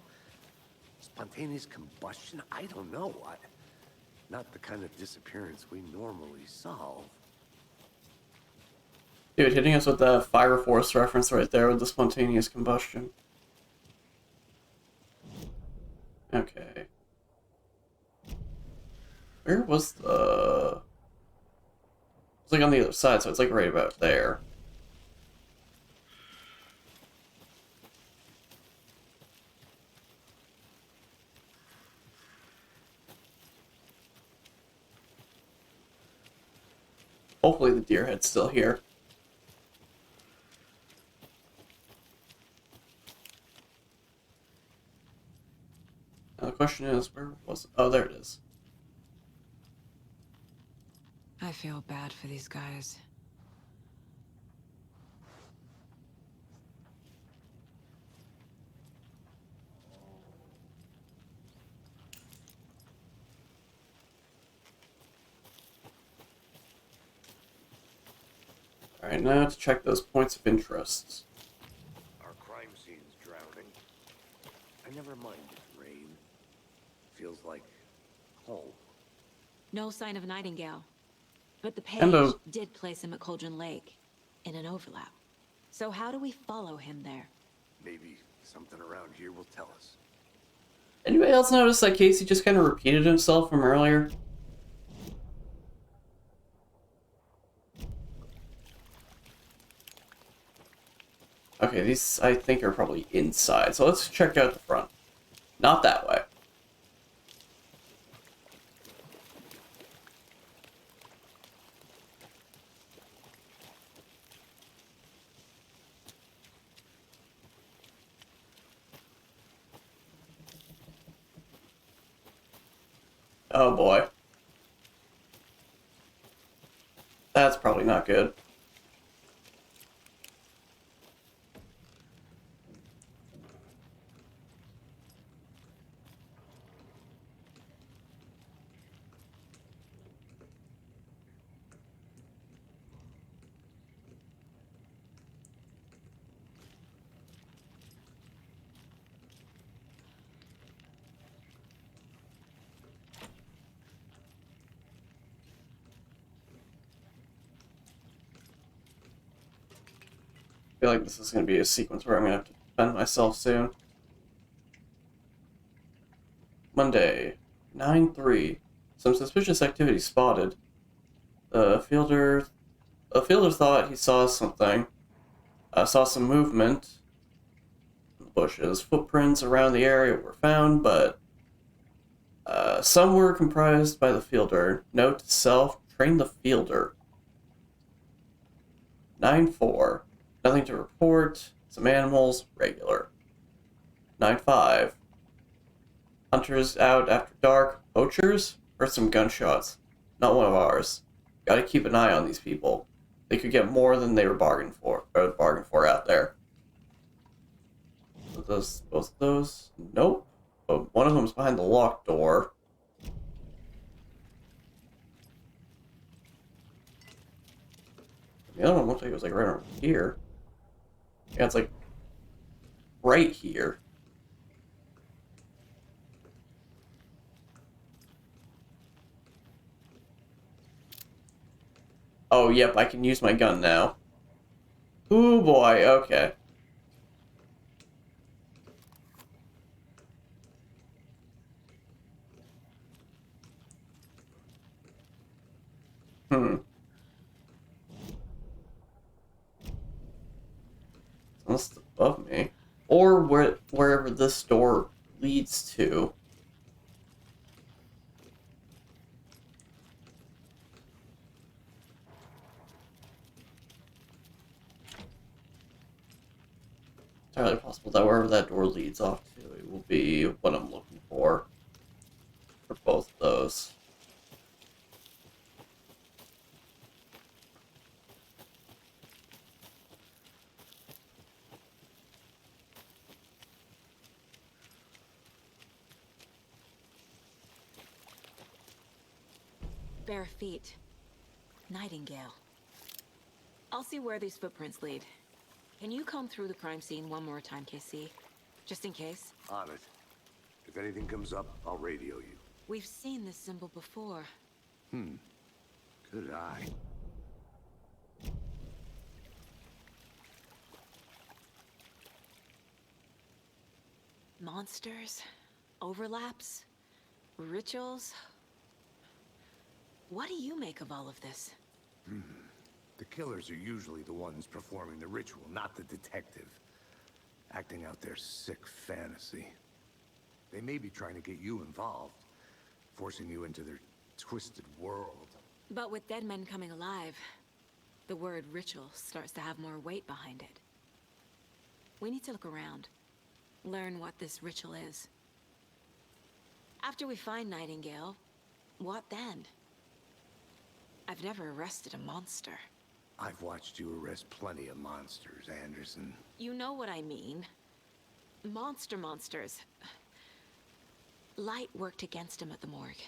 Spontaneous combustion? I don't know. Not the kind of disappearance we normally solve. Dude, hitting us with the Fire Force reference right there with the spontaneous combustion. Okay. Where was the... It's like on the other side, so it's like right about there. Hopefully the deer head's still here. Now the question is, where was it? Oh, there it is. I feel bad for these guys. Alright, now to check those points of interest. Our crime scene's drowning. I never minded rain. Feels like home. No sign of Nightingale. But the page And did place him at Cauldron Lake, in an overlap. So how do we follow him there? Maybe something around here will tell us. Anybody else notice that Casey just kind of repeated himself from earlier? Okay, these I think are probably inside, so let's check out the front. Not that way. Oh boy. That's probably not good. feel like this is going to be a sequence where I'm going to have to defend myself soon. Monday, 9/3. Some suspicious activity spotted. The fielder thought he saw something. Saw some movement in the bushes. Footprints around the area were found, but some were comprised by the fielder. Note to self, train the fielder. 9/4. Nothing to report. Some animals, regular. 9/5. Hunters out after dark. Poachers? Heard some gunshots. Not one of ours. Gotta keep an eye on these people. They could get more than they were bargained for out there. So both of those? Nope. But one of them's behind the locked door. The other one looked like it was like right over here. Yeah, it's like right here. Oh, yep, I can use my gun now. Ooh, boy, okay. Unless it's above me. Or wherever this door leads to. Entirely possible that wherever that door leads off to, it will be what I'm looking for both of those. Bare feet. Nightingale. I'll see where these footprints lead. Can you comb through the crime scene one more time, KC? Just in case? On it. If anything comes up, I'll radio you. We've seen this symbol before. Good eye. Monsters? Overlaps? Rituals? What do you make of all of this? The killers are usually the ones performing the ritual, not the detective. Acting out their sick fantasy. They may be trying to get you involved, forcing you into their twisted world. But with dead men coming alive, the word ritual starts to have more weight behind it. We need to look around, learn what this ritual is. After we find Nightingale, what then? I've never arrested a monster. I've watched you arrest plenty of monsters, Anderson. You know what I mean. Monsters. Light worked against him at the morgue.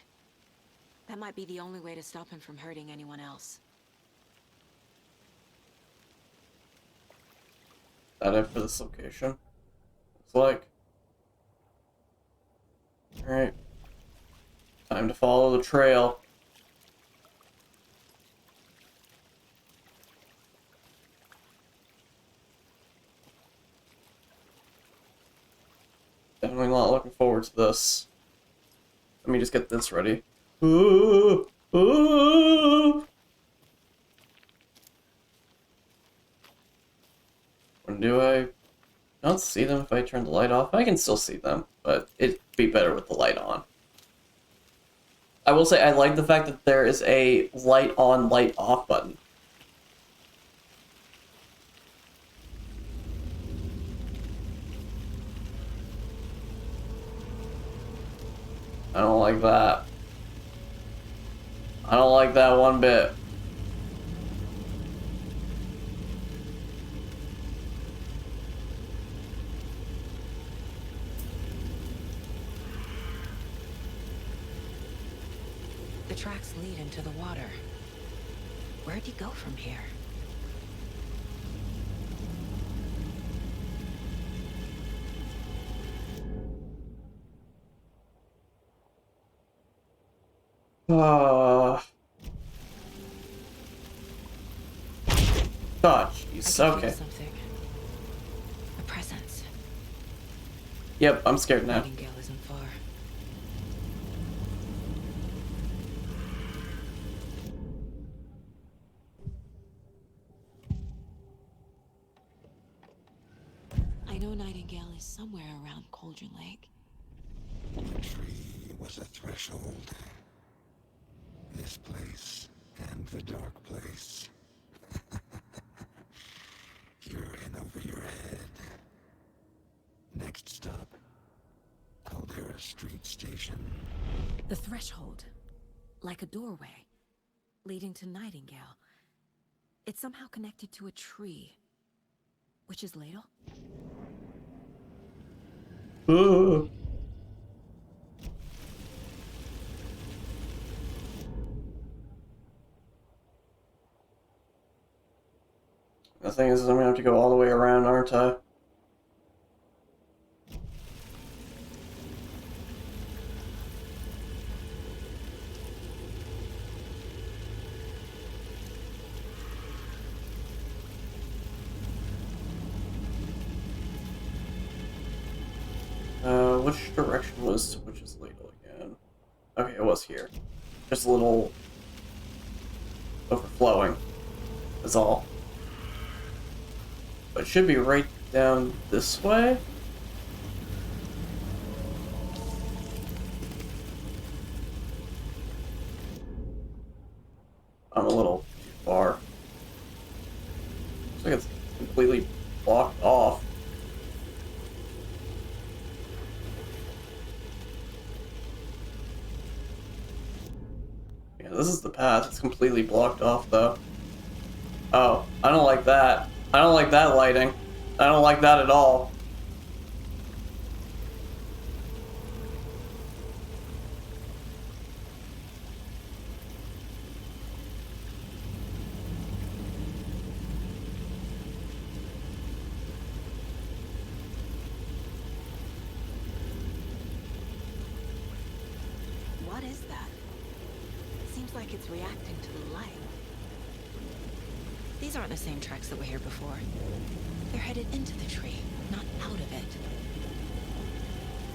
That might be the only way to stop him from hurting anyone else. That it for this location? Looks like. Alright. Time to follow the trail. Definitely not looking forward to this. Let me just get this ready. Ooh, ooh. When do I not see them if I turn the light off? I can still see them, but it'd be better with the light on. I will say I like the fact that there is a light on, light off button. I don't like that. I don't like that one bit. The tracks lead into the water. Where'd he go from here? Oh, jeez. Okay. Something. Yep, I'm scared now. Nightingale isn't far. I know Nightingale is somewhere around Cauldron Lake. The tree was a threshold. This place and the dark place. You're in over your head. Next stop, Caldera Street Station. The threshold, like a doorway, leading to Nightingale. It's somehow connected to a tree. Witch's Ladle? Ooh. The thing is, I'm gonna have to go all the way around, aren't I? Which direction was Witch's Ladle again? Okay, it was here. Just a little overflowing. That's all. But it should be right down this way. I'm a little too far. Looks like it's completely blocked off. Yeah, this is the path. It's completely blocked off, though. Oh, I don't like that. I don't like that lighting. I don't like that at all. What is that? Seems like it's reacting to the light. These aren't the same tracks that were here before. They're headed into the tree, not out of it.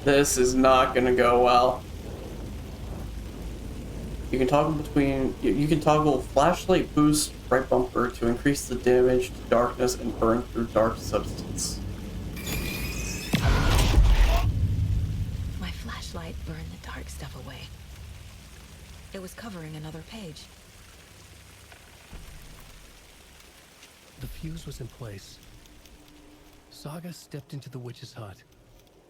This is not gonna go well. You can toggle between. You can toggle flashlight boost right bumper to increase the damage to darkness and burn through dark substance. My flashlight burned the dark stuff away. It was covering another page. The fuse was in place. Saga stepped into the witch's hut.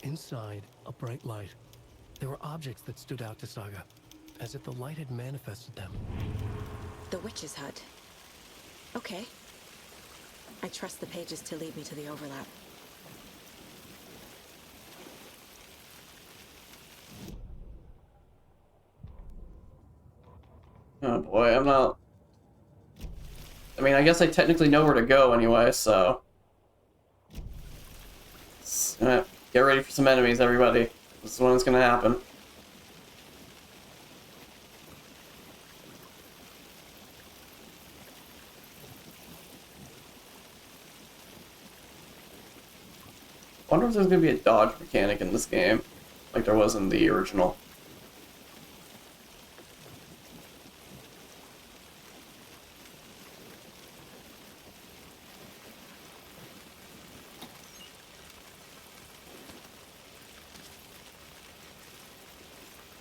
Inside, a bright light. There were objects that stood out to Saga, as if the light had manifested them. The witch's hut. Okay. I trust the pages to lead me to the overlap. Oh boy, I'm not... I mean, I guess I technically know where to go anyway, so... Get ready for some enemies, everybody. This is when it's gonna happen. I wonder if there's gonna be a dodge mechanic in this game, like there was in the original.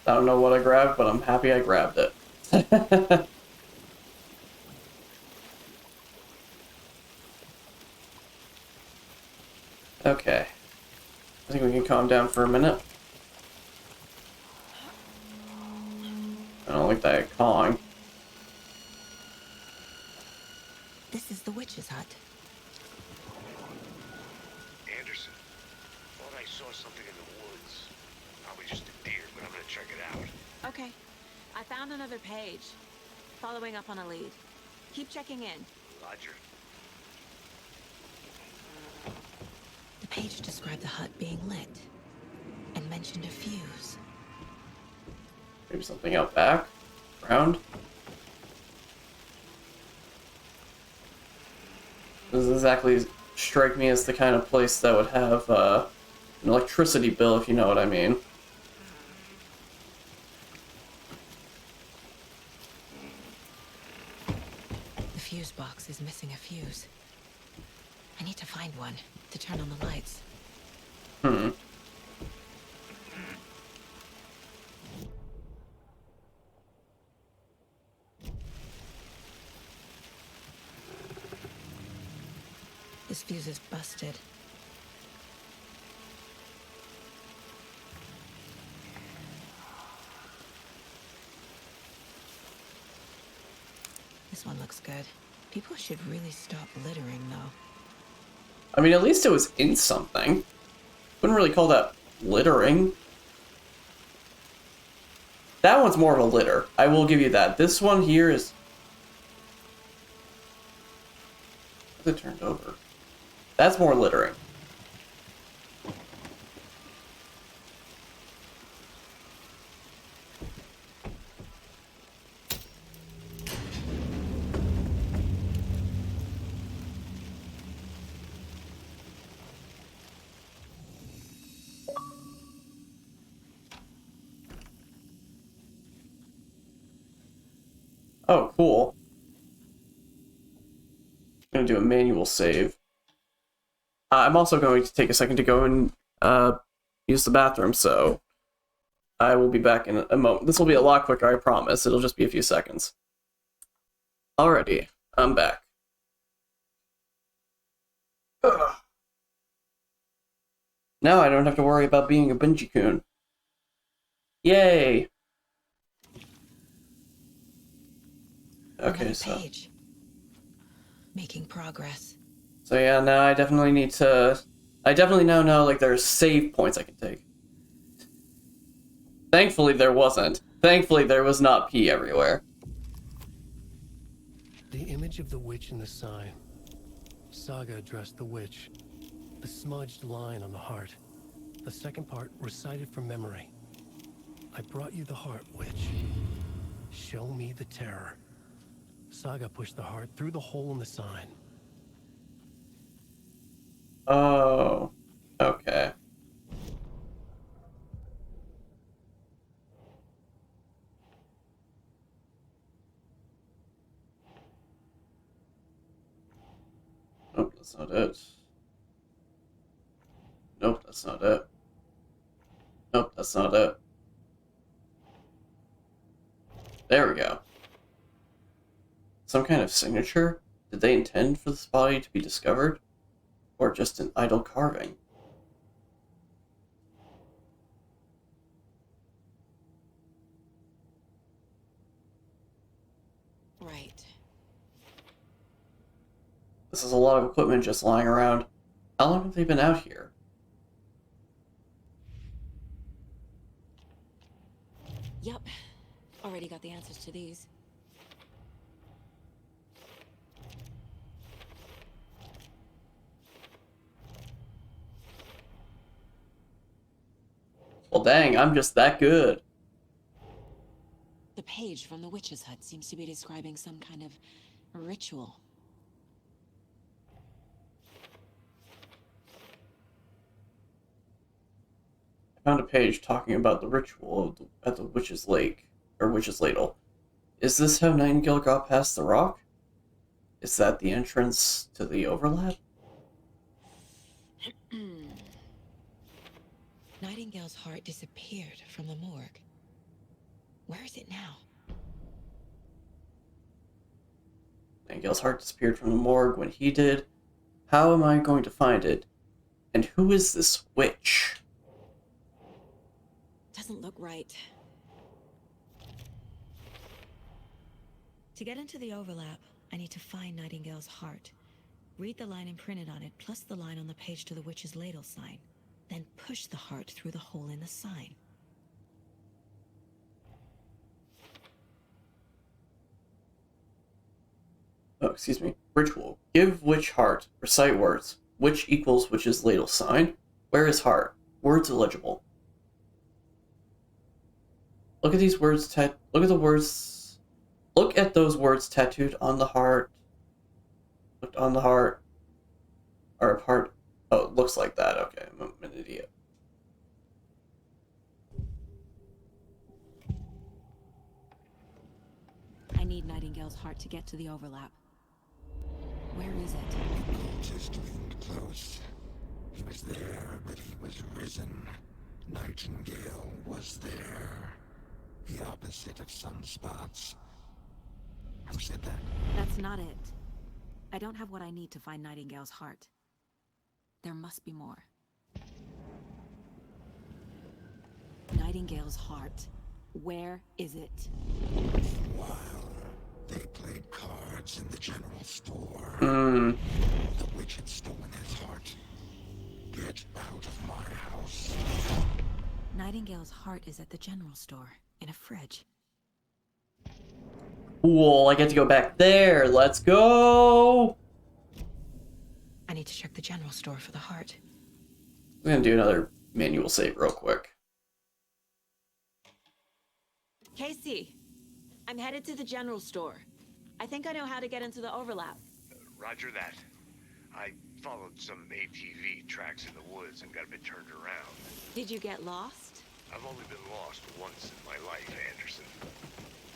I don't know what I grabbed, but I'm happy I grabbed it. Okay. I think we can calm down for a minute. I don't like that cawing. This is the witch's hut. Anderson, thought I saw something in the woods. Probably just a deer, but I'm gonna check it out. Okay. I found another page. Following up on a lead. Keep checking in. Roger. The page described the hut being lit and mentioned a fuse. Maybe something out back? Around? Doesn't exactly strike me as the kind of place that would have an electricity bill, if you know what I mean. The fuse box is missing a fuse. I need to find one to turn on the lights. This fuse is busted. This one looks good. People should really stop littering, though. I mean, at least it was in something. Wouldn't really call that littering. That one's more of a litter. I will give you that. This one here is... It turned over. That's more littering. Oh, cool. I'm gonna do a manual save. I'm also going to take a second to go and use the bathroom, so I will be back in a moment. This will be a lot quicker, I promise. It'll just be a few seconds. Alrighty, I'm back. Ugh. Now I don't have to worry about being a Bungie-kun. Yay! Okay, so... Page. Making progress. So yeah, now I definitely need to... I definitely now know, like, there's save points I can take. Thankfully there wasn't. Thankfully there was not pee everywhere. The image of the witch in the sign. Saga addressed the witch. The smudged line on the heart. The second part recited from memory. I brought you the heart, witch. Show me the terror. Saga pushed the heart through the hole in the sign. Oh, okay. Nope, that's not it. Nope, that's not it. Nope, that's not it. There we go. Some kind of signature? Did they intend for this body to be discovered? Or just an idle carving? Right. This is a lot of equipment just lying around. How long have they been out here? Yep. Already got the answers to these. Well, dang, I'm just that good. The page from the witch's hut seems to be describing some kind of ritual. I found a page talking about the ritual at the witch's lake, or witch's ladle. Is this how Nightingale got past the rock? Is that the entrance to the overlap? Nightingale's heart disappeared from the morgue. Where is it now? Nightingale's heart disappeared from the morgue when he did. How am I going to find it? And who is this witch? Doesn't look right. To get into the overlap, I need to find Nightingale's heart. Read the line imprinted on it, plus the line on the page to the witch's ladle sign. Then push the heart through the hole in the sign. Oh, excuse me. Ritual. Give witch heart. Recite words. Witch equals witch's ladle sign. Where is heart? Words illegible. Look at these words. Look at the words. Look at those words tattooed on the heart. Looked on the heart. Or part. Oh, it looks like that. Okay, I'm an idiot. need Nightingale's heart to get to the overlap. Where is it? Cultist leaned close. He was there, but he was risen. Nightingale was there. The opposite of sunspots. Who said that? That's not it. I don't have what I need to find Nightingale's heart. There must be more. Nightingale's heart. Where is it? While they played cards in the general store, Hmm. the witch had stolen his heart. Get out of my house. Nightingale's heart is at the general store, in a fridge. Cool, I get to go back there. Let's go! I need to check the general store for the heart. I'm gonna do another manual save real quick. Casey, I'm headed to the general store. I think I know how to get into the overlap. Roger that. I followed some ATV tracks in the woods and got a bit turned around. Did you get lost? I've only been lost once in my life, Anderson.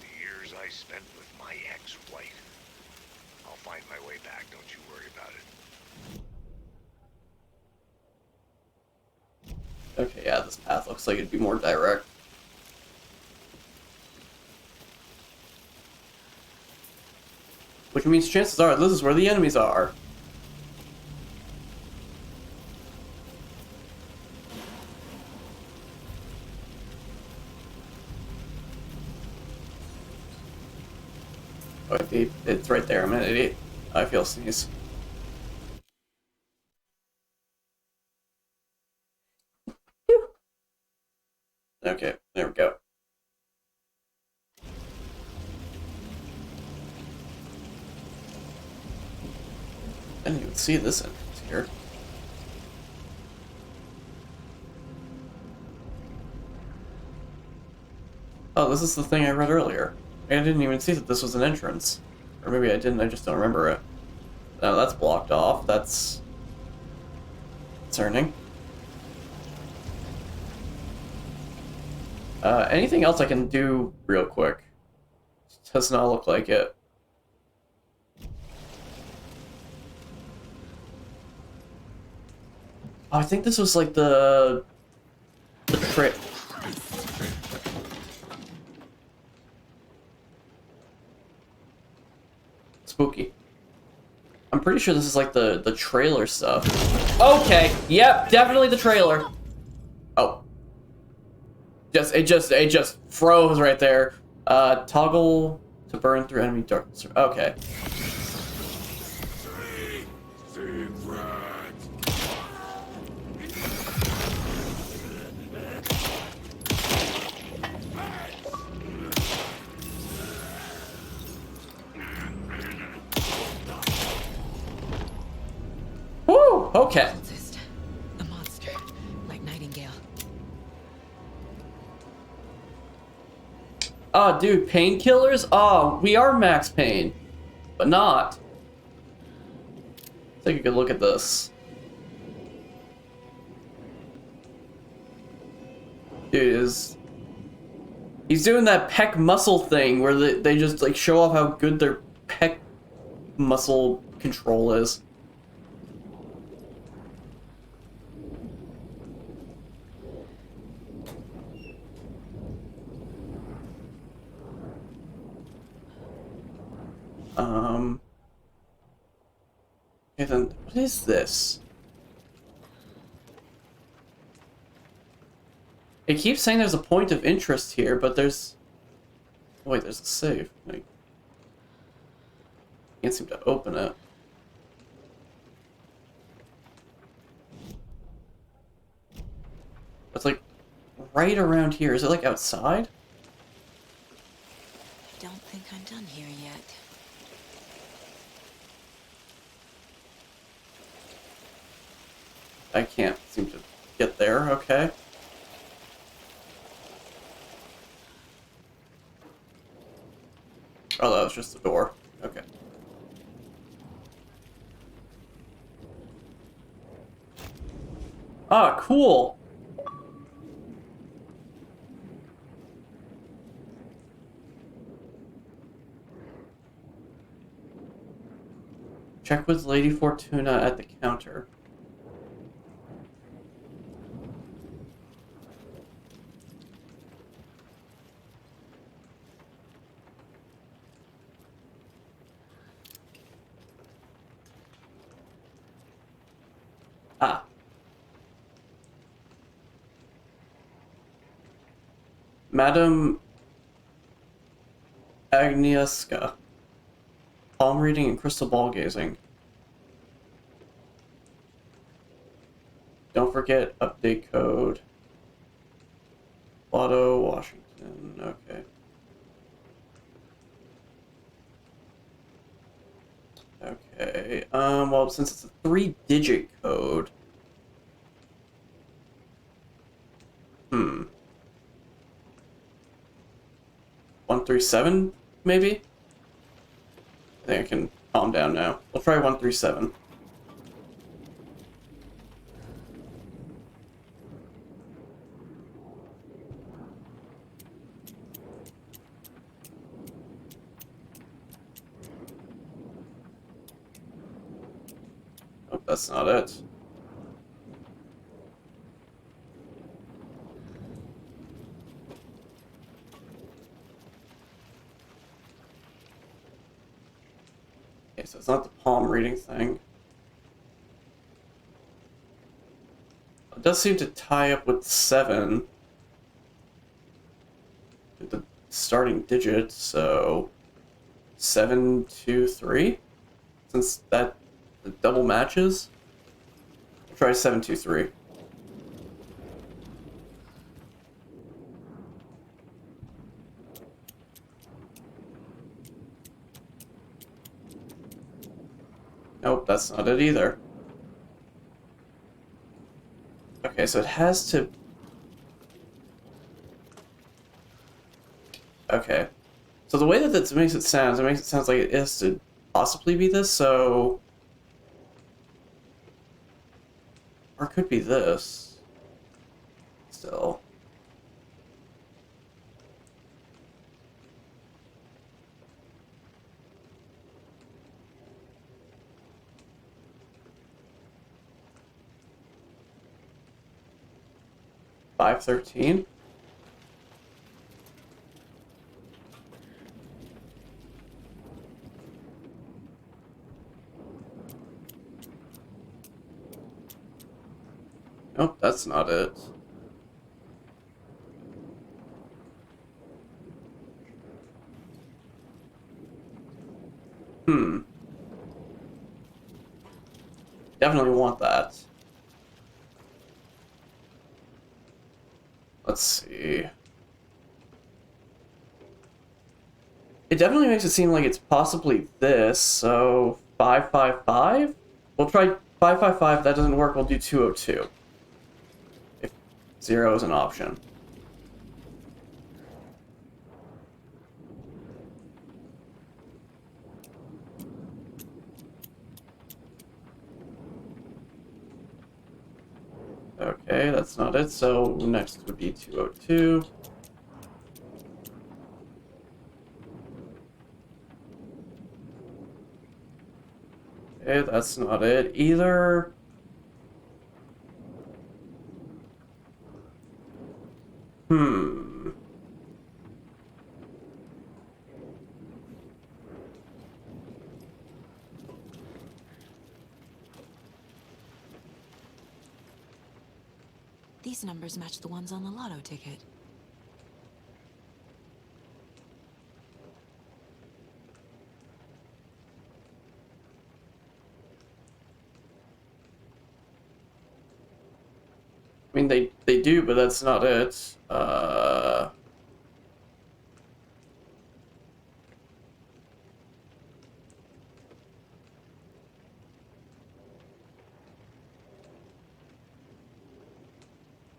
The years I spent with my ex-wife. I'll find my way back, don't you worry about it. Okay, yeah, this path looks like it'd be more direct. Which means chances are this is where the enemies are. Oh, it's right there. I'm an idiot. I feel sneeze. Phew. Okay, there we go. I didn't even see this entrance here. Oh, this is the thing I read earlier. I didn't even see that this was an entrance. Or maybe I didn't, I just don't remember it. No, that's blocked off. That's concerning. Anything else I can do real quick? Does not look like it. Oh, I think this was like the trick. Spooky. I'm pretty sure this is like the trailer stuff. Okay, yep, definitely the trailer. Oh. It just froze right there. Toggle to burn through enemy darkness. Okay. Woo! Okay. A monster, like Nightingale. Oh, dude, painkillers? Oh, we are max pain. But not. Take a good look at this. Dude, he's doing that pec muscle thing where they just like show off how good their pec muscle control is. Okay, then what is this? It keeps saying there's a point of interest here, but there's... Oh, wait, there's a save. Like, can't seem to open it. It's like right around here. Is it like outside? I don't think I'm done here yet. I can't seem to get there, okay. Oh, that was just the door. Okay. Ah, cool! Check with Lady Fortuna at the counter. Ah. Madam Agnieszka. Palm reading and crystal ball gazing. Don't forget update code. Lotto, Washington. Okay. Okay. Well, since it's a 3-digit code. 137, maybe? I think I can calm down now. We'll try 137. Oh, that's not it. Okay, so it's not the palm reading thing. It does seem to tie up with 7. With the starting digit, so 723? Since that double matches? We'll try 723. Nope, that's not it either. Okay, so it has to... Okay. So the way that it makes it sound like it has to possibly be this, so... Or it could be this. Still. $513? Nope, that's not it. Definitely want that. Let's see. It definitely makes it seem like it's possibly this, so 555? We'll try 555. If that doesn't work, we'll do 202. If 0 is an option. Okay, that's not it, so next would be 202. Okay, that's not it either. These numbers match the ones on the lotto ticket. I mean, they do, but that's not it.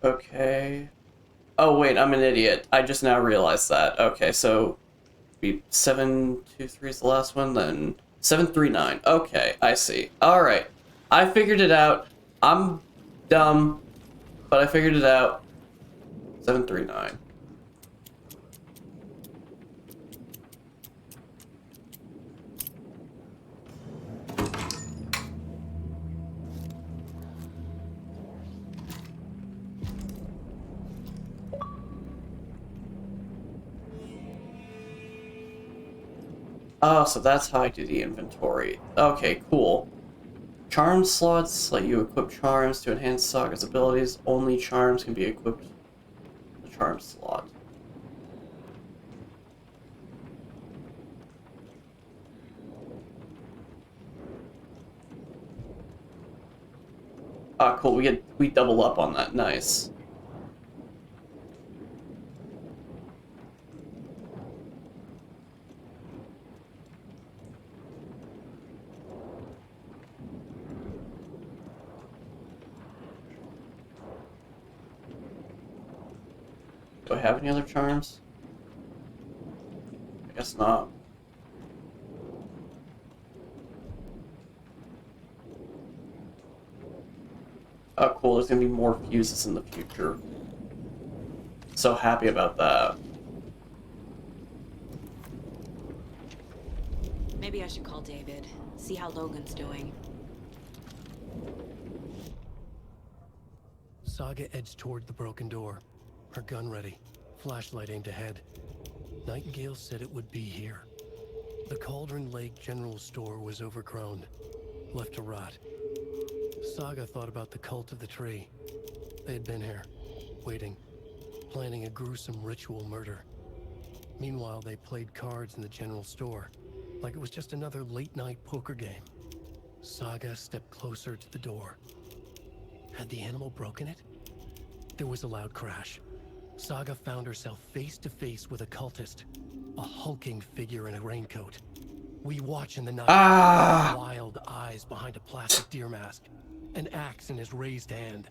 Okay. Oh, wait, I'm an idiot. I just now realized that. Okay, so... 723 is the last one, then 739. Okay, I see. Alright. I figured it out. I'm dumb, but I figured it out. 739. Oh, so that's how I do the inventory. Okay, cool. Charm slots let you equip charms to enhance Saga's abilities. Only charms can be equipped in the charm slot. Ah, cool. We double up on that. Nice. Do I have any other charms? I guess not. Oh, cool. There's gonna be more fuses in the future. So happy about that. Maybe I should call David, see how Logan's doing. Saga edged toward the broken door, her gun ready, flashlight aimed ahead. Nightingale said it would be here. The Cauldron Lake General Store was overgrown, left to rot. Saga thought about the cult of the tree. They had been here, waiting, planning a gruesome ritual murder. Meanwhile, they played cards in the general store, like it was just another late-night poker game. Saga stepped closer to the door. Had the animal broken it? There was a loud crash. Saga found herself face to face with a cultist, a hulking figure in a raincoat. We watch in the night, wild eyes behind a plastic deer mask, an axe in his raised hand.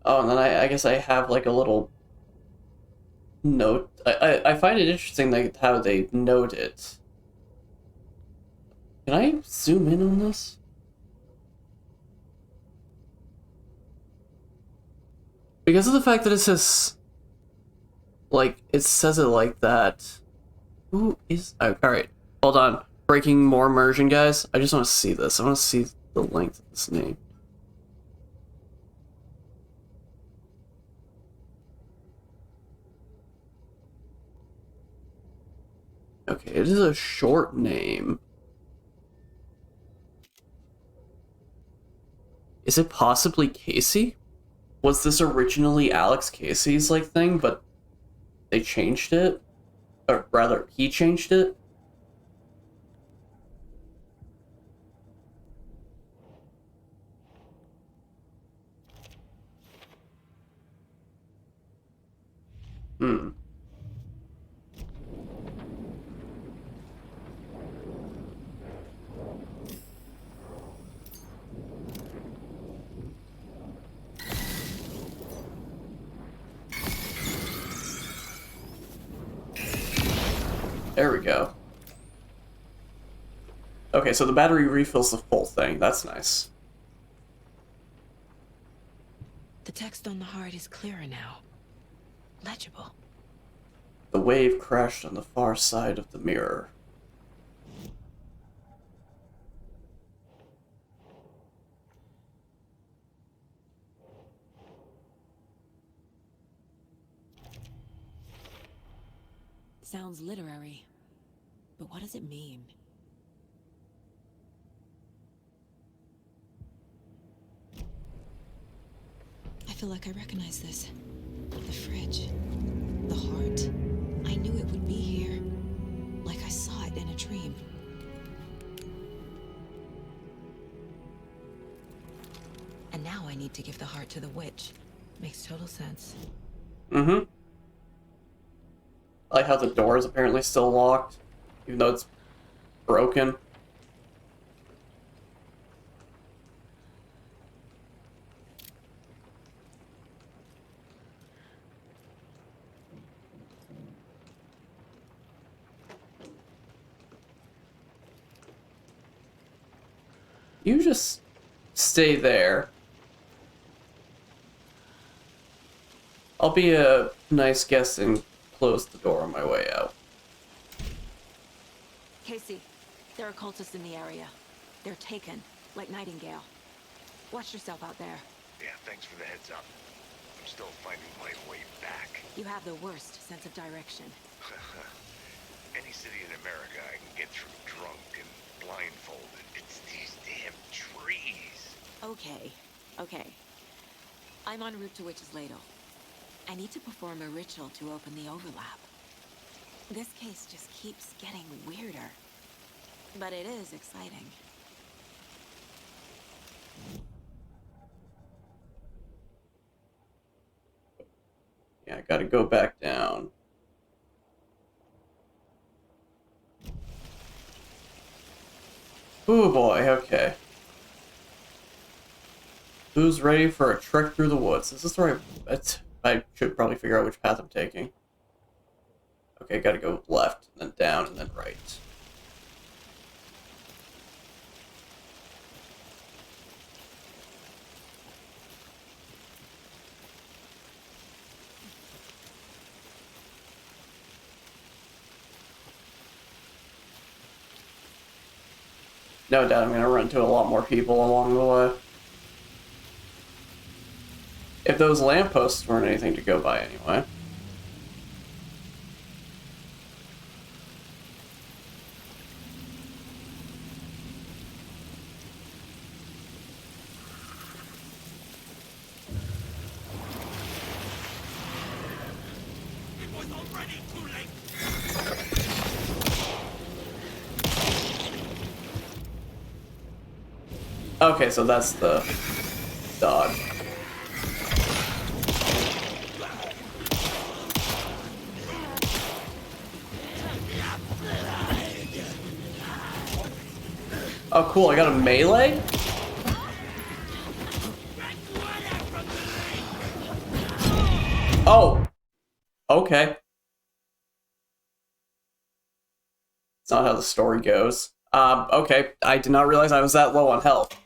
Oh, and then I guess I have like a little note. I find it interesting like how they note it. Can I zoom in on this? Because of the fact that it says, like, it says it like that. Who is... Oh, alright, hold on. Breaking more immersion, guys. I just want to see this. I want to see the length of this name. Okay, it is a short name. Is it possibly Casey? Was this originally Alex Casey's, like, thing, but they changed it? Or rather, he changed it? Hmm. There we go. Okay, so the battery refills the full thing. That's nice. The text on the heart is clearer now. Legible. The wave crashed on the far side of the mirror. Sounds literary. But what does it mean? I feel like I recognize this. The fridge. The heart. I knew it would be here. Like I saw it in a dream. And now I need to give the heart to the witch. Makes total sense. Mm-hmm. I like how the door is apparently still locked, even though it's broken. You just stay there. I'll be a nice guest and close the door on my way out. Casey, there are cultists in the area. They're taken, like Nightingale. Watch yourself out there. Yeah, thanks for the heads up. I'm still finding my way back. You have the worst sense of direction. Any city in America I can get through drunk and blindfolded. It's these damn trees. Okay, okay. I'm en route to Witch's Ladle. I need to perform a ritual to open the overlap. This case just keeps getting weirder. But it is exciting. Yeah, I gotta go back down. Oh boy, okay. Who's ready for a trek through the woods? Is this the right... I should probably figure out which path I'm taking. Okay, gotta go left, and then down, and then right. No doubt I'm gonna run into a lot more people along the way. If those lampposts weren't anything to go by anyway. It was already too late. Okay, so that's the dog. Oh, cool, I got a melee? Oh! Okay. It's not how the story goes. Okay, I did not realize I was that low on health.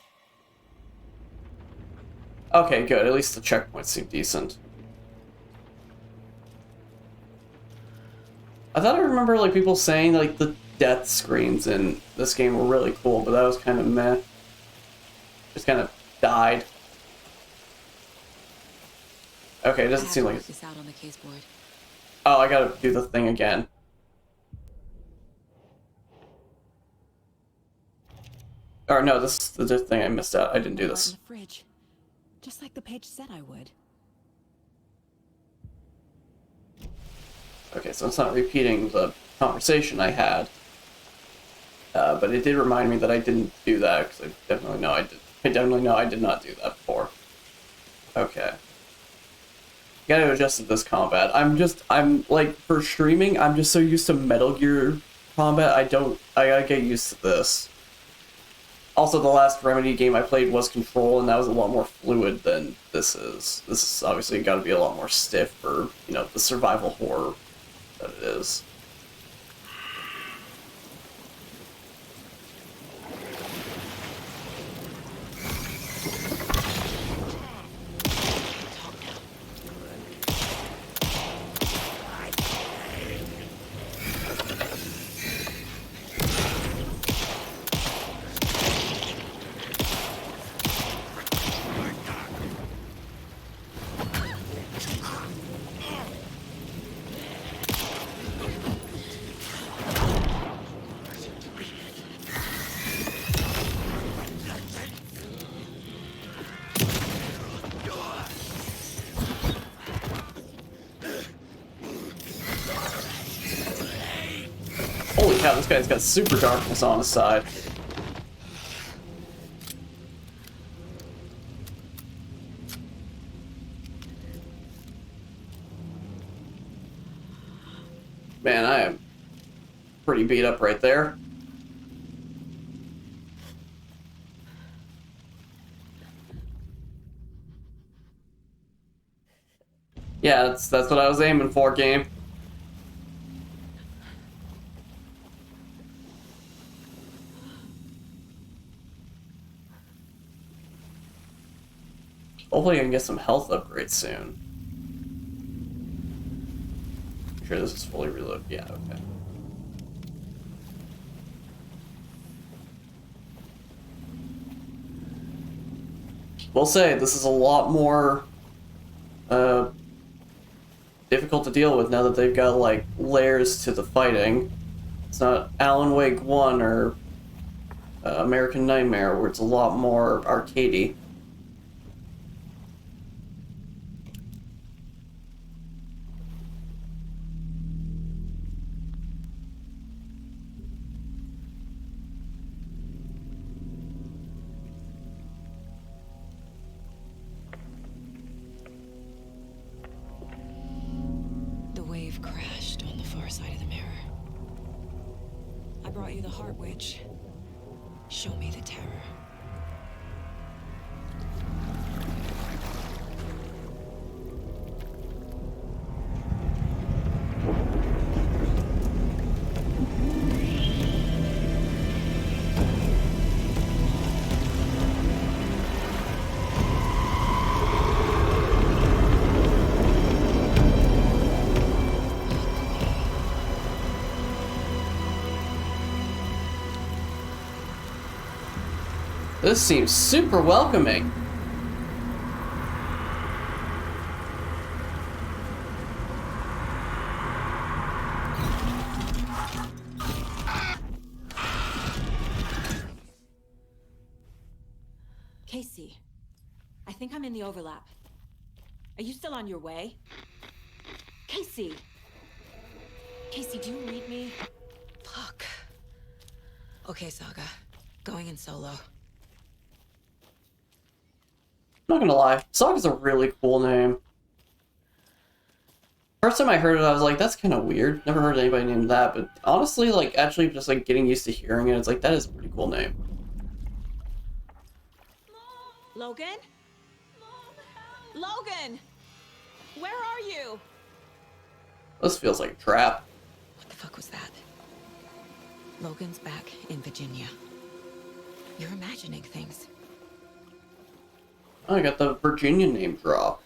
Okay, good, at least the checkpoints seem decent. I thought I remember, like, people saying, like, the death screens in this game were really cool, but that was kind of meh. Just kind of died. Okay, it doesn't seem like it's... This out on the case board. Oh, I gotta do the thing again. Or no, this is the thing I missed out. I didn't do this. In the fridge, just like the page said I would. Okay, so it's not repeating the conversation I had. But it did remind me that I didn't do that, because I definitely know I did. I definitely know I did not do that before. Okay. Gotta adjust to this combat. I'm like, for streaming, I'm just so used to Metal Gear combat, I gotta get used to this. Also, the last Remedy game I played was Control, and that was a lot more fluid than this is. This is obviously gotta be a lot more stiff for, you know, the survival horror that it is. Holy cow, this guy's got super darkness on his side. Man, I am pretty beat up right there. Yeah, that's what I was aiming for, game. Hopefully I can get some health upgrades soon. I'm sure this is fully reloaded. Yeah, okay. We'll say this is a lot more difficult to deal with now that they've got like layers to the fighting. It's not Alan Wake 1 or American Nightmare where it's a lot more arcadey. The wave crashed on the far side of the mirror. I brought you the Heart Witch. Show me the terror. This seems super welcoming. Casey, I think I'm in the overlap. Are you still on your way? Casey! Casey, do you read me? Fuck. Okay, Saga. Going in solo. I'm not gonna lie, Saga's a really cool name. First time I heard it, I was like, that's kind of weird. Never heard anybody name that, but honestly, like, actually just, like, getting used to hearing it, it's like, that is a pretty cool name. Logan? Logan! Where are you? This feels like a trap. What the fuck was that? Logan's back in Virginia. You're imagining things. Oh, I got the Virginia name drop.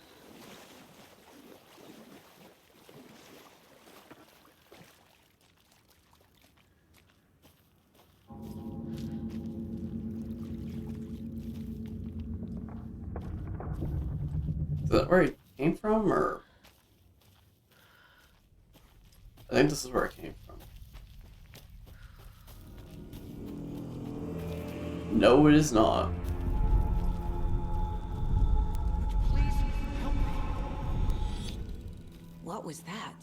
Is that where he came from, or? I think this is where it came from. No, it is not. What was that?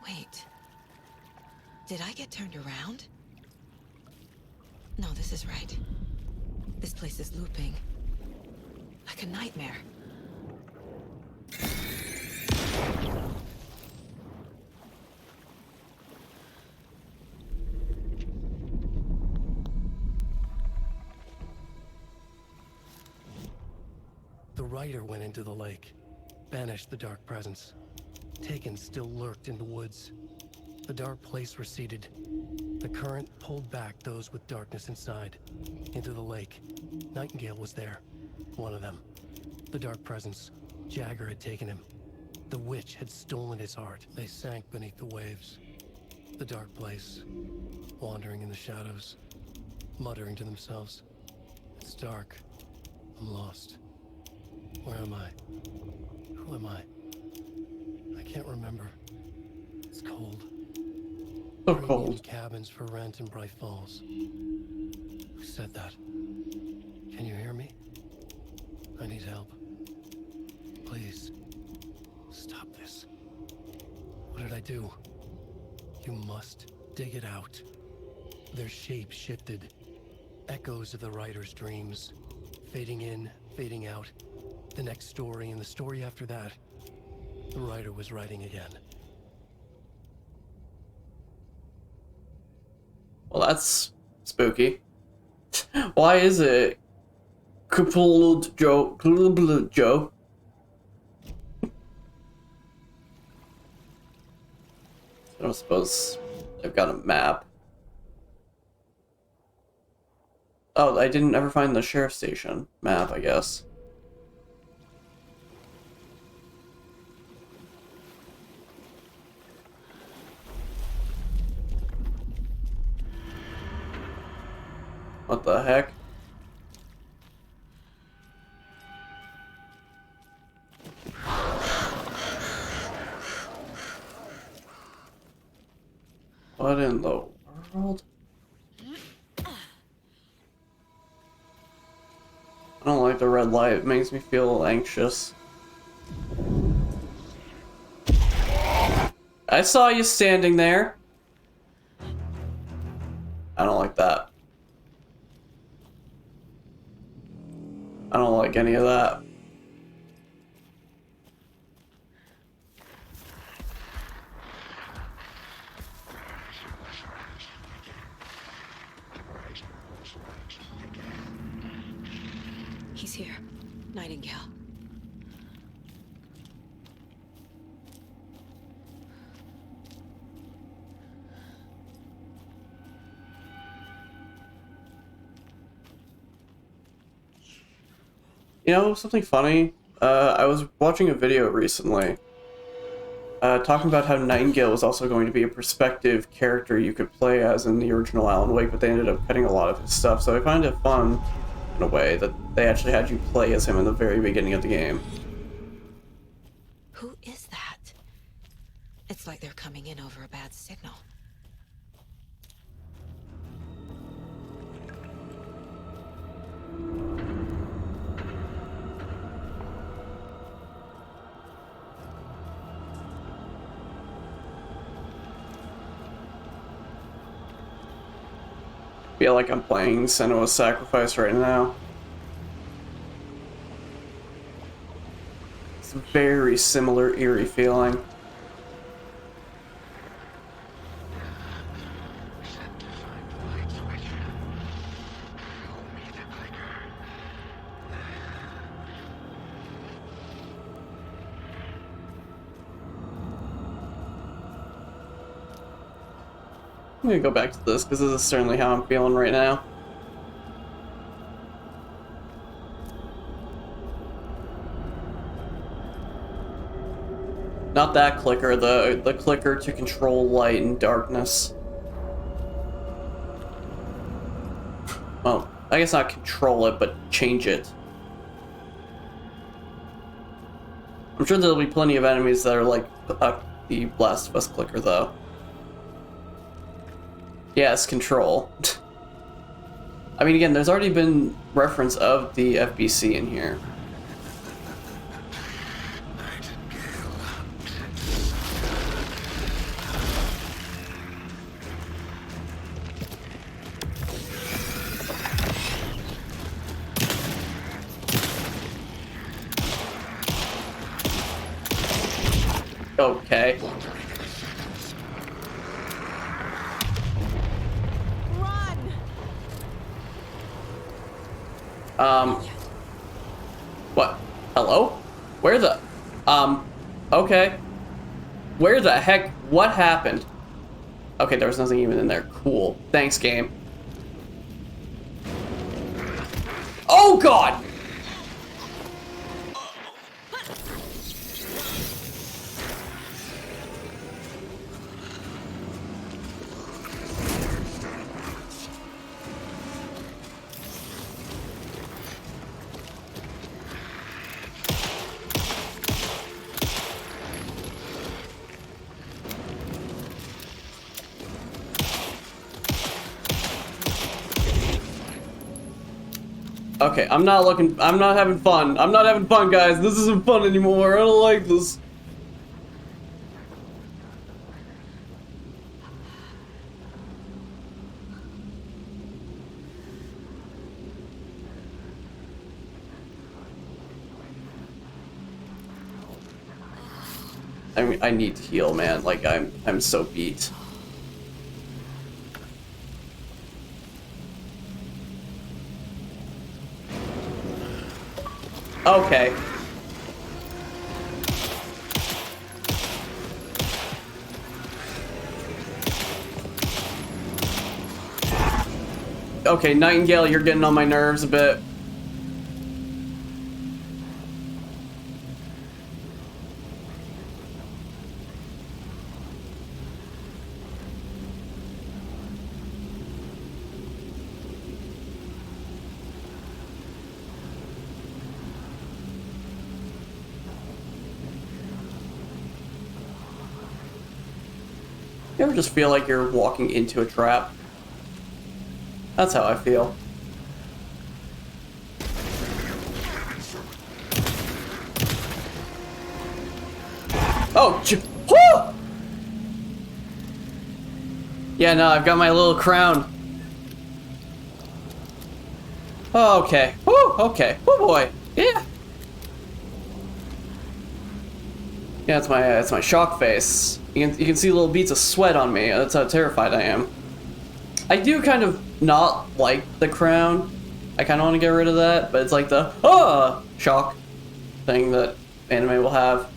Wait. Did I get turned around? No, this is right. This place is looping. Like a nightmare. The rider went into the lake, banished the dark presence. Taken still lurked in the woods. The dark place receded. The current pulled back those with darkness inside, into the lake. Nightingale was there, one of them. The dark presence, Jagger had taken him. The witch had stolen his heart. They sank beneath the waves. The dark place, wandering in the shadows, muttering to themselves. It's dark. I'm lost. Where am I? Who am I? I can't remember. It's cold. So Premium cold. cabins for rent in Bright Falls. Who said that? Can you hear me? I need help. Please. Stop this. What did I do? You must dig it out. Their shape shifted. Echoes of the writer's dreams. Fading in, fading out. The next story and the story after that. The writer was writing again. Well, that's spooky. Why is it coupled Joe? Joe? I don't suppose they've got a map. Oh, I didn't ever find the sheriff station map, I guess. What the heck? What in the world? I don't like the red light. It makes me feel anxious. I saw you standing there. I don't like that. I don't like any of that. He's here. Nightingale. You know, something funny? I was watching a video recently talking about how Nightingale was also going to be a perspective character you could play as in the original Alan Wake, but they ended up cutting a lot of his stuff, so I find it fun, in a way, that they actually had you play as him in the very beginning of the game. Who is that? It's like they're coming in over a bad signal. Feel like I'm playing Senua's Sacrifice right now. It's a very similar, eerie feeling. I'm gonna go back to this because this is certainly how I'm feeling right now. Not that clicker, the clicker to control light and darkness. Well, I guess not control it, but change it. I'm sure there'll be plenty of enemies that are like the Last of Us clicker, though. Yes, control. I mean, again, there's already been reference of the FBC in here. Okay. What? Hello? Where the... okay. Where the heck... What happened? Okay, there was nothing even in there. Cool. Thanks, game. Oh, God! Okay, I'm not having fun. I'm not having fun, guys. This isn't fun anymore. I don't like this. I mean, I need to heal, man. Like, I'm so beat. Okay. Okay, Nightingale, you're getting on my nerves a bit. You ever just feel like you're walking into a trap? That's how I feel. Oh, whoo! Yeah, no, I've got my little crown. Oh, okay. Woo, okay. Woo boy. Yeah. Yeah, it's my shock face. You can see little beads of sweat on me. That's how terrified I am. I do kind of not like the crown. I kind of want to get rid of that, but it's like the shock thing that anime will have.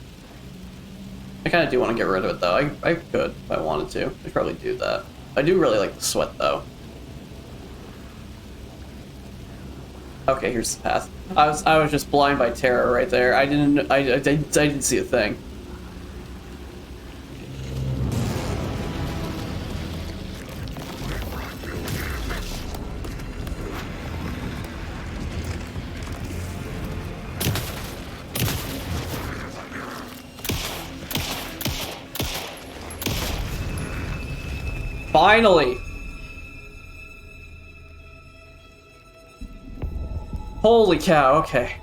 I kind of do want to get rid of it though. I could if I wanted to. I'd probably do that. I do really like the sweat though. Okay, here's the path. I was just blind by terror right there. I didn't see a thing. Finally! Holy cow, okay.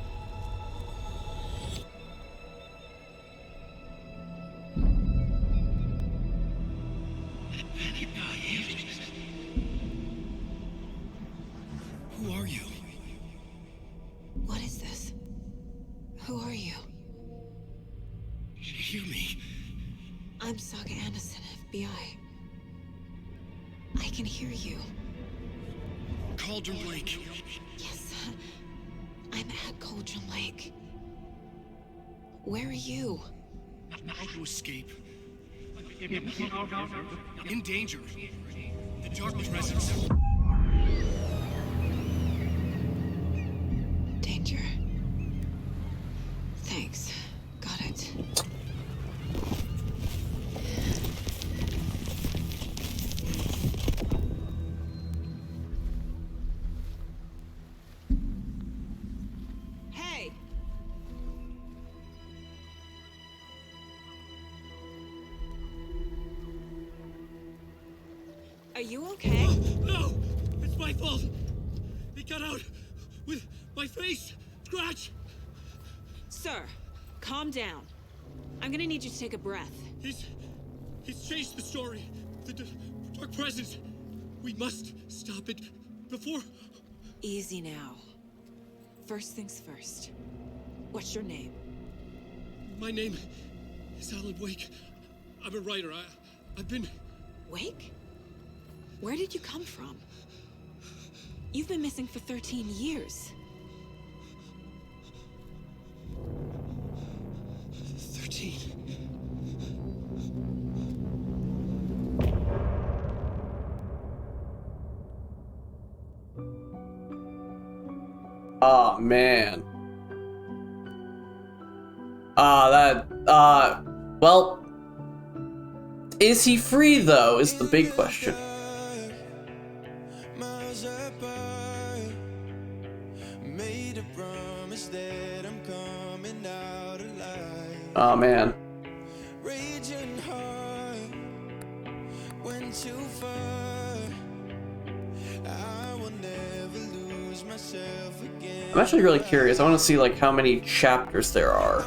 Who are you? What is this? Who are you? Hear me. I'm Saga Anderson, FBI. I can hear you. Cauldron Lake. Yes, I'm at Cauldron Lake. Where are you? How to escape? In danger. The dark presence. Danger. Thanks. Got it. Hey! Are you okay? No! It's my fault! He got out with my face! Scratch! Sir, calm down. I'm gonna need you to take a breath. He's changed the story. The dark presence. We must stop it before... Easy now. First things first. What's your name? My name is Alan Wake. I'm a writer. I've been... Wake? Where did you come from? You've been missing for 13 years. 13. Oh man. Well, is he free though, is the big question. Oh man. I'm actually really curious. I want to see like how many chapters there are.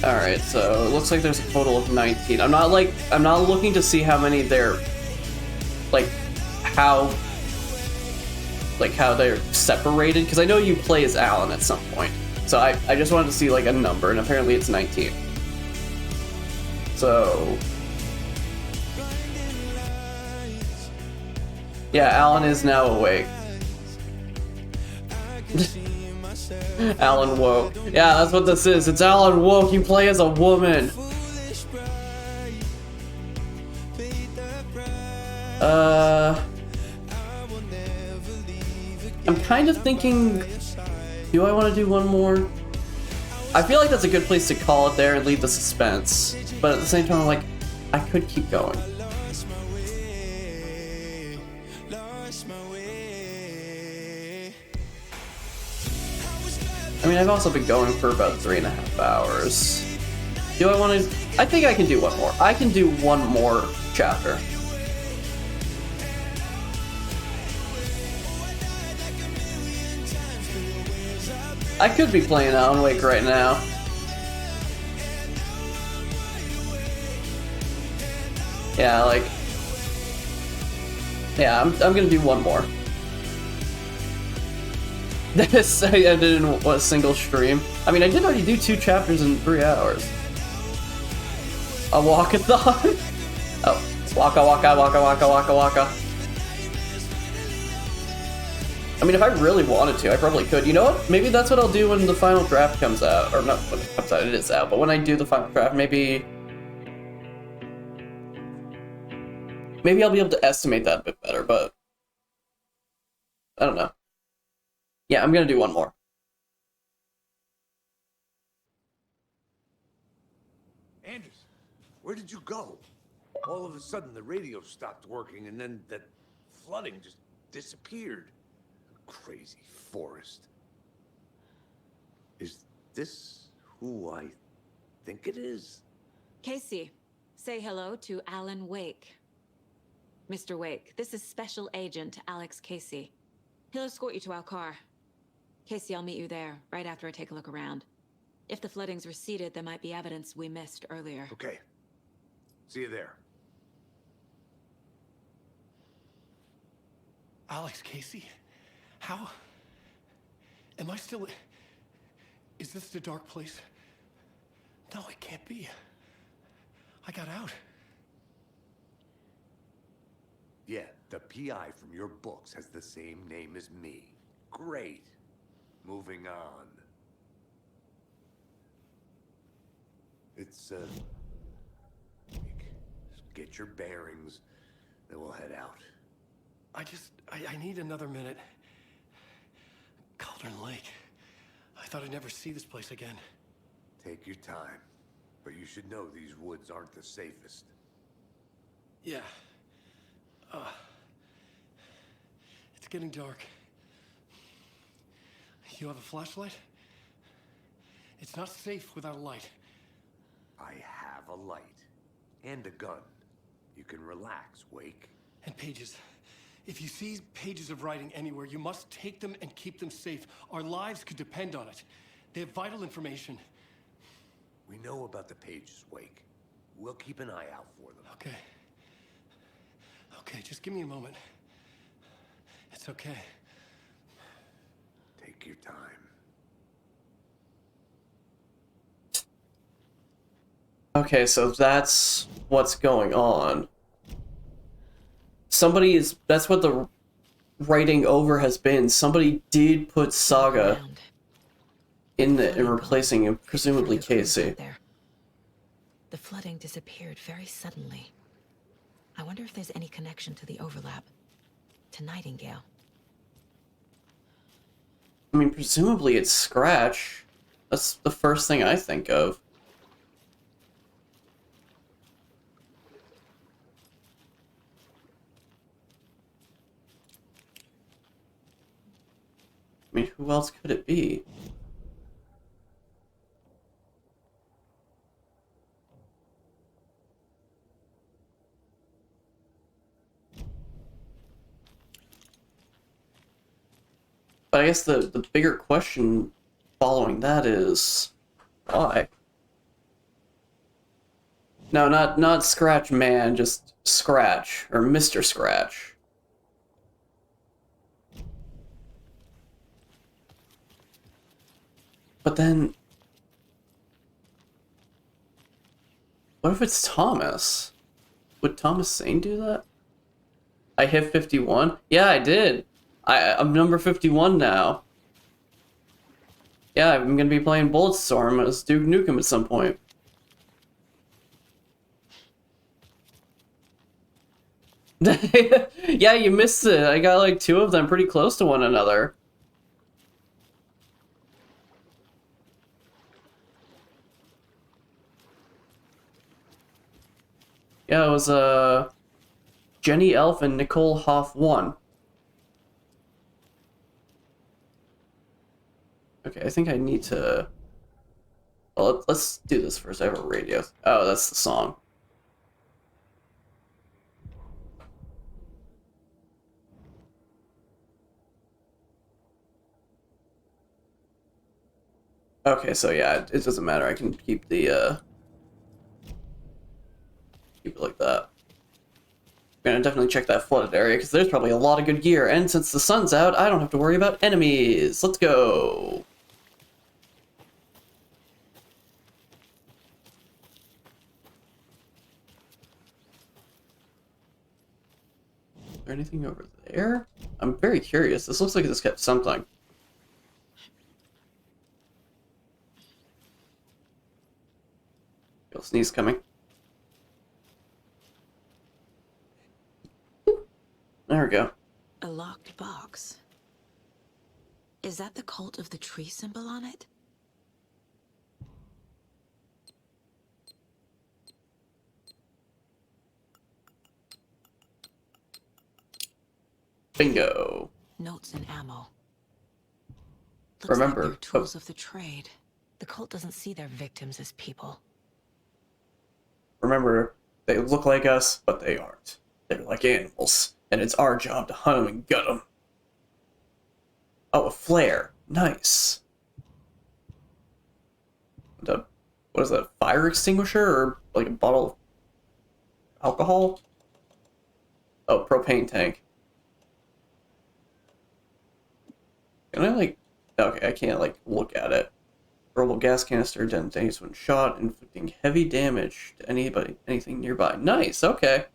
Alright, so it looks like there's a total of 19. I'm not looking to see how many they're how they're separated, because I know you play as Alan at some point. So I just wanted to see like a number, and apparently it's 19. So yeah, Alan is now awake. Alan woke. Yeah, that's what this is. It's Alan woke. You play as a woman. I'm kind of thinking, do I want to do one more? I feel like that's a good place to call it there and leave the suspense. But at the same time, I'm like, I could keep going. I mean, I've also been going for about 3.5 hours. Do I want to? I think I can do one more. I can do one more chapter. I could be playing Alan Wake right now. Yeah, like... Yeah, I'm gonna do one more. This, I did in a single stream. I mean, I did already do 2 chapters in 3 hours. A walkathon? Oh, waka waka waka waka waka waka. I mean, if I really wanted to, I probably could. You know what? Maybe that's what I'll do when the final draft comes out. Or not when it comes out, it is out. But when I do the final draft, maybe I'll be able to estimate that a bit better, but I don't know. Yeah, I'm gonna do one more. Anders, where did you go? All of a sudden, the radio stopped working, and then that flooding just disappeared. Crazy forest. Is this who I think it is? Casey, say hello to Alan Wake. Mr. Wake, this is Special Agent Alex Casey. He'll escort you to our car. Casey, I'll meet you there, right after I take a look around. If the flooding's receded, there might be evidence we missed earlier. Okay. See you there. Alex Casey? How? Am I still... Is this the dark place? No, it can't be. I got out. Yeah, the PI from your books has the same name as me. Great. Moving on. It's, get your bearings, then we'll head out. I need another minute. Cauldron Lake. I thought I'd never see this place again. Take your time. But you should know these woods aren't the safest. Yeah. It's getting dark. You have a flashlight? It's not safe without a light. I have a light. And a gun. You can relax, Wake. And pages. If you see pages of writing anywhere, you must take them and keep them safe. Our lives could depend on it. They have vital information. We know about the pages, Wake. We'll keep an eye out for them. Okay. Okay, just give me a moment. It's okay. Take your time. Okay, so that's what's going on. That's what the writing over has been. Somebody did put Saga in it and replacing him, presumably Casey. The flooding disappeared very suddenly. I wonder if there's any connection to the overlap. To Nightingale. I mean, presumably it's Scratch. That's the first thing I think of. I mean, who else could it be? But I guess the bigger question following that is, why? No, not Scratch Man, just Scratch, or Mr. Scratch. But then, what if it's Thomas? Would Thomas Sane do that? I hit 51? Yeah, I did. I'm number 51 now. Yeah, I'm gonna be playing Bulletstorm as Duke Nukem at some point. Yeah, you missed it. I got like 2 of them pretty close to one another. Yeah, it was Jenny Elf and Nicole Hoff 1. Okay, I think I need to... Well, let's do this first. I have a radio. Oh, that's the song. Okay, so yeah, it doesn't matter. I can keep the, keep it like that. I'm gonna definitely check that flooded area, because there's probably a lot of good gear, and since the sun's out, I don't have to worry about enemies. Let's go! Is there anything over there? I'm very curious. This looks like this kept something. Feel sneeze coming. There we go. A locked box. Is that the cult of the tree symbol on it? Bingo. Notes and ammo. Looks Remember, like they're tools of the trade. The cult doesn't see their victims as people. Remember, they look like us, but they aren't. They're like animals, and it's our job to hunt them and gut them. Oh, a flare. Nice. What is that, fire extinguisher, or like a bottle of alcohol? Oh, propane tank. Can I, like... Okay, I can't, like, look at it. Portable gas canister detonates when shot, inflicting heavy damage to anything nearby. Nice, okay.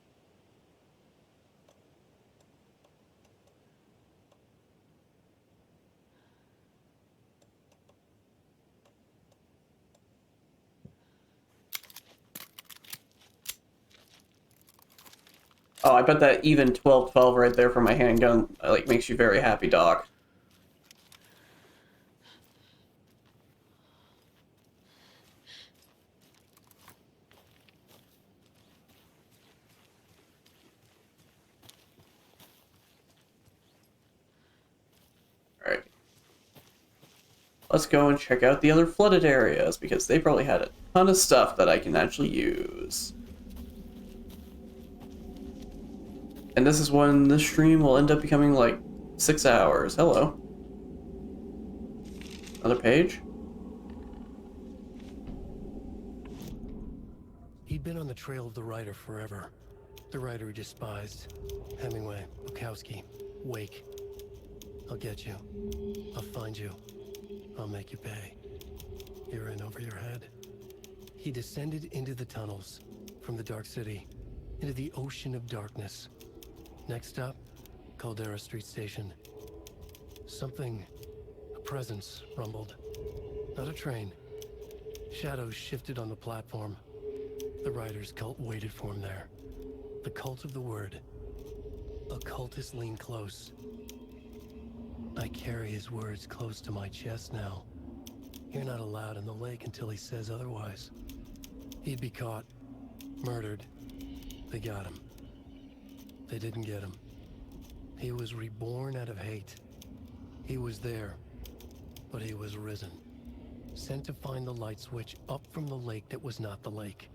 Oh, I bet that even 12-12 right there for my handgun, like, makes you very happy, Doc. Alright. Let's go and check out the other flooded areas, because they probably had a ton of stuff that I can actually use. And this is when this stream will end up becoming like 6 hours. Hello. Another page? He'd been on the trail of the writer forever. The writer he despised. Hemingway, Bukowski, Wake. I'll get you. I'll find you. I'll make you pay. You're in over your head. He descended into the tunnels, from the Dark City, into the ocean of darkness. Next up, Caldera Street Station. Something, a presence, rumbled. Not a train. Shadows shifted on the platform. The writer's cult waited for him there. The cult of the word. Occultists lean close. I carry his words close to my chest now. You're not allowed in the lake until he says otherwise. He'd be caught, murdered. They got him. They didn't get him. He was reborn out of hate. He was there, but he was risen. Sent to find the light switch up from the lake that was not the lake.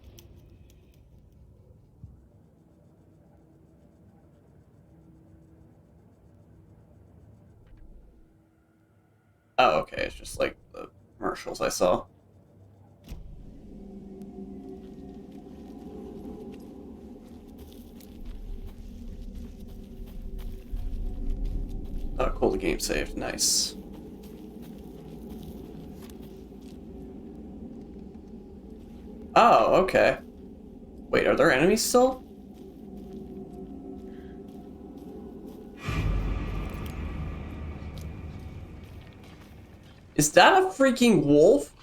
Oh, okay, it's just like the commercials I saw. Oh, cool, the game saved. Nice. Oh, okay. Wait, are there enemies still? Is that a freaking wolf?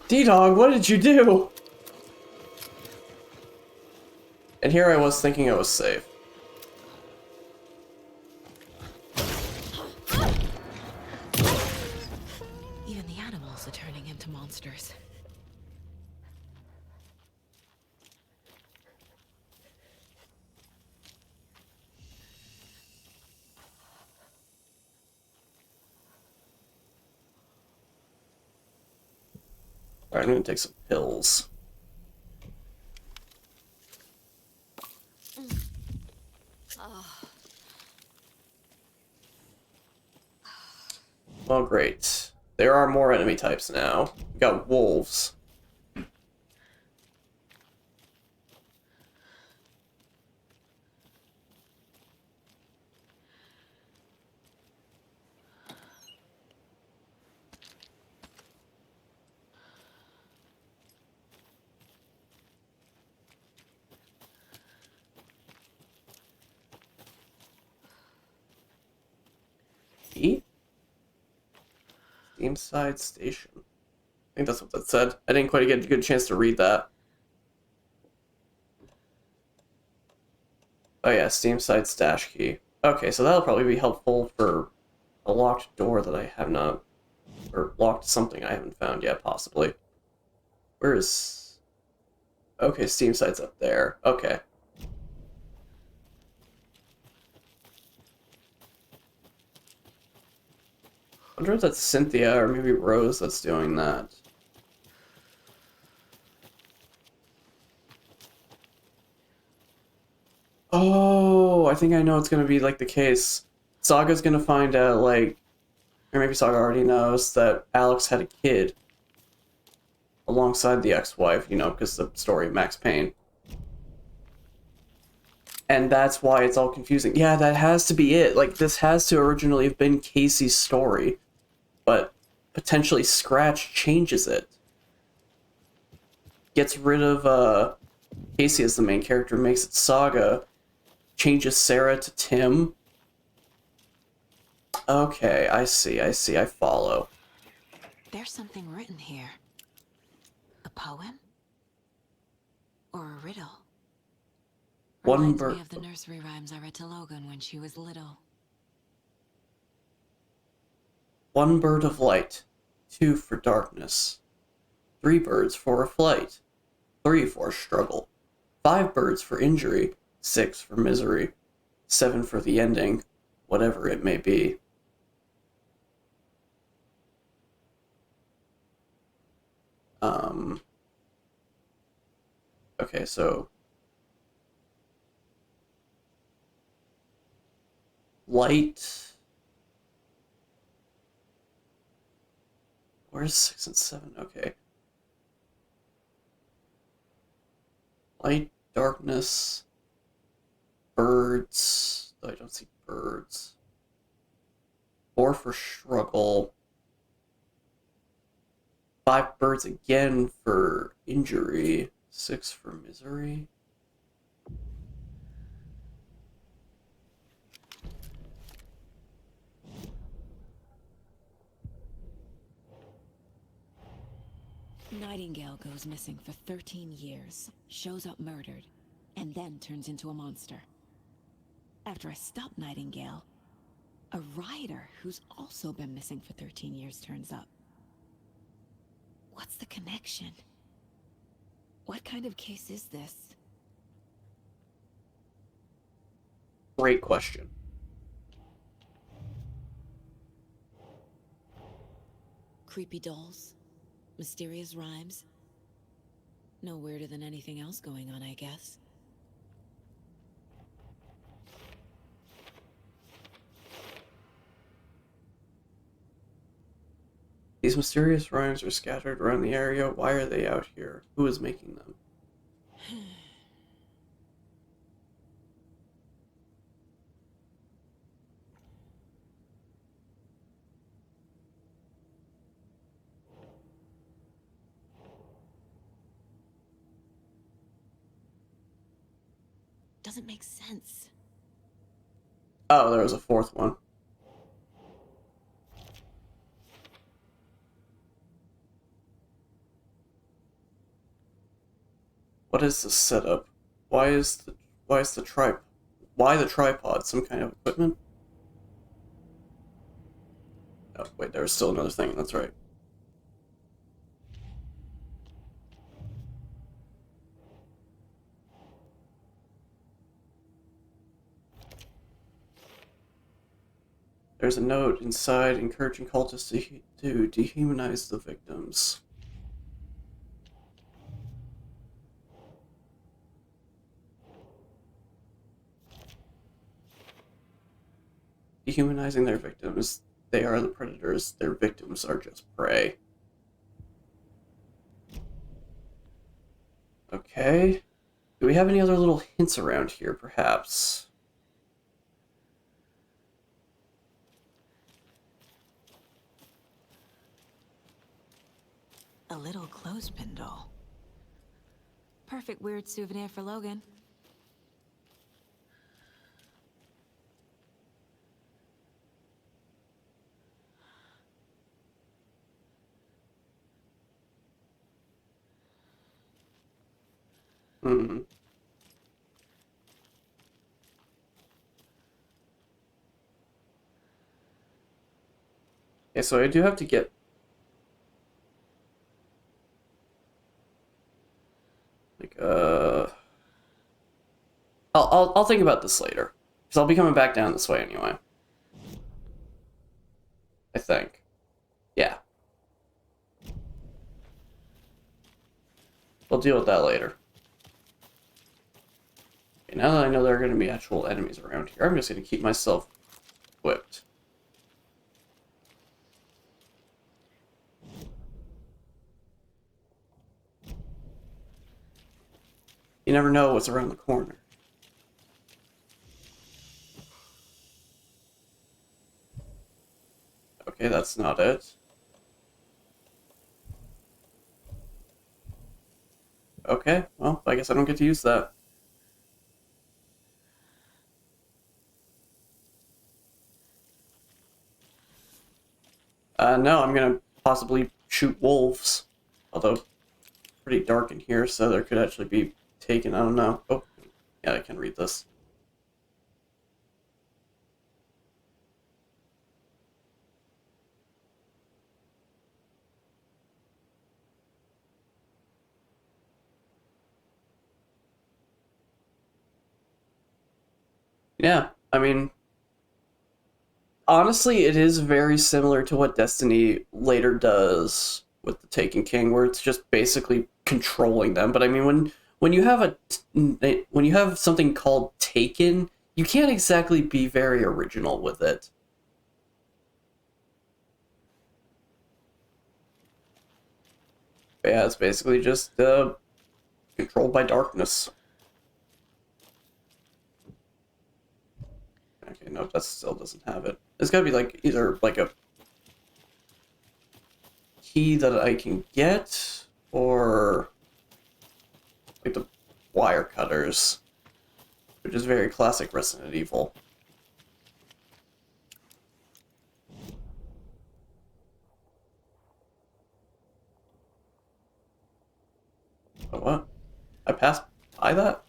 D-Dog, what did you do? And here I was thinking I was safe. animals are turning into monsters. Alright, I'm gonna take some pills. Well, great. There are more enemy types now. We got wolves. E? Steamside Station. I think that's what that said. I didn't quite get a good chance to read that. Oh yeah, Steamside Stash Key. Okay, so that'll probably be helpful for a locked door that I have not... Or locked something I haven't found yet, possibly. Where is... Okay, Steamside's up there. Okay. I wonder if that's Cynthia or maybe Rose that's doing that. Oh, I think I know it's gonna be like the case. Saga's gonna find out, like, or maybe Saga already knows that Alex had a kid alongside the ex-wife, you know, because the story of Max Payne. And that's why it's all confusing. Yeah, that has to be it. Like, this has to originally have been Casey's story, but potentially Scratch changes it. Gets rid of, Casey as the main character, makes it Saga, changes Sarah to Tim. Okay, I see, I follow. There's something written here. A poem? Or a riddle? Reminds me of the nursery rhymes I read to Logan when she was little. 1 bird of light, 2 for darkness, 3 birds for a flight, 3 for struggle, 5 birds for injury, 6 for misery, 7 for the ending, whatever it may be. Okay, so light. Where's 6 and 7? Okay. Light, darkness, birds. I don't see birds. 4 for struggle. 5 birds again for injury. 6 for misery. Nightingale goes missing for 13 years, shows up murdered, and then turns into a monster. After I stop Nightingale, a rider who's also been missing for 13 years turns up. What's the connection? What kind of case is this? Great question. Creepy dolls? Mysterious rhymes? No weirder than anything else going on, I guess. These mysterious rhymes are scattered around the area. Why are they out here? Who is making them? Doesn't make sense. Oh, there was a 4th one. What is the setup? Why the tripod? Some kind of equipment? Oh, wait, there was still another thing, that's right. There's a note inside encouraging cultists to dehumanize the victims. Dehumanizing their victims. They are the predators. Their victims are just prey. Okay. Do we have any other little hints around here, perhaps? A little clothespin doll. Perfect weird souvenir for Logan. Hmm. Okay, so I do have to get... Like, I'll think about this later. Because I'll be coming back down this way anyway. I think. Yeah. We'll deal with that later. Okay, now that I know there are going to be actual enemies around here, I'm just going to keep myself equipped. You never know what's around the corner. Okay, that's not it. Okay, well, I guess I don't get to use that. No, I'm gonna possibly shoot wolves. Although, pretty dark in here, so there could actually be taken, I don't know. Oh, yeah, I can read this. Yeah, I mean, honestly, it is very similar to what Destiny later does with the Taken King, where it's just basically controlling them. But I mean, when you have when you have something called Taken, you can't exactly be very original with it. But yeah, it's basically just controlled by darkness. Okay, no, that still doesn't have it. It's gotta be like either like a key that I can get, or like the wire cutters, which is very classic Resident Evil. Oh, what? I passed by that?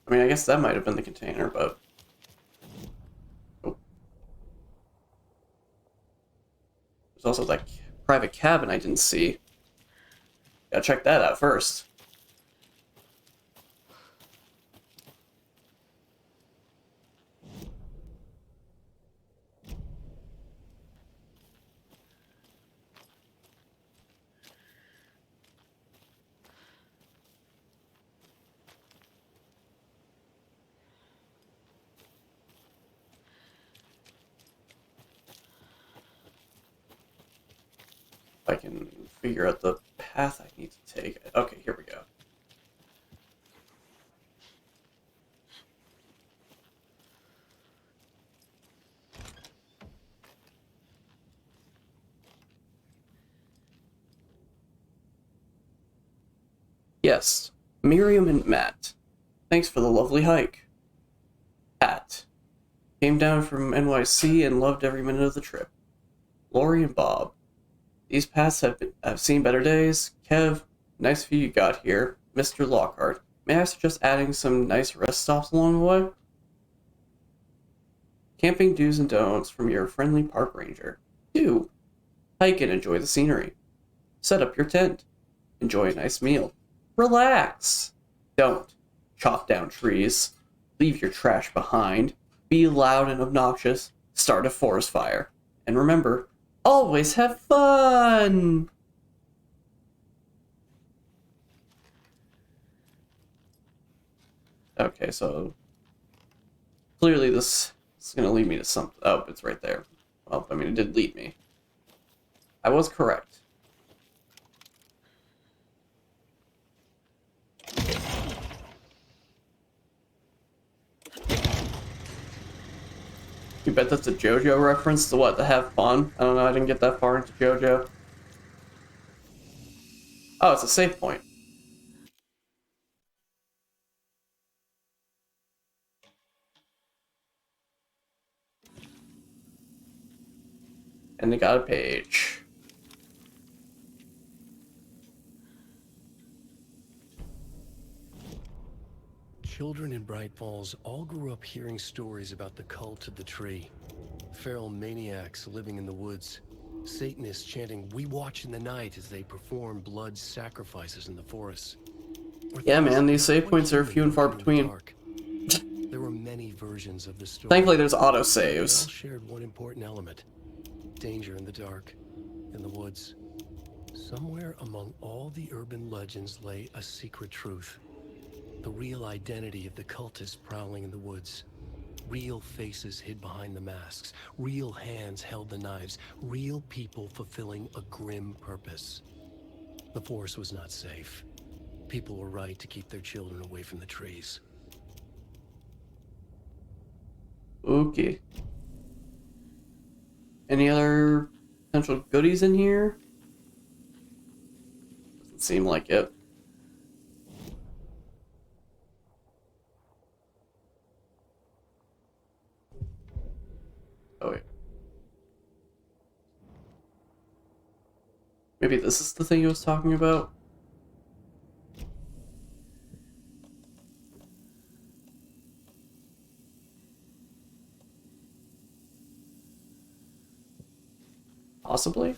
I mean, I guess that might have been the container, but... Oh. There's also that private cabin I didn't see. Gotta check that out first. If I can figure out the path I need to take. Okay, here we go. Yes, Miriam and Matt. Thanks for the lovely hike. Pat. Came down from NYC and loved every minute of the trip. Lori and Bob. These paths have seen better days. Kev, nice view you got here. Mr. Lockhart. May I suggest adding some nice rest stops along the way? Camping do's and don'ts from your friendly park ranger. Do. Hike and enjoy the scenery. Set up your tent. Enjoy a nice meal. Relax. Don't chop down trees. leave your trash behind, be loud and obnoxious, start a forest fire. And remember, always have fun! Okay, so clearly this is going to lead me to something. Oh, it's right there. Well, I mean, it did lead me. I was correct. You bet that's a JoJo reference to what? To have fun? I don't know, I didn't get that far into JoJo. Oh, it's a save point. And they got a page. Children in Bright Falls all grew up hearing stories about the cult of the tree. Feral maniacs living in the woods. Satanists chanting, "We watch in the night," as they perform blood sacrifices in the forests. Yeah, man, these save points are few and far between. There were many versions of the story. Thankfully, there's They all autosaves. shared one important element. Danger in the dark, in the woods. Somewhere among all the urban legends lay a secret truth. The real identity of the cultists prowling in the woods. Real faces hid behind the masks. Real hands held the knives. Real people fulfilling a grim purpose. The forest was not safe. People were right to keep their children away from the trees. Okay. Any other potential goodies in here? Doesn't seem like it. Oh, wait. Maybe this is the thing he was talking about? Possibly?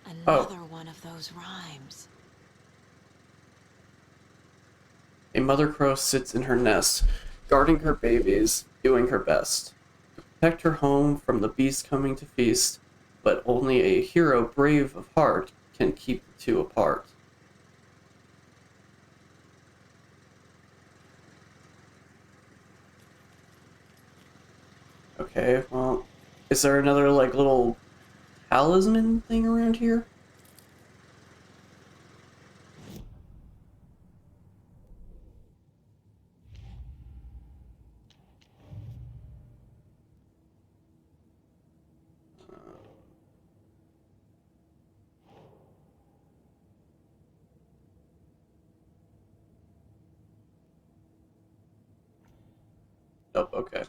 Another one of those rhymes. A mother crow sits in her nest, guarding her babies, doing her best to protect her home from the beast coming to feast, but only a hero brave of heart can keep the two apart. Okay, well, is there another, like, little talisman thing around here? Nope, okay.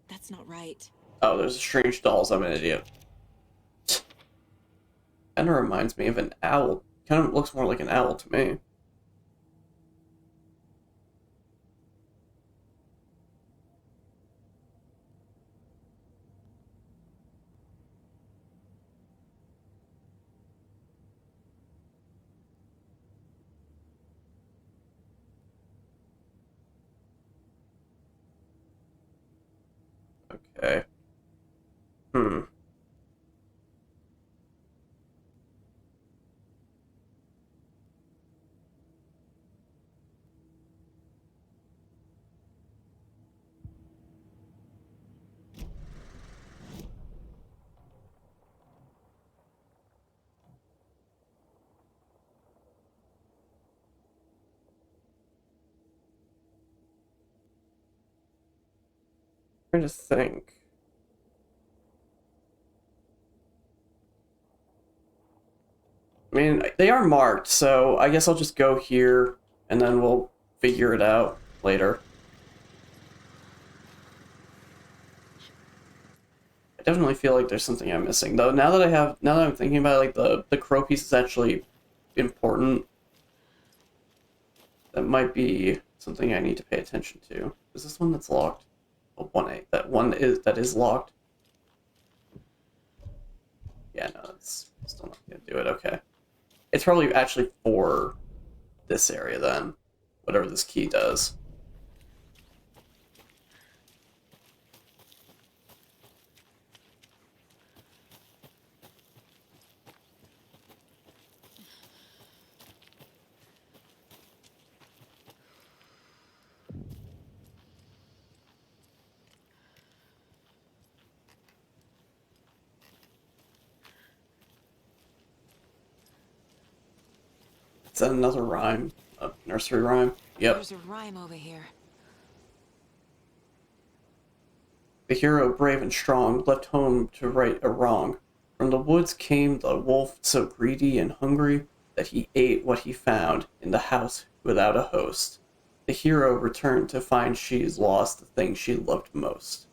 That's not right. Oh, there's strange dolls, I'm an idiot. Kinda reminds me of an owl. Kind of looks more like an owl to me. Okay. Hmm. I'm trying to think. I mean, they are marked, so I guess I'll just go here, and then we'll figure it out later. I definitely feel like there's something I'm missing, though. Now that I'm thinking about it, like, the crow piece is actually important. That might be something I need to pay attention to. Is this one that's locked? Oh, 1A. That is locked. Yeah, no, it's still not gonna do it. Okay. It's probably actually 4 this area then. Whatever this key does. Is that another rhyme? A nursery rhyme? Yep. There's a rhyme over here. The hero, brave and strong, left home to right a wrong. From the woods came the wolf, so greedy and hungry that he ate what he found in the house without a host. The hero returned to find she's lost the thing she loved most.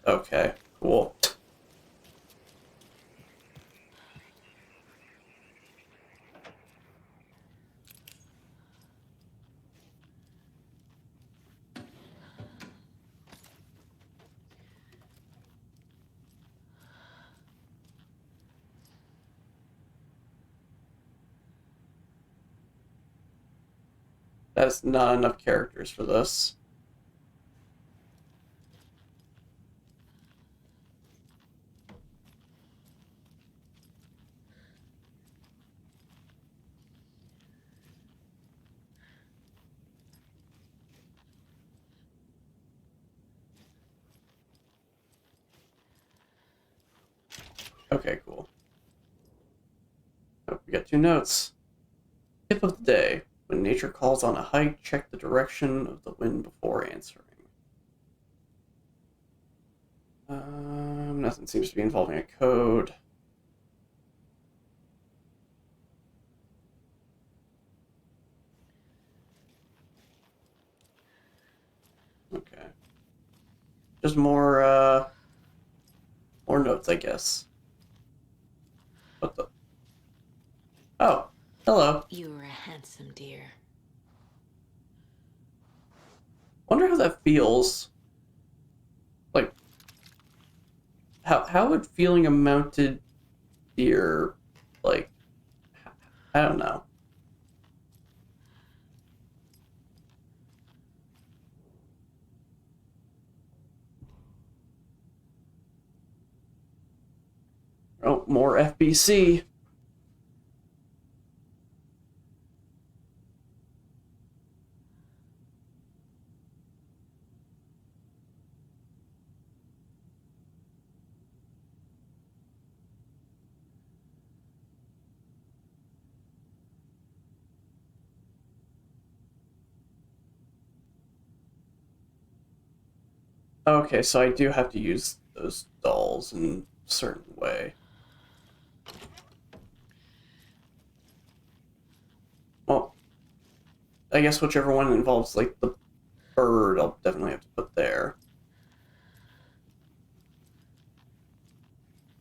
Okay, cool. That is not enough characters for this. Okay, cool. Oh, we got 2 notes. Tip of the day. When nature calls on a hike, check the direction of the wind before answering. Nothing seems to be involving a code. Okay. Just more notes, I guess. What the? Oh, hello. You were a handsome deer. Wonder how that feels. Like, how would feeling a mounted deer, like, I don't know. Oh, more FBC. Okay, so I do have to use those dolls in a certain way. Well, I guess whichever one involves, like, the bird, I'll definitely have to put there.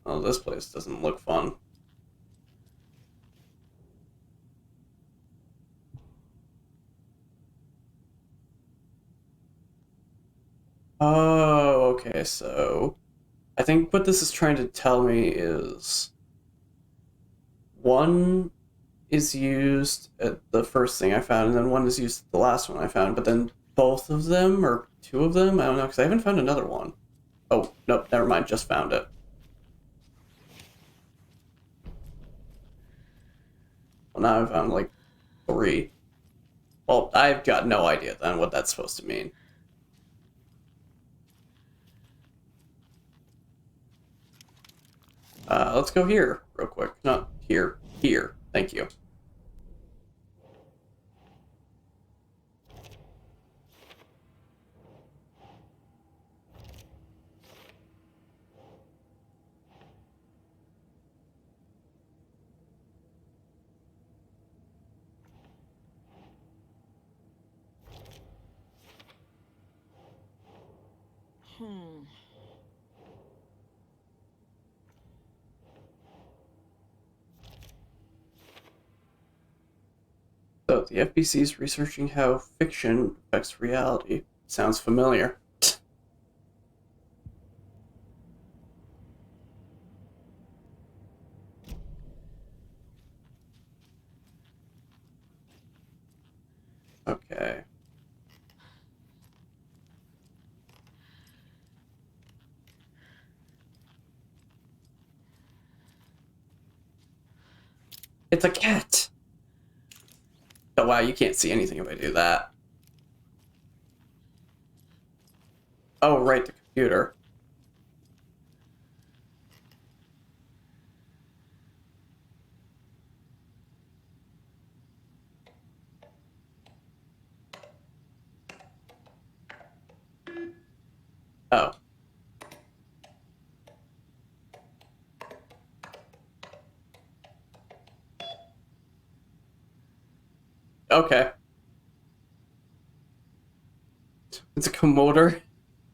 Oh, this place doesn't look fun. Oh, okay, so I think what this is trying to tell me is one is used at the first thing I found, and then one is used at the last one I found, but then both of them, or 2 of them? I don't know, because I haven't found another one. Oh, nope, never mind, just found it. Well, now I've found, like, 3. Well, I've got no idea then what that's supposed to mean. Let's go here, real quick. Not here, here. Thank you. So, the FBC is researching how fiction affects reality. Sounds familiar. Okay. It's a cat! Oh wow, you can't see anything if I do that. Oh, right, the computer. Oh. Okay. It's a commoder?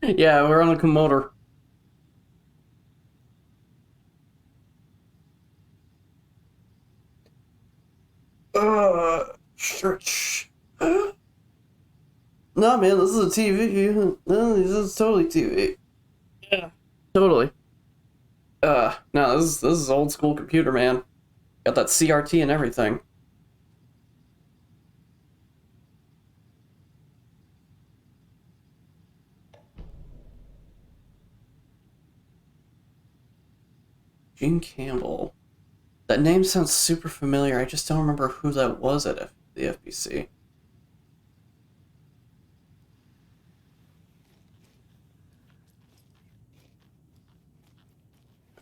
Yeah, we're on a commoder. Stretch. No, man, this is a TV. No, this is totally TV. Yeah. Totally. No, this is old school computer, man. Got that CRT and everything. Gene Campbell. That name sounds super familiar. I just don't remember who that was at the FBC.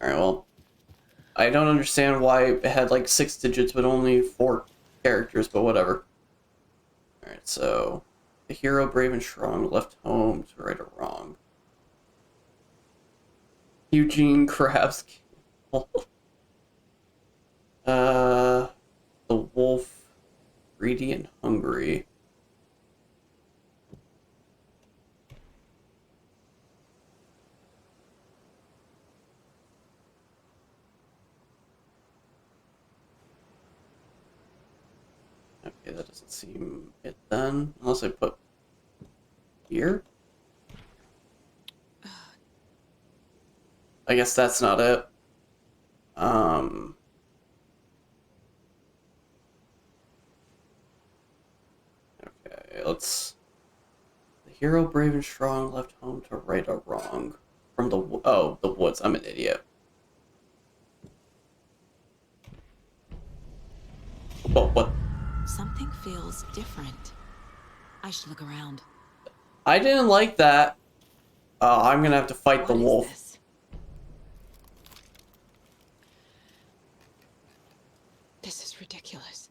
Alright, well, I don't understand why it had like 6 digits but only 4 characters, but whatever. Alright, so the hero, brave and strong, left home to right or wrong. Eugene Krabs. The wolf, greedy and hungry. Okay, that doesn't seem it then, unless I put here. I guess that's not it. Okay, let's... The hero, brave and strong, left home to right or wrong. From the... Oh, the woods. I'm an idiot. Oh, what? Something feels different. I should look around. I didn't like that. I'm gonna have to fight the wolf. This? This is ridiculous.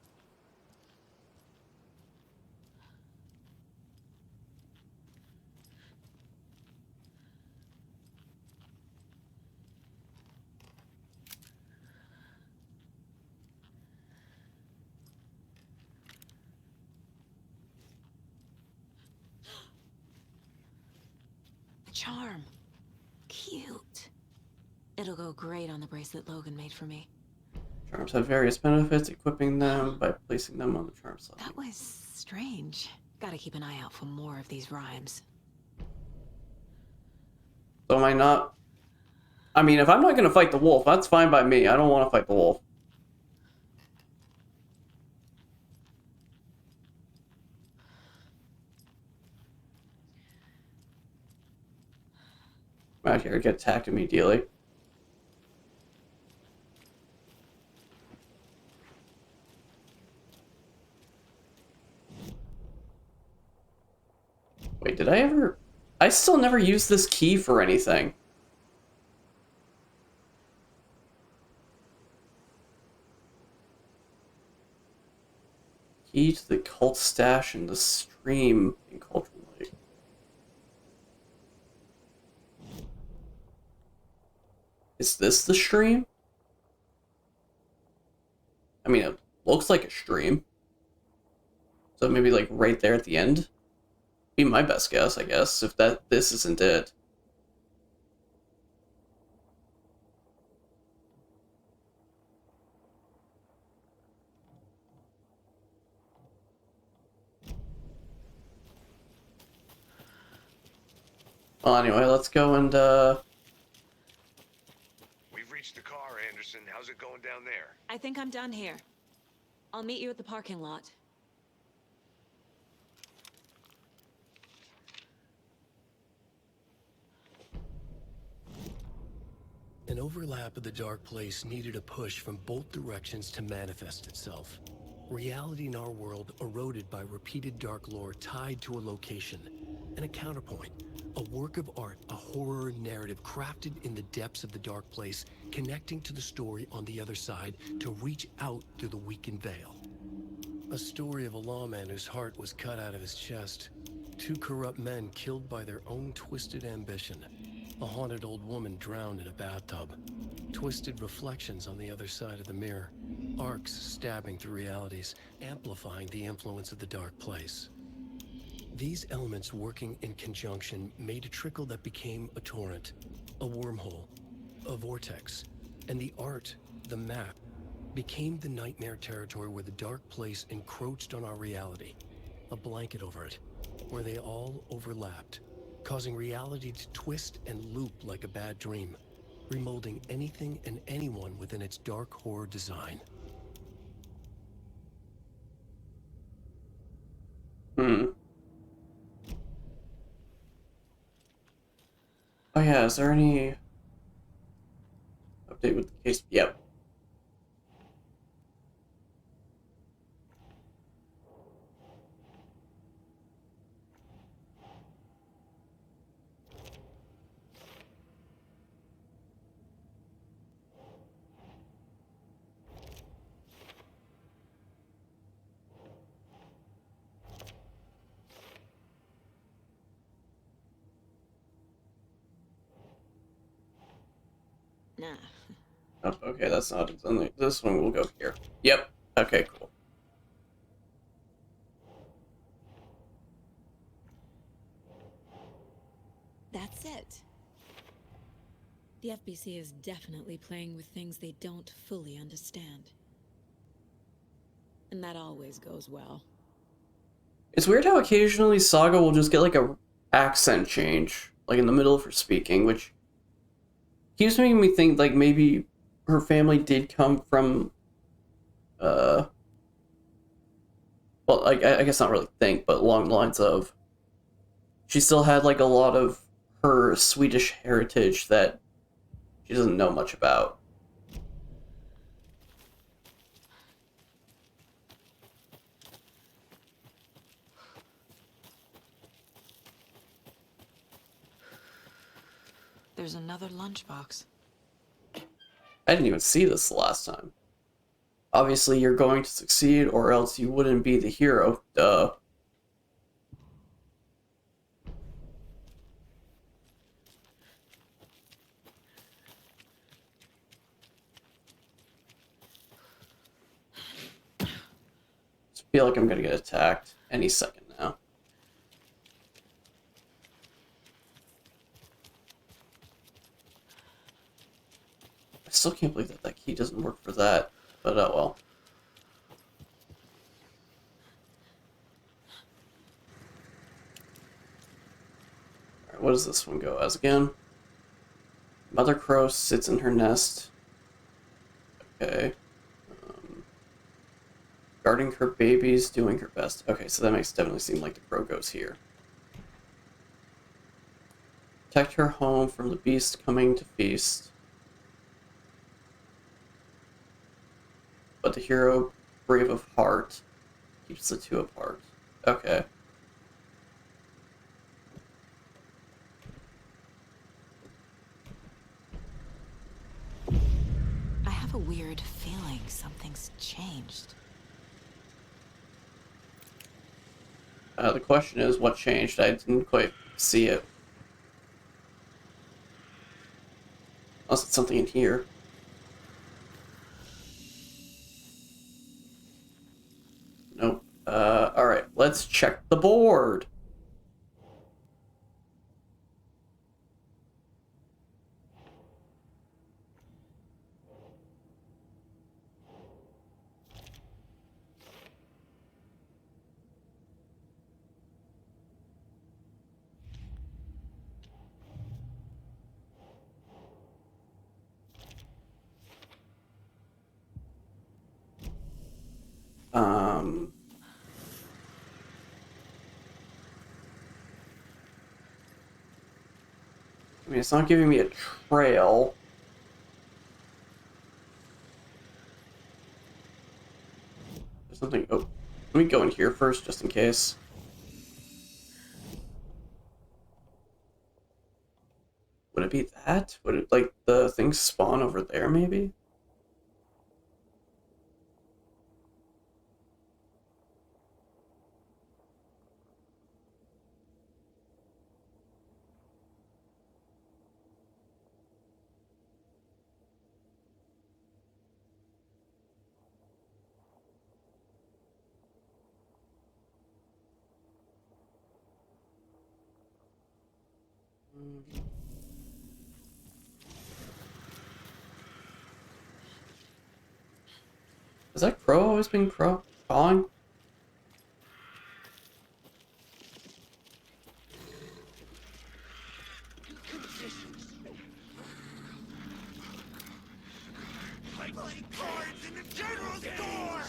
A charm. Cute. It'll go great on the bracelet Logan made for me. Charms have various benefits, equipping them by placing them on the charm slot. That was strange. Gotta keep an eye out for more of these rhymes. So am I not... I mean, if I'm not gonna fight the wolf, that's fine by me. I don't want to fight the wolf. I'm out here to get attacked immediately. Wait, did I ever... I still never used this key for anything. Key to the cult stash in the stream in Cultural Lake. Is this the stream? I mean, it looks like a stream. So maybe like right there at the end? Be my best guess, I guess, if this isn't it. Well, anyway, let's go and, We've reached the car, Anderson. How's it going down there? I think I'm done here. I'll meet you at the parking lot. An overlap of the dark place needed a push from both directions to manifest itself. Reality in our world eroded by repeated dark lore tied to a location, and a counterpoint, a work of art, a horror narrative crafted in the depths of the dark place, connecting to the story on the other side to reach out through the weakened veil. A story of a lawman whose heart was cut out of his chest, two corrupt men killed by their own twisted ambition, a haunted old woman drowned in a bathtub, twisted reflections on the other side of the mirror, arcs stabbing through realities, amplifying the influence of the dark place. These elements working in conjunction made a trickle that became a torrent, a wormhole, a vortex, and the art, the map, became the nightmare territory where the dark place encroached on our reality, a blanket over it, where they all overlapped, causing reality to twist and loop like a bad dream, remolding anything and anyone within its dark horror design. Oh yeah, is there any update with the case? Yep. Nah. Oh, okay, that's not it. This one will go here. Yep. Okay, cool. That's it. The FBC is definitely playing with things they don't fully understand. And that always goes well. It's weird how occasionally Saga will just get like a accent change, like in the middle of her speaking, which keeps making me think like maybe her family did come from, well, I guess not really think, but along the lines of she still had like a lot of her Swedish heritage that she doesn't know much about. There's another lunchbox. I didn't even see this the last time. Obviously, you're going to succeed, or else you wouldn't be the hero. Duh. I feel like I'm gonna get attacked any second now. I still can't believe that that key doesn't work for that, but oh well. Alright, what does this one go as again? Mother Crow sits in her nest. Okay. Guarding her babies, doing her best. Okay, so that makes definitely seem like the crow goes here. Protect her home from the beast coming to feast. But the hero, brave of heart, keeps the two apart. Okay. I have a weird feeling something's changed. The question is, what changed? I didn't quite see it. Unless it's something in here. Nope. Alright, let's check the board. I mean, it's not giving me a trail. something. Oh, let me go in here first, just in case. Would it be that? Would it, like, the things spawn over there, maybe? Has that crow always been crawling? I play cards in the general store!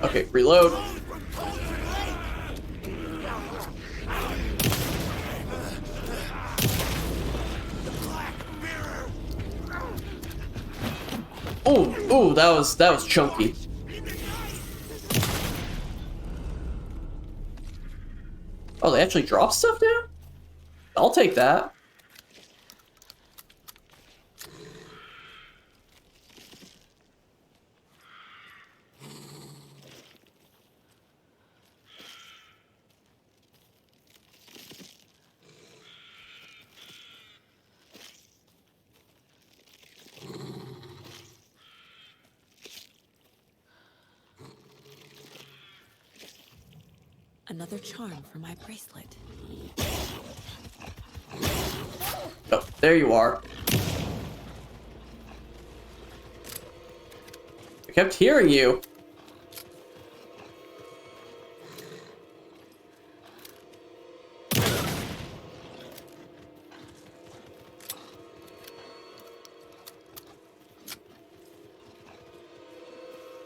Okay, reload. Oh, oh, that was chunky. Oh, they actually drop stuff now? I'll take that. Another charm for my bracelet. Oh, there you are. I kept hearing you.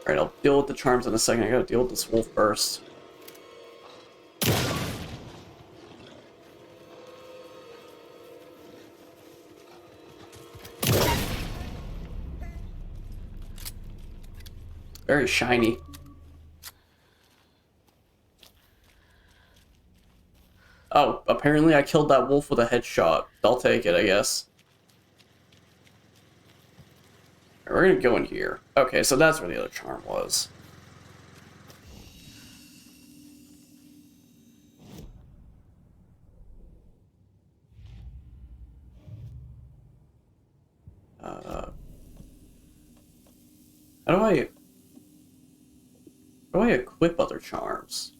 Alright, I'll deal with the charms in a second. I gotta deal with this wolf first. Very shiny. Oh, apparently I killed that wolf with a headshot. I'll take it, I guess. We're gonna go in here. Okay, so that's where the other charm was. How do I equip other charms?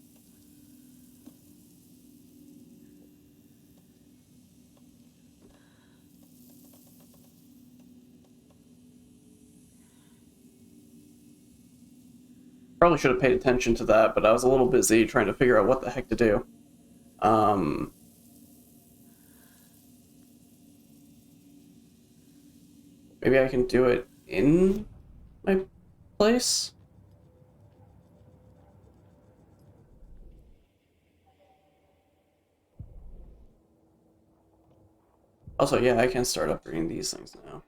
Probably should have paid attention to that, but I was a little busy trying to figure out what the heck to do. Maybe I can do it in my place? Also, yeah, I can start upgrading these things now.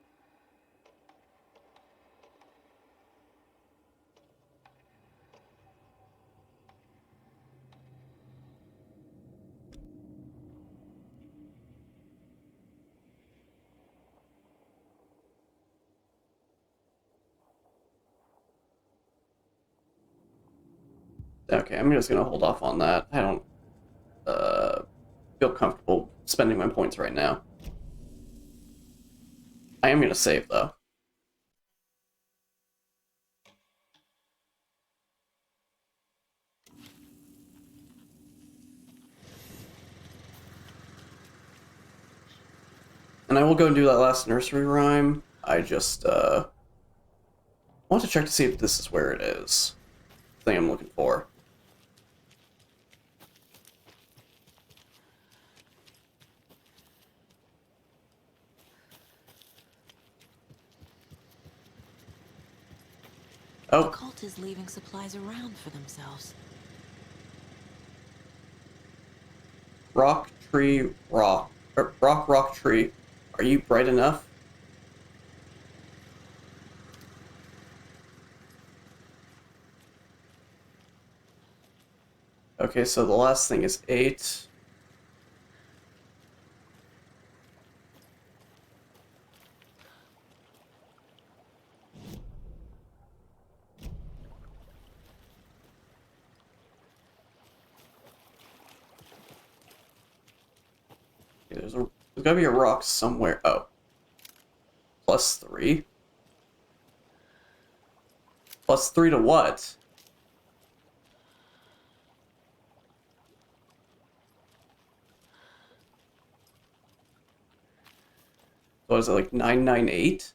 Okay, I'm just gonna hold off on that. I don't feel comfortable spending my points right now. I am gonna save though. And I will go and do that last nursery rhyme. I just want to check to see if this is where it is. The thing I'm looking for. Oh. The cult is leaving supplies around for themselves. Rock, tree, rock. Rock, rock, tree. Are you bright enough? Okay, so the last thing is 8. Okay, there's gotta be a rock somewhere. Oh. +3? +3 to what? What is it, like 998?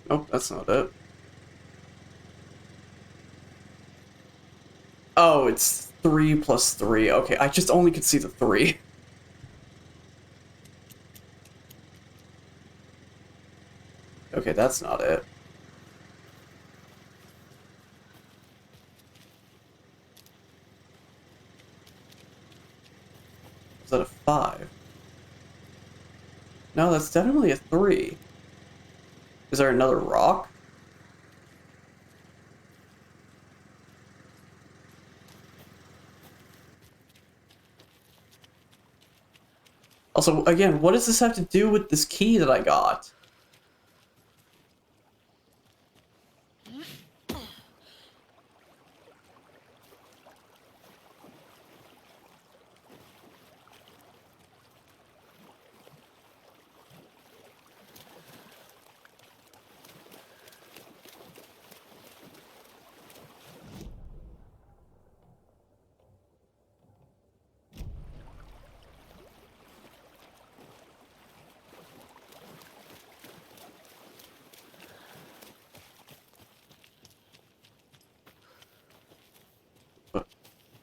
Nope, that's not it. Oh, it's 3 plus 3. Okay, I just only could see the 3. Okay, that's not it. Is that a 5? No, that's definitely a 3. Is there another rock? Also, again, what does this have to do with this key that I got?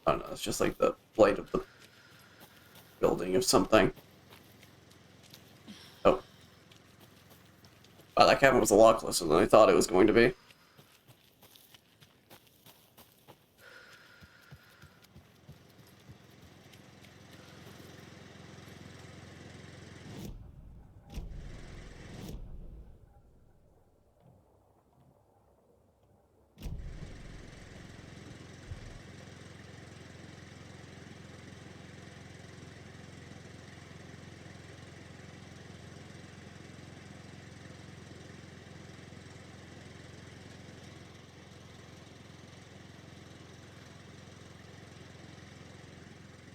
I don't know, it's just like the light of the building or something. Oh. Wow, that cabin was a lot closer than I thought it was going to be.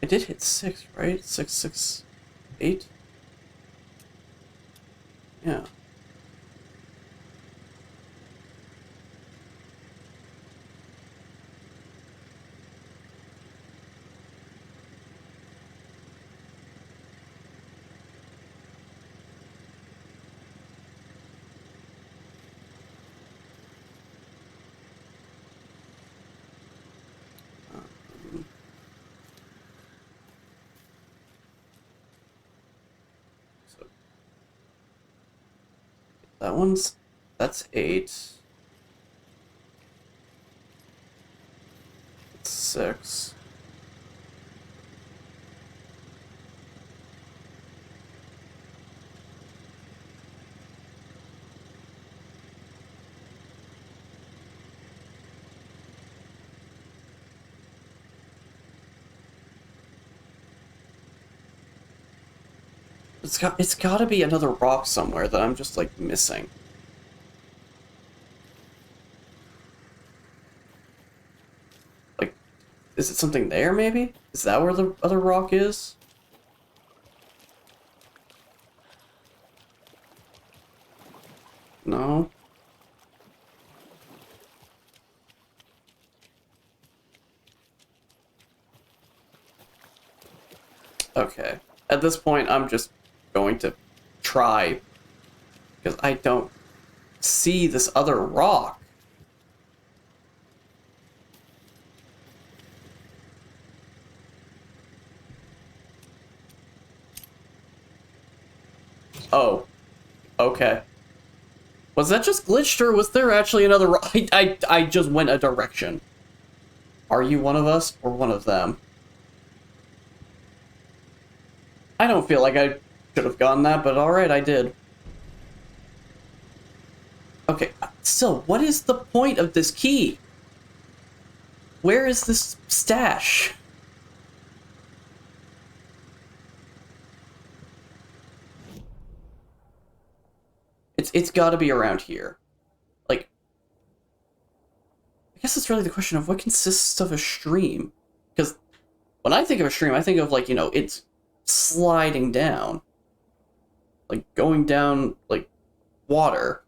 I did hit 6, right? 6, 6, 8? Yeah. That's 8. It's 6. It's gotta be another rock somewhere that I'm just like missing. Like, is it something there maybe? Is that where the other rock is? No. Okay. At this point, I'm just going to try Because I don't see this other rock. Oh. Okay. Was that just glitched, or was there actually another rock? I just went a direction. Are you one of us, or one of them? I don't feel like I should have gone that, but alright, I did. Okay, still, what is the point of this key? Where is this stash? It's gotta be around here. Like, I guess it's really the question of what consists of a stream. Because when I think of a stream, I think of, like, you know, it's sliding down. Like, going down, like, water.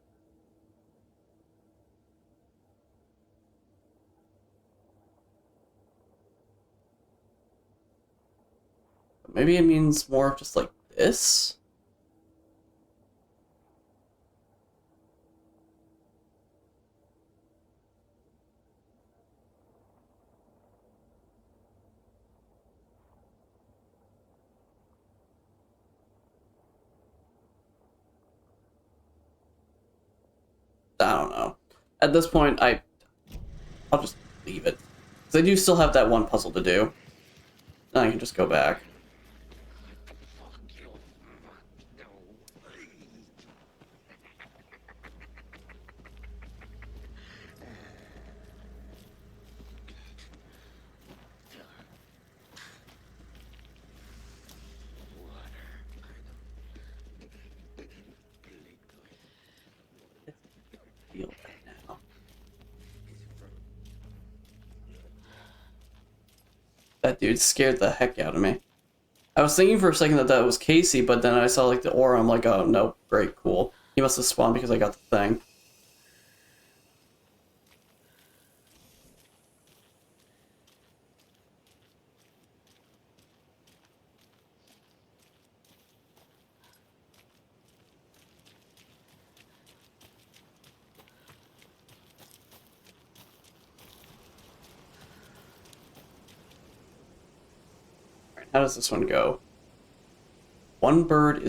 Maybe it means more of just, like, this? I don't know. At this point, I'll just leave it. Because I do still have that one puzzle to do. Then I can just go back. Feel that now. That dude scared the heck out of me. I was thinking for a second that that was Casey, but then I saw, like, the aura. I'm like, oh, no, great, cool. He must have spawned because I got the thing. Alright, how does this one go? One bird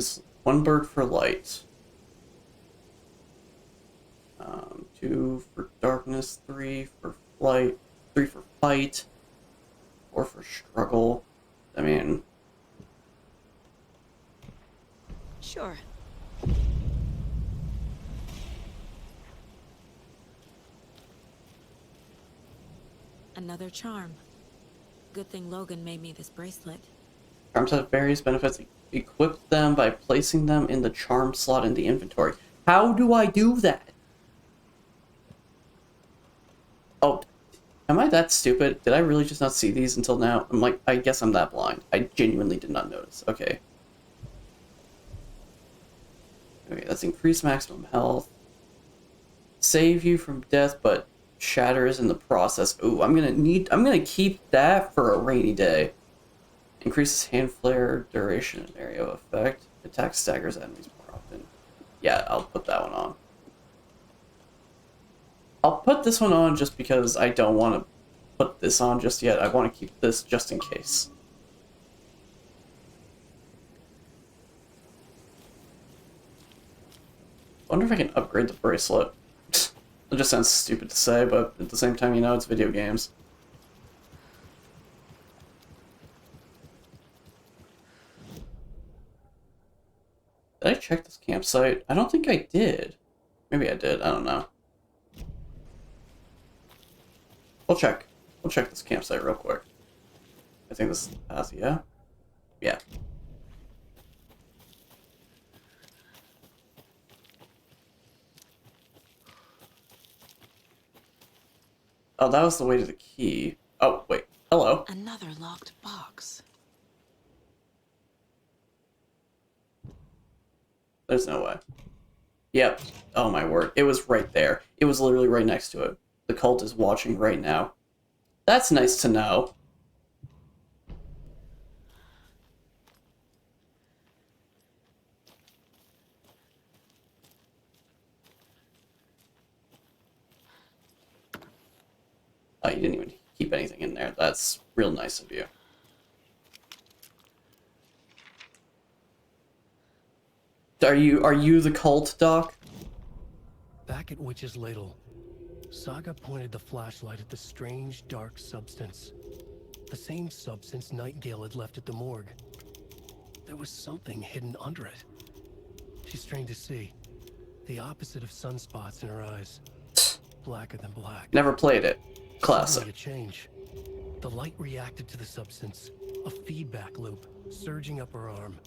for light. 2 for darkness, 3 for flight, 3 for fight, 4 for struggle. I mean... Sure. Another charm. Good thing Logan made me this bracelet. Charms have various benefits. Equip them by placing them in the charm slot in the inventory. How do I do that? Oh, am I that stupid? Did I really just not see these until now? I'm like, I guess I'm that blind. I genuinely did not notice. Okay. Okay, that's increased maximum health. Save you from death, but shatters in the process. Ooh, I'm gonna keep that for a rainy day. Increases hand flare, duration, and area of effect. Attack staggers enemies more often. Yeah, I'll put that one on. I'll put this one on just because I don't want to put this on just yet. I want to keep this just in case. I wonder if I can upgrade the bracelet. It just sounds stupid to say, but at the same time, you know, it's video games. Did I check this campsite? I don't think I did. Maybe I did. I don't know. We'll check. We'll check this campsite real quick. I think this is the path, yeah? Yeah. Oh, that was the way to the key. Oh, wait. Hello. Another locked box. There's no way. Yep. Oh my word. It was right there. It was literally right next to it. The cult is watching right now. That's nice to know. you didn't even keep anything in there. That's real nice of you. Are you the cult, Doc? Back at Witch's Ladle, Saga pointed the flashlight at the strange, dark substance. The same substance Nightingale had left at the morgue. There was something hidden under it. She strained to see. The opposite of sunspots in her eyes. Blacker than black. Never played it. Classic. Suddenly a change. The light reacted to the substance. A feedback loop, surging up her arm.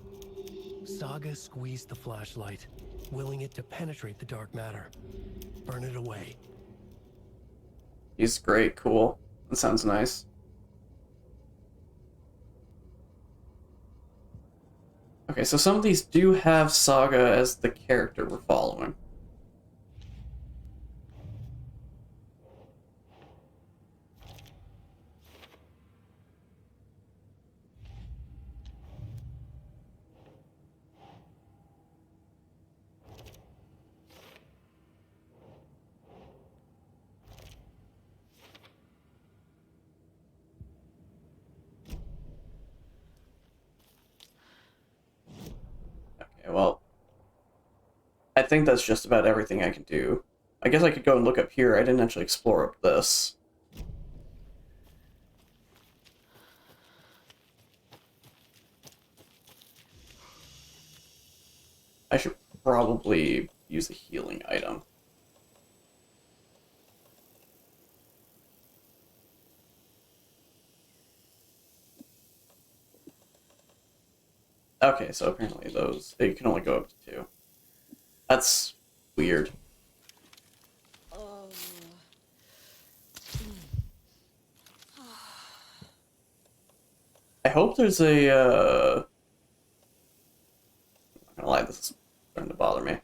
Saga squeezed the flashlight, willing it to penetrate the dark matter. Burn it away. He's great, cool. That sounds nice. Okay, so some of these do have Saga as the character we're following. Well, I think that's just about everything I can do. I guess I could go and look up here. I didn't actually explore up this. I should probably use a healing item. Okay, so apparently those, you can only go up to 2. That's weird. I hope there's a, I'm not gonna lie, this is starting to bother me. I'm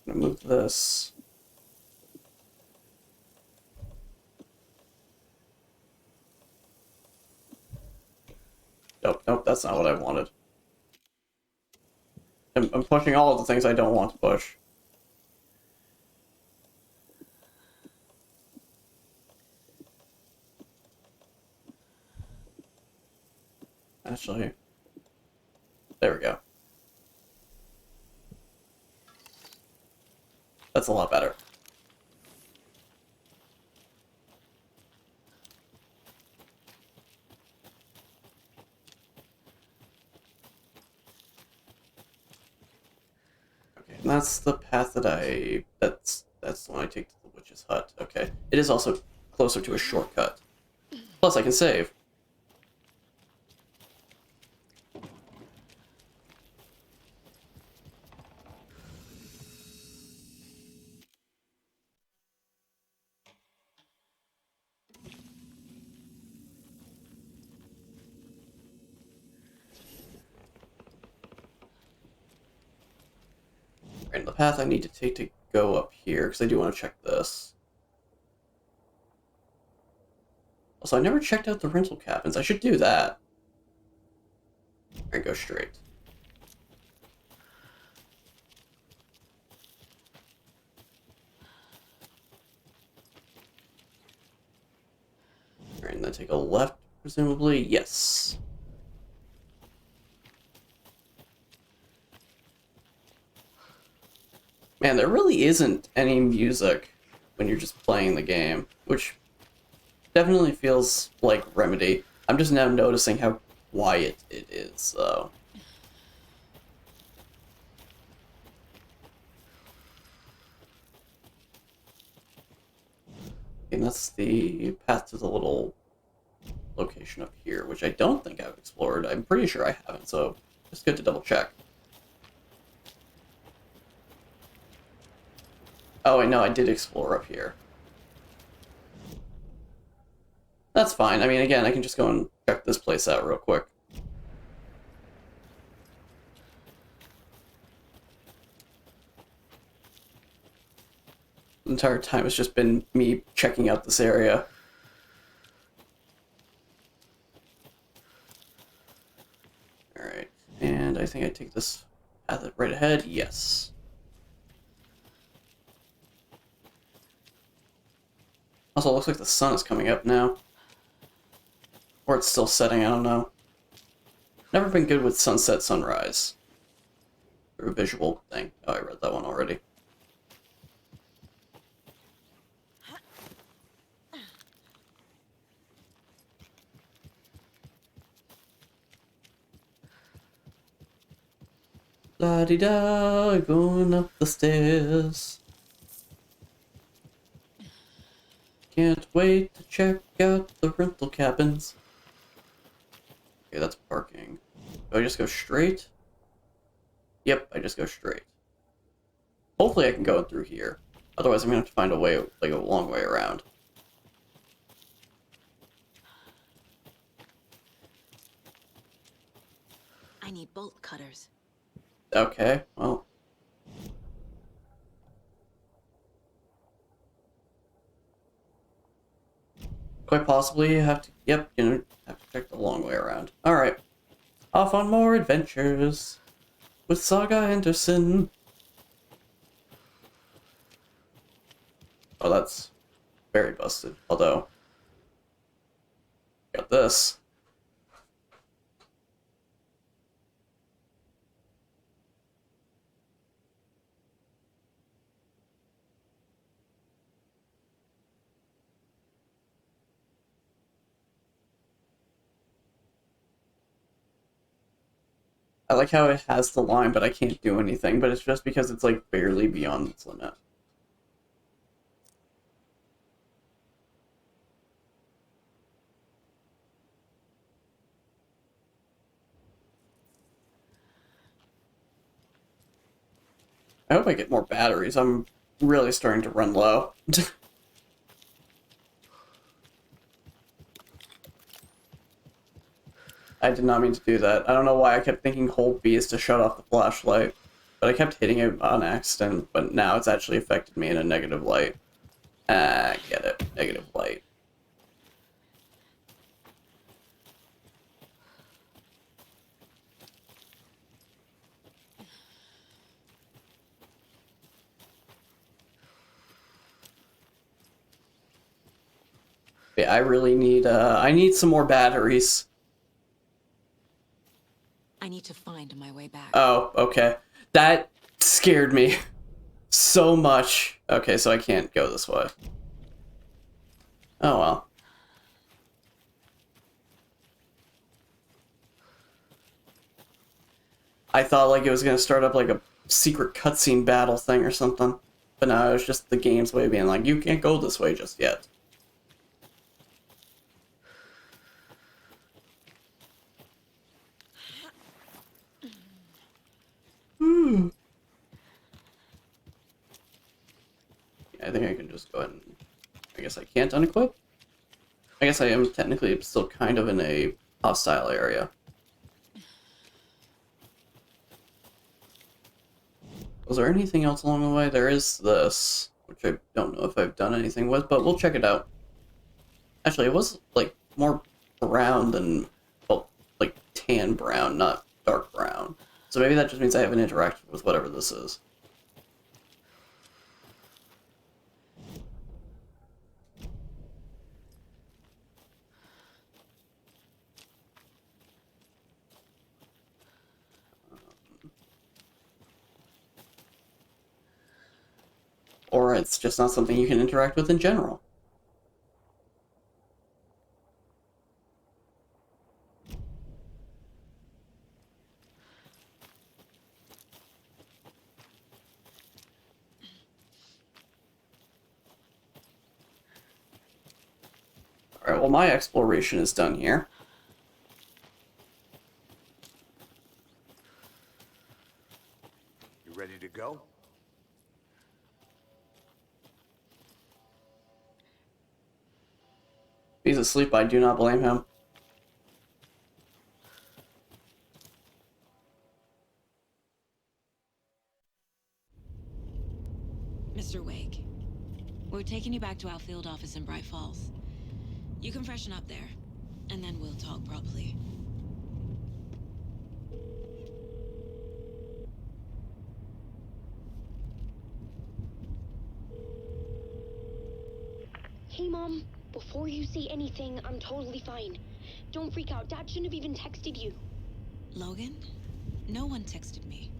gonna move this. Nope, nope, that's not what I wanted. I'm pushing all of the things I don't want to push. Actually, there we go. That's a lot better. Okay, and that's the path that that's the one I take to the witch's hut. Okay. It is also closer to a shortcut. Plus I can save. And the path I need to take to go up here, because I do want to check this. Also, I never checked out the rental cabins. I should do that. And go straight. Alright, and then take a left, presumably. Yes. Man, there really isn't any music when you're just playing the game, which definitely feels like Remedy. I'm just now noticing how quiet it is, though. And that's the path to the little location up here, which I don't think I've explored. I'm pretty sure I haven't, so it's good to double check. Oh, I know, I did explore up here. That's fine. I mean, again, I can just go and check this place out real quick. The entire time it's just been me checking out this area. Alright, and I think I take this path right ahead. Yes. Also, it looks like the sun is coming up now. Or it's still setting, I don't know. Never been good with sunset, sunrise. Or a visual thing. Oh, I read that one already. La-di-da, going up the stairs. Can't wait to check out the rental cabins. Okay, that's parking. Do I just go straight? Yep, I just go straight. Hopefully I can go through here. Otherwise I'm gonna have to find a way, like a long way around. I need bolt cutters. Okay, well. Quite possibly you have to, yep, you know, have to check the long way around. Alright. Off on more adventures with Saga Anderson. Oh, that's very busted. Although, got this. I like how it has the line, but I can't do anything, but it's just because it's like barely beyond its limit. I hope I get more batteries. I'm really starting to run low. I did not mean to do that. I don't know why I kept thinking hold B is to shut off the flashlight, but I kept hitting it on accident, but now it's actually affected me in a negative light. Ah, get it. Negative light. Yeah, I really need, I need some more batteries. I need to find my way back. Oh, okay. That scared me so much. Okay, so I can't go this way. Oh well. I thought like it was gonna start up like a secret cutscene battle thing or something. But no, it was just the game's way of being like, you can't go this way just yet. Hmm. Yeah, I think I can just go ahead and... I guess I can't unequip? I guess I am technically still kind of in a hostile area. Was there anything else along the way? There is this, which I don't know if I've done anything with, but we'll check it out. Actually, it was, like, more brown than, well, like, tan brown, not dark brown. So maybe that just means I haven't interacted with whatever this is. Or it's just not something you can interact with in general. Alright, well my exploration is done here. You ready to go? If he's asleep, I do not blame him. Mr. Wake, we're taking you back to our field office in Bright Falls. You can freshen up there, and then we'll talk properly. Hey, Mom. Before you say anything, I'm totally fine. Don't freak out. Dad shouldn't have even texted you. Logan? No one texted me.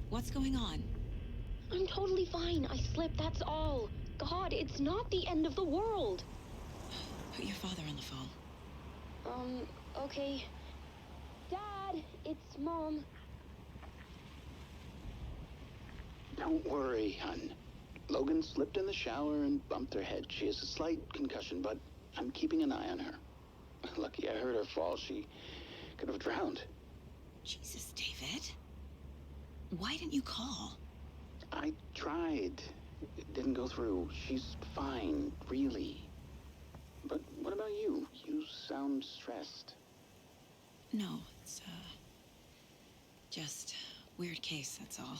What's going on? I'm totally fine. I slipped, that's all. God, it's not the end of the world. Put your father on the phone. Okay. Dad, it's Mom. Don't worry, hon. Logan slipped in the shower and bumped her head. She has a slight concussion, but I'm keeping an eye on her. Lucky I heard her fall. She could have drowned. Jesus, David. Why didn't you call? I tried. It didn't go through. She's fine, really. But what about you? You sound stressed. No, it's, just weird case, that's all.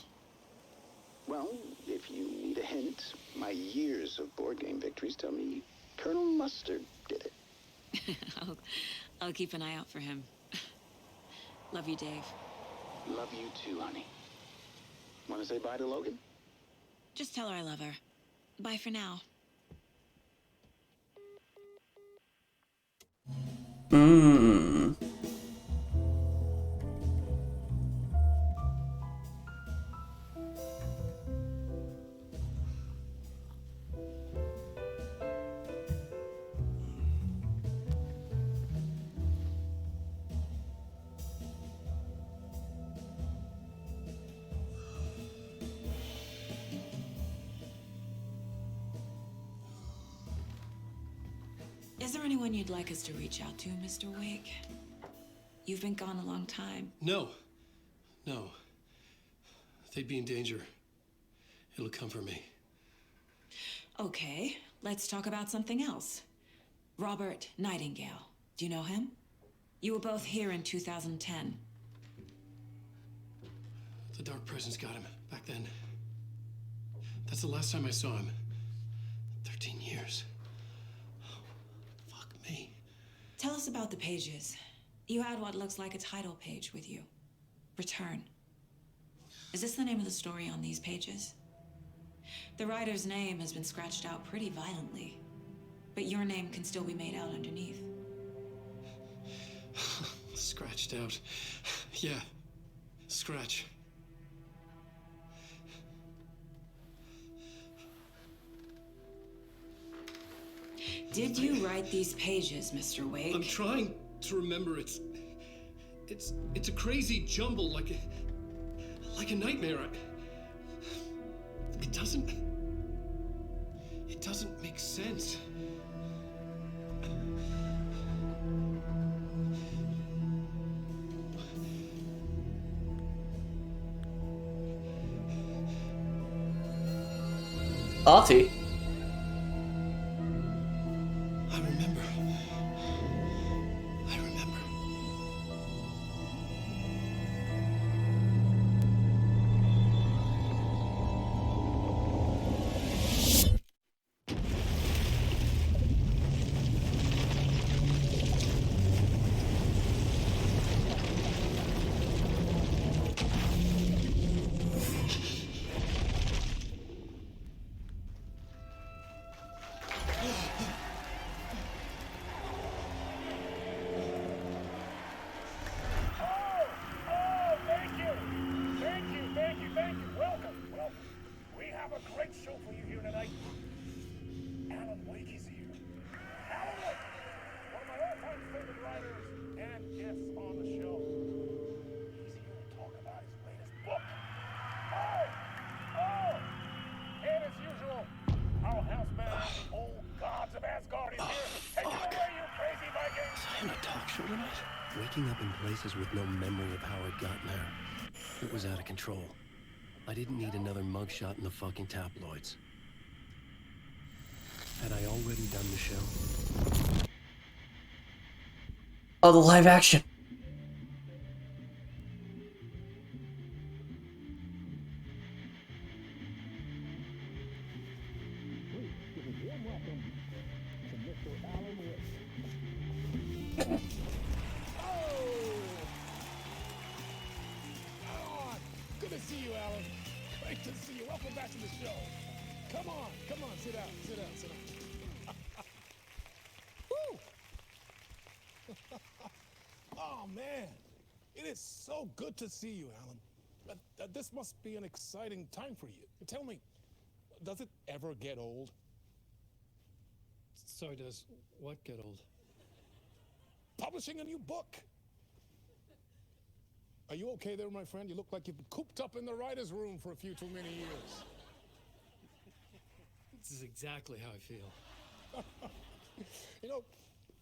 Well, if you need a hint, my years of board game victories tell me Colonel Mustard did it. I'll keep an eye out for him. Love you, Dave. Love you too, honey. Want to say bye to Logan? Just tell her I love her. Bye for now. Is there anyone you'd like us to reach out to, Mr. Wake? You've been gone a long time. No. They'd be in danger. It'll come for me. Okay, let's talk about something else. Robert Nightingale. Do you know him? You were both here in 2010. The Dark Presence got him back then. That's the last time I saw him. 13 years. Fuck me. Tell us about the pages. You had what looks like a title page with you. Return. Is this the name of the story on these pages? The writer's name has been scratched out pretty violently, but your name can still be made out underneath. Scratched out. Yeah. Scratch. Did you write these pages, Mr. Wake? I'm trying to remember. It's a crazy jumble, like a nightmare. It doesn't make sense. Artie? I remember. Thank you. Welcome. We have a great show for you here tonight. Alan Wake is here. Alan Wake, one of my all-time favorite writers and guests on the show. He's here to talk about his latest book. And as usual, our house band, the old gods of Asgard, is here. Take it away, you crazy Vikings! Was I on a talk show tonight? Waking up in places with no memory of how I'd gotten there. It was out of control. I didn't need another mugshot in the fucking tabloids. Had I already done the show? Oh, the live action. Good to see you, Alan. Great to see you. Welcome back to the show. Come on, sit down. Oh, man. It is so good to see you, Alan. This must be an exciting time for you. Tell me, does it ever get old? Sorry, does what get old? Publishing a new book. Are you okay there, my friend? You look like you've been cooped up in the writer's room for a few too many years. This is exactly how I feel. You know,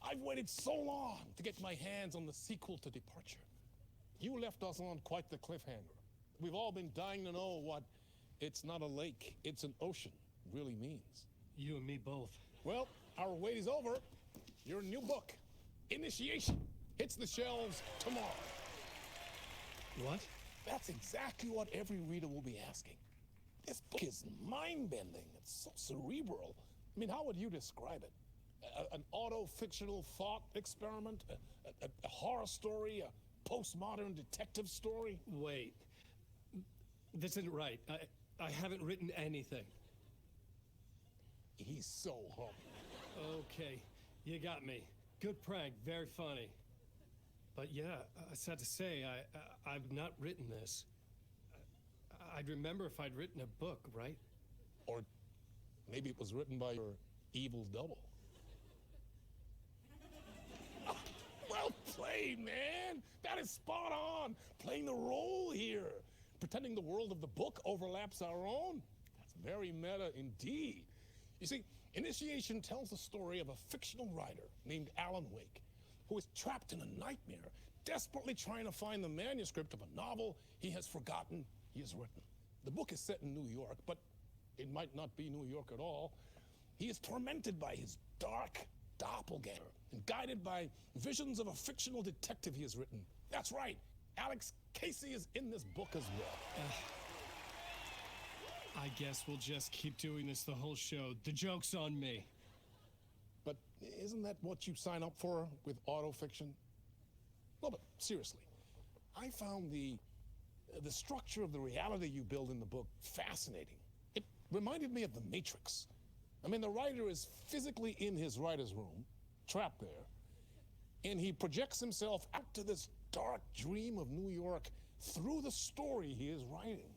I've waited so long to get my hands on the sequel to Departure. You left us on quite the cliffhanger. We've all been dying to know what "it's not a lake, it's an ocean" really means. You and me both. Well, our wait is over. Your new book, Initiation, hits the shelves tomorrow. What? That's exactly what every reader will be asking. This book is mind-bending. It's so cerebral. I mean, how would you describe it? An auto-fictional thought experiment? A horror story? A postmodern detective story? Wait. This isn't right. I haven't written anything. He's so humble. Okay, you got me. Good prank, very funny. But yeah, sad to say, I've not written this. I'd remember if I'd written a book, right? Or maybe it was written by your evil double. Well played, man! That is spot on! Playing the role here. Pretending the world of the book overlaps our own. That's very meta indeed. You see, Initiation tells the story of a fictional writer named Alan Wake, who is trapped in a nightmare, desperately trying to find the manuscript of a novel he has forgotten he has written. The book is set in New York, but it might not be New York at all. He is tormented by his dark doppelganger and guided by visions of a fictional detective he has written. That's right, Alex Casey is in this book as well. I guess we'll just keep doing this the whole show. The joke's on me. But isn't that what you sign up for with autofiction? No, but seriously, I found the structure of the reality you build in the book fascinating. It reminded me of The Matrix. I mean, the writer is physically in his writer's room, trapped there, and he projects himself out to this dark dream of New York through the story he is writing.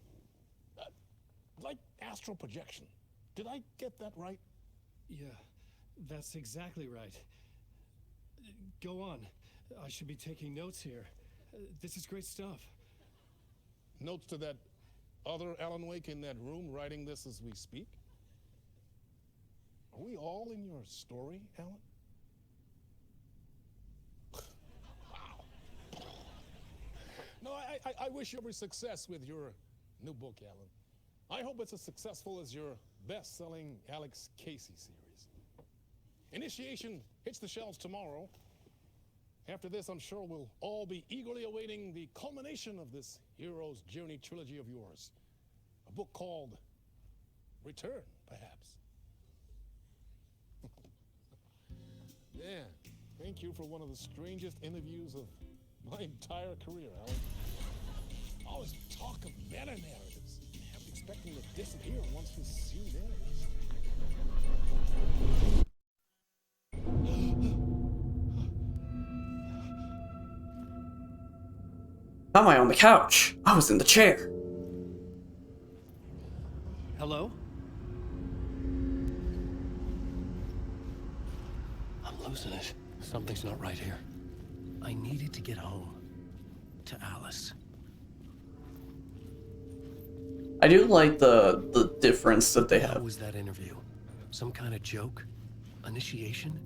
Like astral projection. Did I get that right? Yeah, that's exactly right. Go on. I should be taking notes here. This is great stuff. Notes to that other Alan Wake in that room writing this as we speak? Are we all in your story, Alan? Wow. No, I wish you every success with your new book, Alan. I hope it's as successful as your best-selling Alex Casey series. Initiation hits the shelves tomorrow. After this, I'm sure we'll all be eagerly awaiting the culmination of this hero's journey trilogy of yours. A book called Return, perhaps. Yeah, thank you for one of the strangest interviews of my entire career, Alan. Always talk of meta-narratives. Expecting to disappear once this scene ends. How am I on the couch? I was in the chair. Hello? I'm losing it. Something's not right here. I needed to get home. To Alice. I do like the difference that they have. How was that interview? Some kind of joke? Initiation?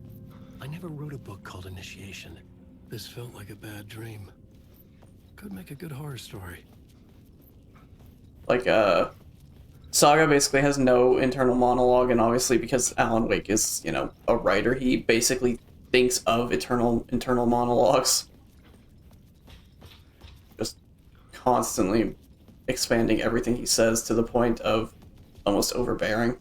I never wrote a book called Initiation. This felt like a bad dream. Could make a good horror story. Like, Saga basically has no internal monologue, and obviously because Alan Wake is, you know, a writer, he basically thinks of internal monologues. Just constantly expanding everything he says to the point of almost overbearing.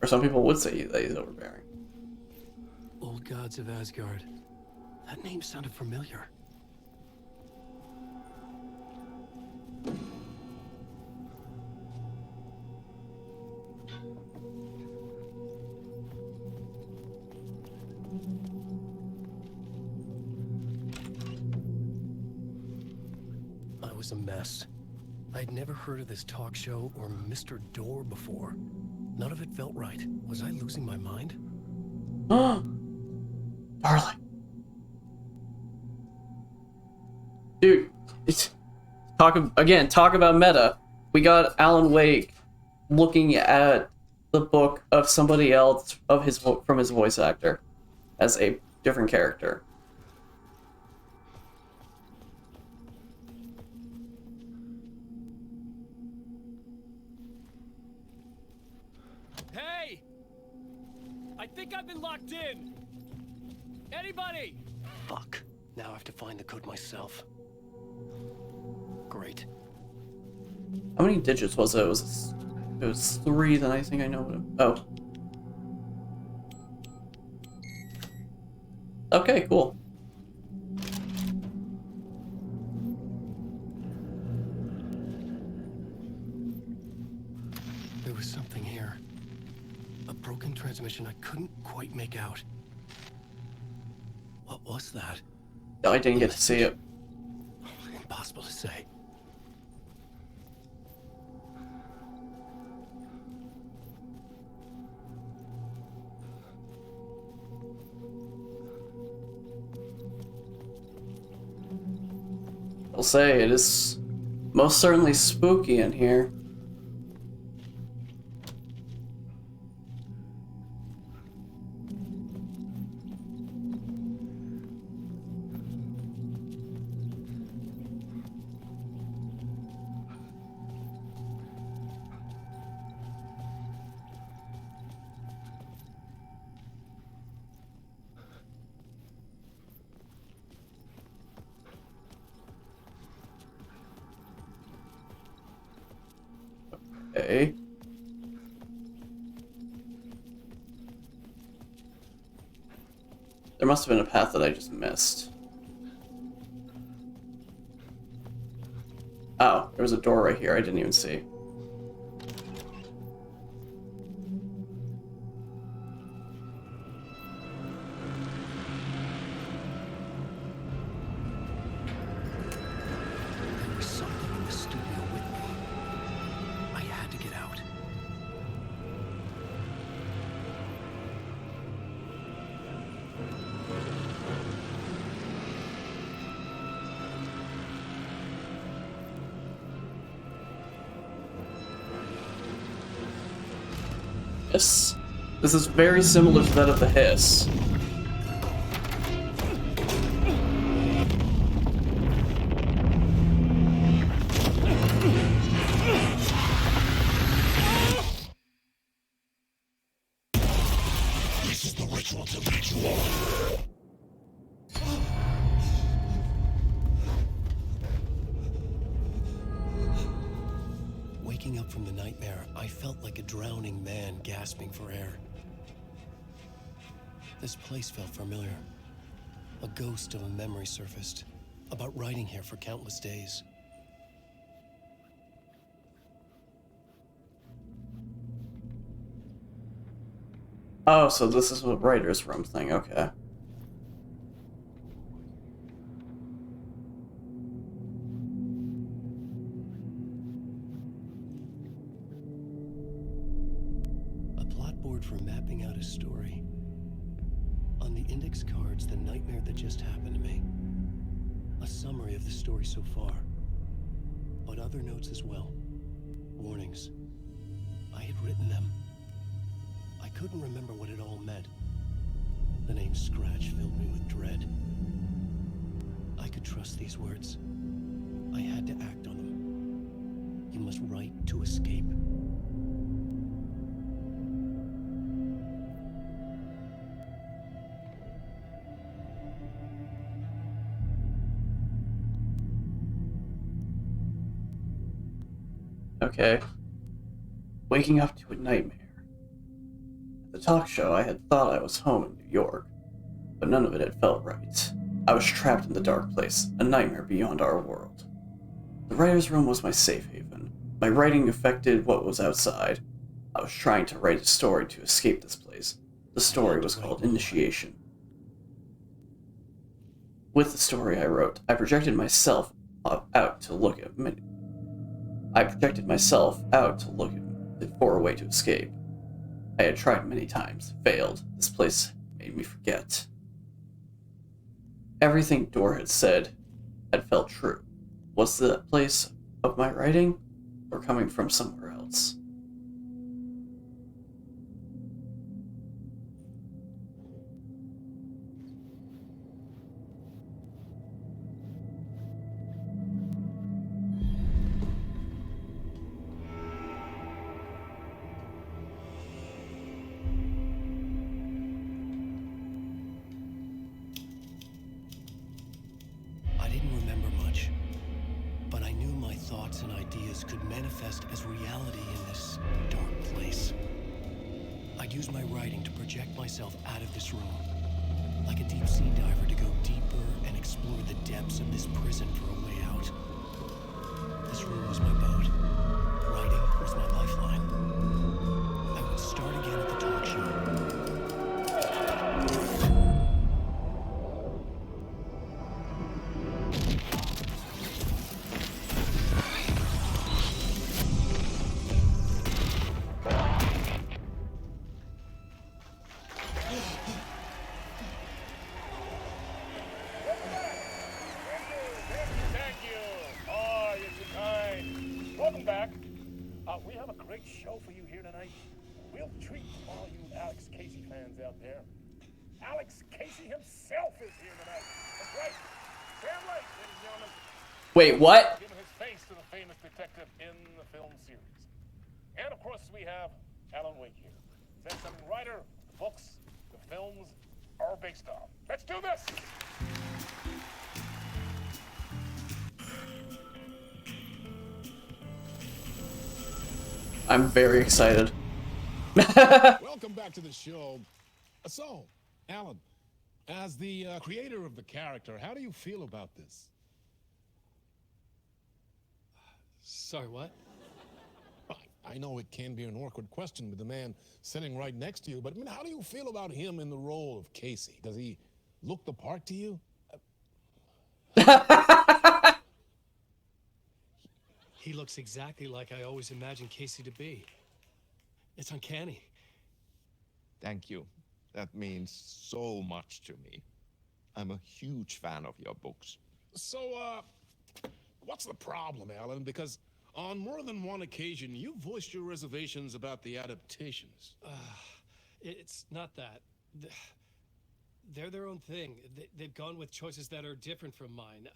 Or some people would say that he's overbearing. Old Gods of Asgard. That name sounded familiar. was a mess. I'd never heard of this talk show or Mr. Door before. None of it felt right. Was I losing my mind? Darling. Dude, talk about meta. We got Alan Wake looking at the book of somebody else from his voice actor as a different character. Hey! I think I've been locked in. Anybody? Fuck. Now I have to find the code myself. Great. How many digits was it? It was 3, then I think I know what it... Oh. Okay, cool. There was something here. A broken transmission I couldn't quite make out. What was that? I didn't get to see it. Impossible to say. I'll say it is most certainly spooky in here. Okay. There must have been a path that I just missed. Oh, there was a door right here I didn't even see. There was something in the studio with me. I had to get out. Yes. This is very similar to that of the hiss. This is the ritual to lead you on. Waking up from the nightmare, I felt like a drowning man gasping for air. This place felt familiar. A ghost of a memory surfaced, about riding here for countless days. Oh, so this is a writer's room thing, okay. A plot board for mapping out a story. On the index cards, the nightmare that just happened to me. A summary of the story so far. But other notes as well. Warnings. I had written them. I couldn't remember what it all meant. The name Scratch filled me with dread. I could trust these words. I had to act on them. You must write to escape. Okay. Waking up to a nightmare. At the talk show, I had thought I was home in New York, but none of it had felt right. I was trapped in the dark place, a nightmare beyond our world. The writer's room was my safe haven. My writing affected what was outside. I was trying to write a story to escape this place. The story was called Initiation. With the story I wrote, I projected myself out to look at many. I projected myself out to look for a way to escape. I had tried many times, failed. This place made me forget. Everything Dor had said had felt true. Was the place of my writing, or coming from somewhere else? I didn't remember much, but I knew my thoughts and ideas could manifest as reality in this dark place. I'd use my writing to project myself out of this room, like a deep sea diver to go deeper and explore the depths of this prison for a way out. This room was my boat. Writing was my lifeline. I would start again at the talk show. Thank you. Oh, you're too kind. Welcome back. We have a great show for you here tonight. We'll treat all you Alex Casey fans out there. Alex Casey himself is here tonight. That's right. Sam Lake, ladies and gentlemen. Wait, what? Giving his face to the famous detective in the film series. And of course, we have Alan Wake here. Sense-setting writer, the books, the films are based on. Let's do this! I'm very excited. Welcome back to the show. So, Alan, as the creator of the character, how do you feel about this? Sorry, what? I know it can be an awkward question with the man sitting right next to you, but I mean, how do you feel about him in the role of Casey? Does he look the part to you? He looks exactly like I always imagined Casey to be. It's uncanny. Thank you. That means so much to me. I'm a huge fan of your books. So, what's the problem, Alan? Because on more than one occasion, you voiced your reservations about the adaptations. It's not that. They're their own thing. They've gone with choices that are different from mine.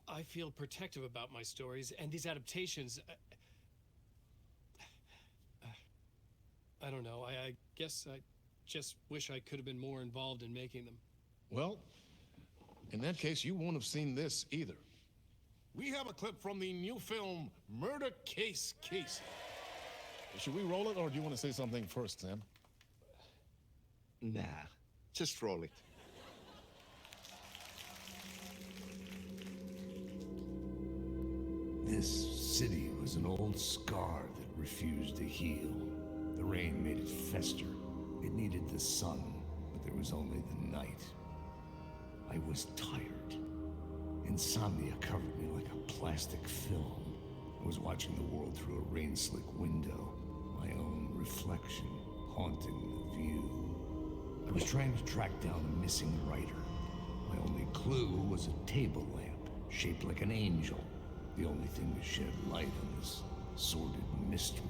I feel protective about my stories, and these adaptations... I don't know. I guess I just wish I could have been more involved in making them. Well, in that case, you won't have seen this either. We have a clip from the new film, Murder Case Casey. Should we roll it, or do you want to say something first, Sam? Nah, just roll it. This city was an old scar that refused to heal. The rain made it fester. It needed the sun, but there was only the night. I was tired. Insomnia covered me like a plastic film. I was watching the world through a rain-slick window, my own reflection haunting the view. I was trying to track down a missing writer. My only clue was a table lamp, shaped like an angel. The only thing to shed light on this sordid mystery.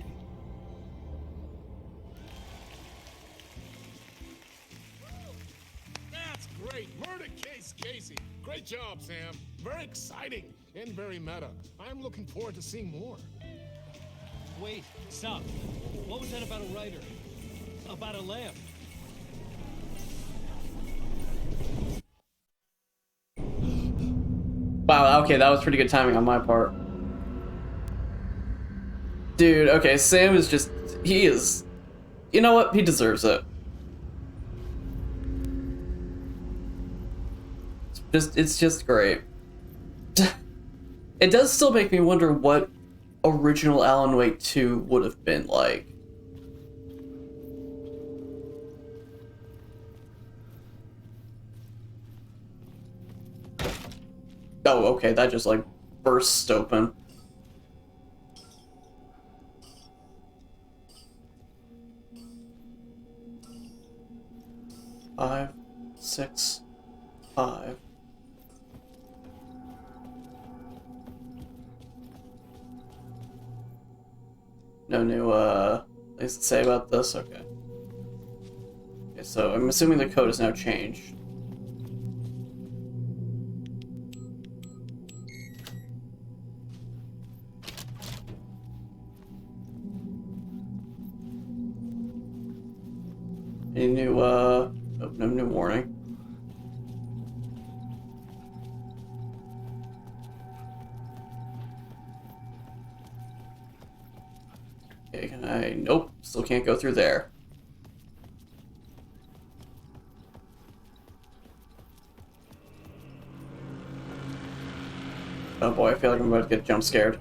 That's great! Murder Case Casey! Great job, Sam. Very exciting and very meta. I'm looking forward to seeing more. Wait, stop. What was that about a writer? About a lamp? Wow, okay, that was pretty good timing on my part. Dude, okay, Sam is just... He is... You know what? He deserves it. It's just great. It does still make me wonder what original Alan Wake 2 would have been like. Oh, okay, that just like burst open. Five, 6, 5. No new things to say about this? Okay. Okay, so I'm assuming the code is now changed. Any new oh, no new warning. Okay, can I? Nope, still can't go through there. Oh boy, I feel like I'm about to get jump scared.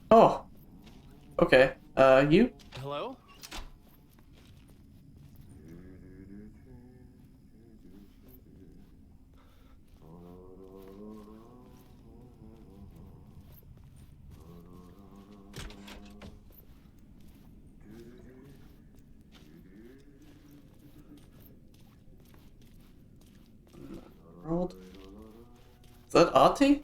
Oh, okay. You? Hello? World? Is that Ati?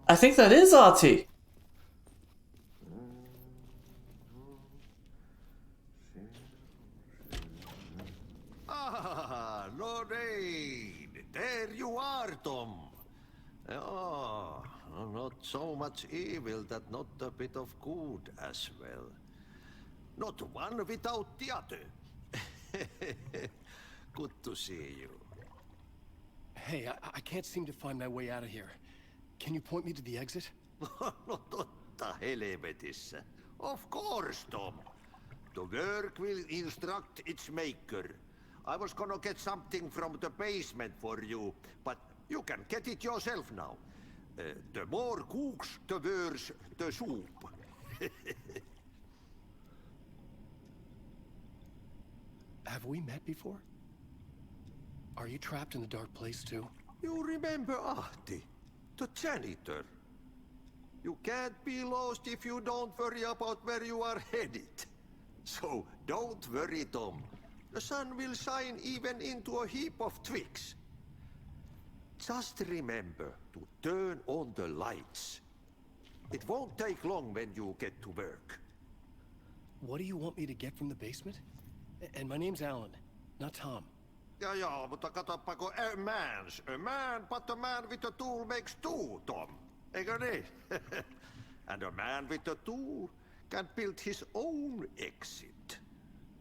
I think that is Ati. Ah, Lorraine! There you are, Tom. Oh, not so much evil that not a bit of good as well. Not one without the other. Good to see you. Hey, I can't seem to find my way out of here. Can you point me to the exit? No totta helvetissä. Of course, Tom. The work will instruct its maker. I was gonna get something from the basement for you, but you can get it yourself now. The more cooks, the worse the soup. Have we met before? Are you trapped in the dark place too? You remember Ahti, the janitor? You can't be lost if you don't worry about where you are headed. So don't worry, Tom. The sun will shine even into a heap of twigs. Just remember to turn on the lights. It won't take long when you get to work. What do you want me to get from the basement? And my name's Alan, not Tom. Ja, mutta katsopako a man, but a man with a tool makes two, Tom. Eikö niin? And a man with a tool can build his own exit.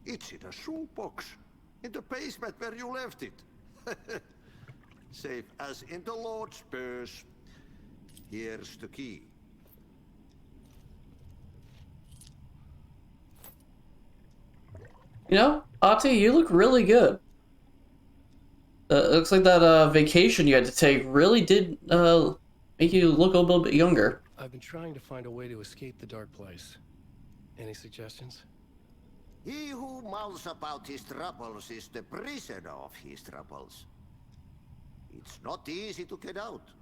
It's in a shoebox, in the basement where you left it. Safe as in the Lord's purse. Here's the key. You know, Ati, you look really good. It looks like that vacation you had to take really did make you look a little bit younger. I've been trying to find a way to escape the dark place. Any suggestions? He who mulls about his troubles is the prisoner of his troubles. It's not easy to get out.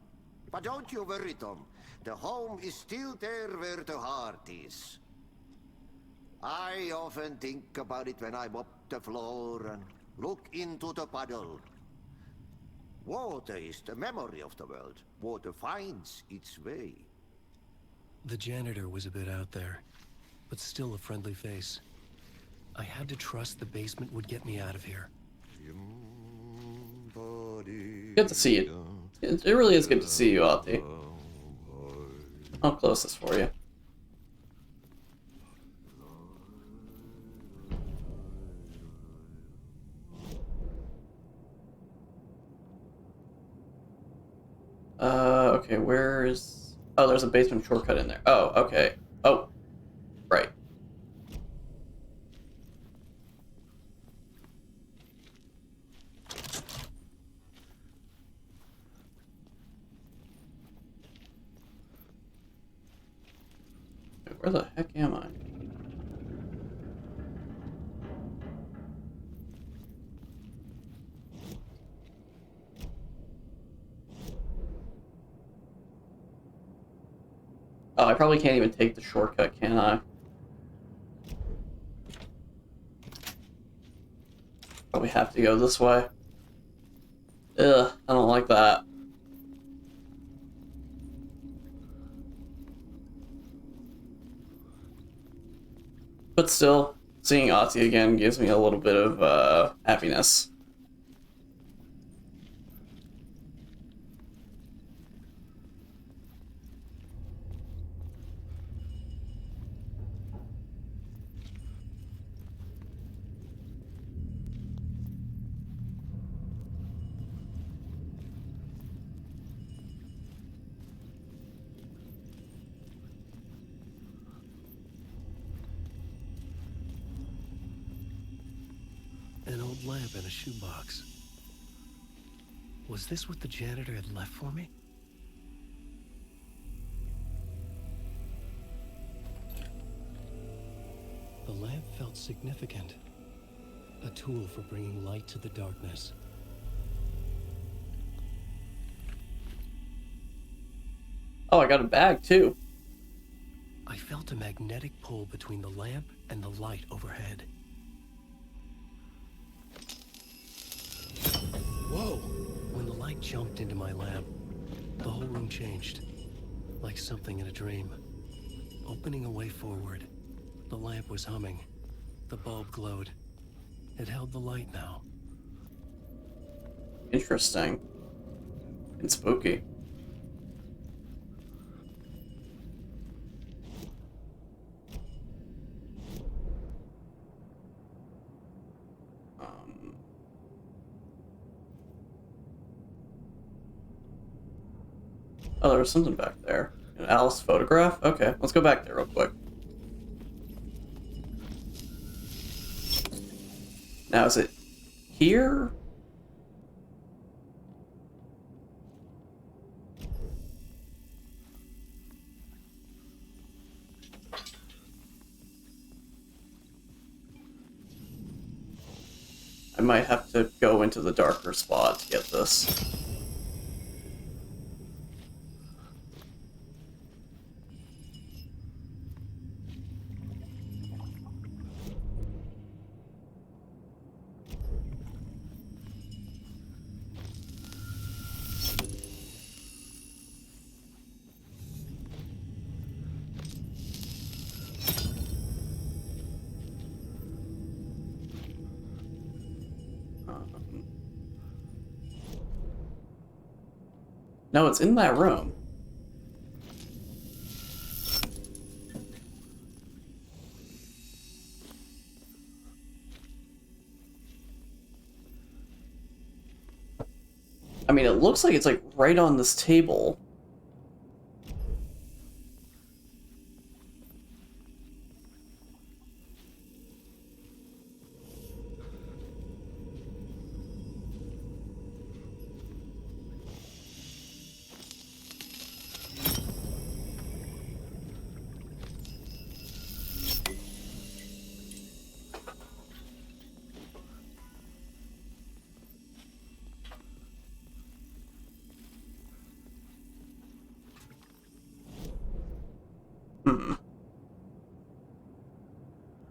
But don't you worry, Tom. The home is still there where the heart is. I often think about it when I mop the floor and look into the puddle. Water is the memory of the world. Water finds its way. The janitor was a bit out there, but still a friendly face. I had to trust the basement would get me out of here. Good to see you. It really is good to see you, Ati. I'll close this for you. Okay, where is... Oh, there's a basement shortcut in there. Oh, okay. Oh, right. Where the heck am I? Oh, I probably can't even take the shortcut, can I? Probably have to go this way. Ugh, I don't like that. But still, seeing Ati again gives me a little bit of happiness. An old lamp in a shoebox. Was this what the janitor had left for me? The lamp felt significant. A tool for bringing light to the darkness. Oh, I got a bag too. I felt a magnetic pull between the lamp and the light overhead. Whoa! When the light jumped into my lamp, the whole room changed. Like something in a dream. Opening a way forward. The lamp was humming. The bulb glowed. It held the light now. Interesting. And spooky. Oh, there was something back there. An Alice photograph? Okay, let's go back there real quick. Now, is it here? I might have to go into the darker spot to get this. No, it's in that room. I mean, it looks like it's like right on this table.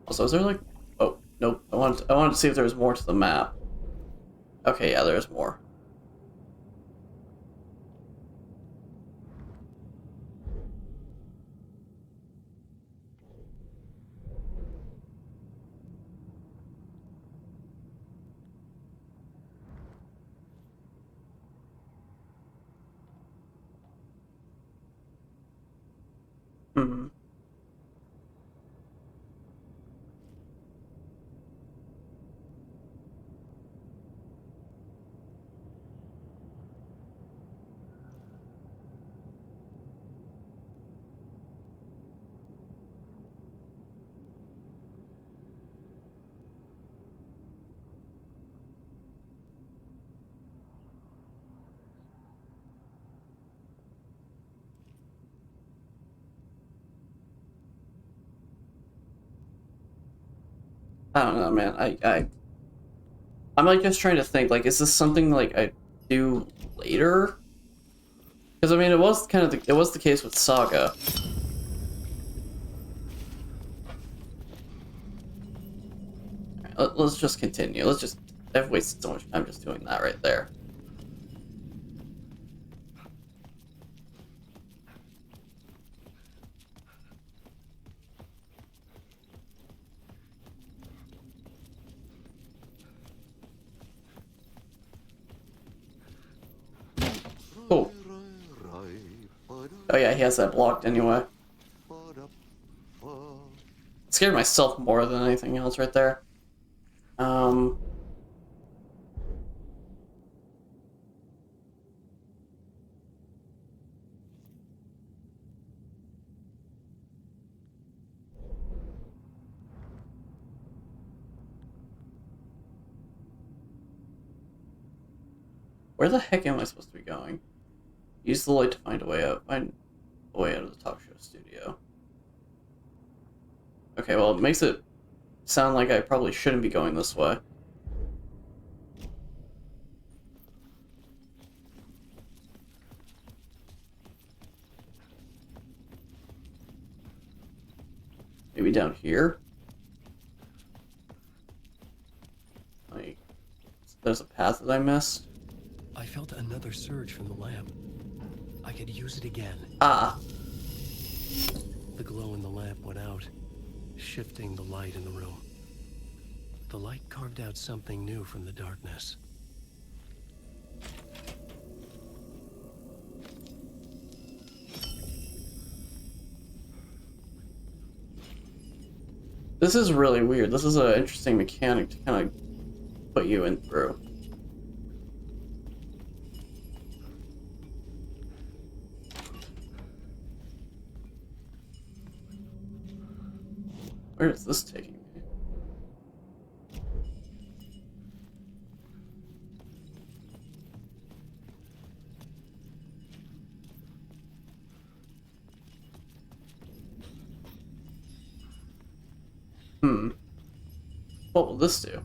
Also, is there like... Oh, nope. I wanted to see if there was more to the map. Okay, yeah, there's more. Hmm. I don't know, man. I'm like just trying to think, like, is this something like I do later? Because I mean, it was kind of it was the case with Saga. Right, let's just continue. Let's just. I've wasted so much time just doing that right there. Cool. Oh yeah, he has that blocked anyway. Scared myself more than anything else right there. Where the heck am I supposed to be going? Use the light to find a way out. Find a way out of the talk show studio. Okay, well, it makes it sound like I probably shouldn't be going this way. Maybe down here? Like, there's a path that I missed? I felt another surge from the lamp. I could use it again. Ah. The glow in the lamp went out, shifting the light in the room. The light carved out something new from the darkness. This is really weird. This is an interesting mechanic to kind of put you in through. Where is this taking me? What will this do?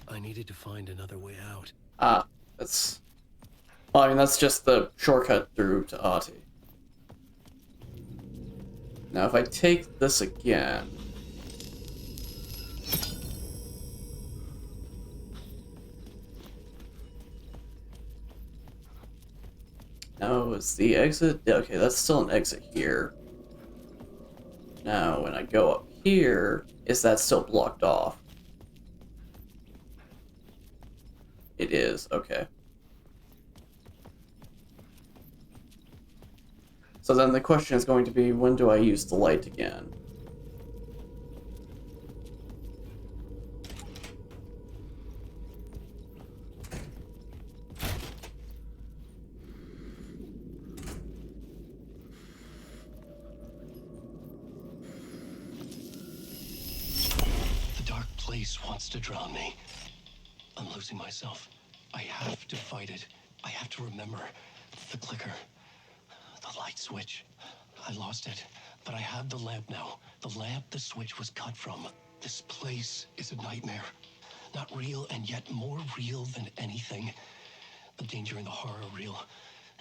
I needed to find another way out. Ah, that's... Well, I mean, that's just the shortcut through to Ahti. Now, if I take this again... Now, is the exit... Okay, that's still an exit here. Now, when I go up here, is that still blocked off? It is, okay. So then the question is going to be, when do I use the light again? The dark place wants to drown me. I'm losing myself. I have to fight it. I have to remember the clicker, the light switch. I lost it, but I have the lamp now. The lamp the switch was cut from. This place is a nightmare. Not real, and yet more real than anything. The danger and the horror are real.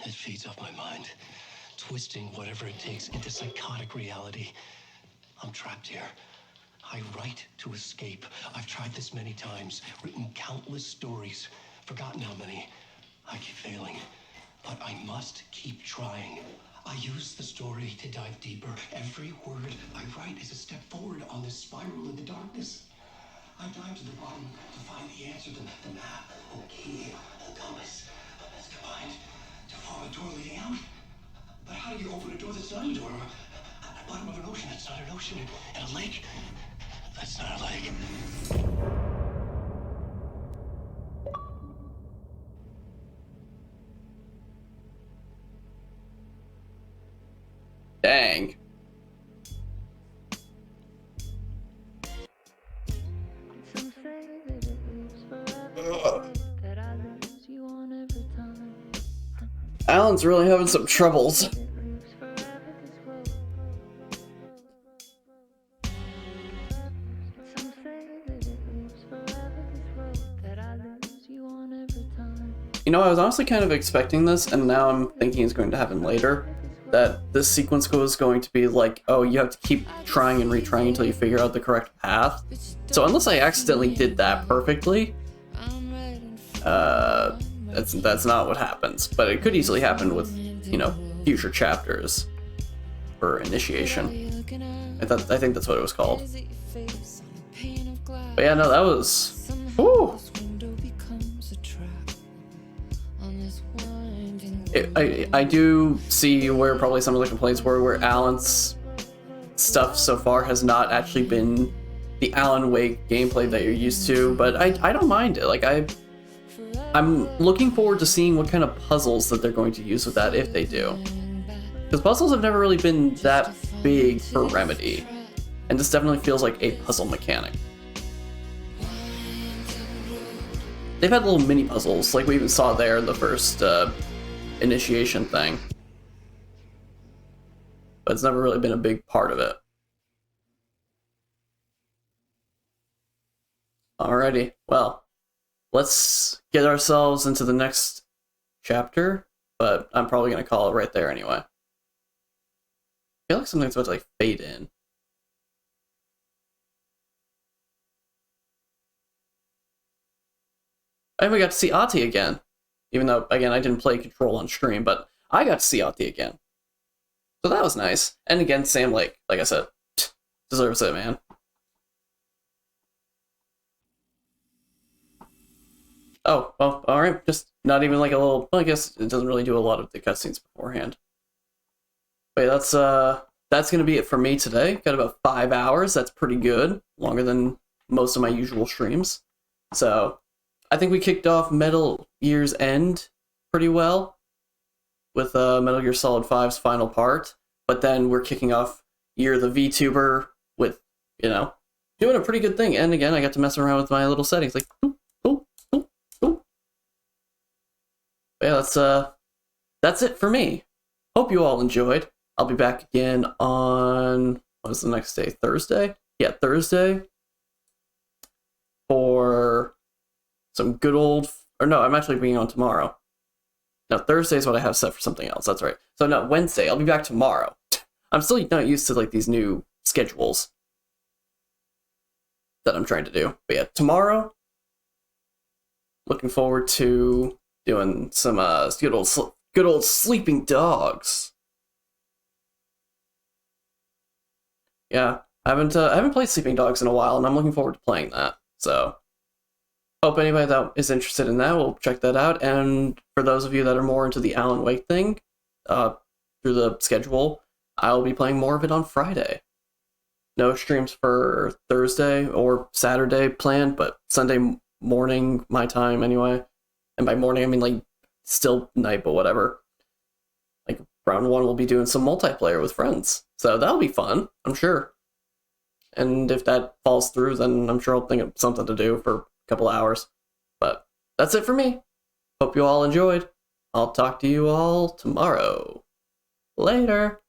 It feeds off my mind, twisting whatever it takes into psychotic reality. I'm trapped here. I write to escape. I've tried this many times, written countless stories, forgotten how many. I keep failing, but I must keep trying. I use the story to dive deeper. Every word I write is a step forward on this spiral in the darkness. I dive to the bottom to find the answer, the map, and the key, and the compass. It's combined to form a door leading out. But how do you open a door that's not a door? bottom of an ocean. It's not an ocean. And a lake. That's not a lake. Dang. Alan's really having some troubles. You know, I was honestly kind of expecting this, and now I'm thinking it's going to happen later. That this sequence was going to be like, oh, you have to keep trying and retrying until you figure out the correct path. So unless I accidentally did that perfectly, that's not what happens. But it could easily happen with, you know, future chapters or initiation. I think that's what it was called. But yeah, no, that was. Whew. I do see where probably some of the complaints were, where Alan's stuff so far has not actually been the Alan Wake gameplay that you're used to, but I don't mind it. Like I'm looking forward to seeing what kind of puzzles that they're going to use with that, if they do. Because puzzles have never really been that big for Remedy, and this definitely feels like a puzzle mechanic. They've had little mini puzzles, like we even saw there in the first initiation thing, but it's never really been a big part of it. Alrighty, well, let's get ourselves into the next chapter, but I'm probably going to call it right there anyway. I feel like something's about to like fade in. And we got to see Ati again. Even though, again, I didn't play Control on stream, but I got to see Ati again. So that was nice. And again, Sam Lake, like I said, deserves it, man. Oh, well, alright, just not even like a little, well, I guess it doesn't really do a lot of the cutscenes beforehand. But yeah, that's gonna be it for me today. Got about 5 hours, that's pretty good. Longer than most of my usual streams. So, I think we kicked off Metal Gear's End pretty well with Metal Gear Solid 5's final part, but then we're kicking off Year the VTuber with, you know, doing a pretty good thing. And again, I got to mess around with my little settings, like, boop, boop, boop, boop. But yeah, that's it for me. Hope you all enjoyed. I'll be back again on, what is the next day? Thursday? Yeah, Thursday. For some good old, or no, I'm actually being on tomorrow. No, Thursday is what I have set for something else, that's right. So no, Wednesday, I'll be back tomorrow. I'm still not used to like these new schedules that I'm trying to do. But yeah, tomorrow, looking forward to doing some good old Sleeping Dogs. Yeah, I haven't played Sleeping Dogs in a while, and I'm looking forward to playing that. So, hope anybody that is interested in that will check that out. And for those of you that are more into the Alan Wake thing, through the schedule, I'll be playing more of it on Friday. No streams for Thursday or Saturday planned, but Sunday morning, my time anyway. And by morning, I mean like still night, but whatever. Like round one, we'll be doing some multiplayer with friends. So that'll be fun, I'm sure. And if that falls through, then I'm sure I'll think of something to do for a couple hours. But that's it for me. Hope you all enjoyed. I'll talk to you all tomorrow. Later.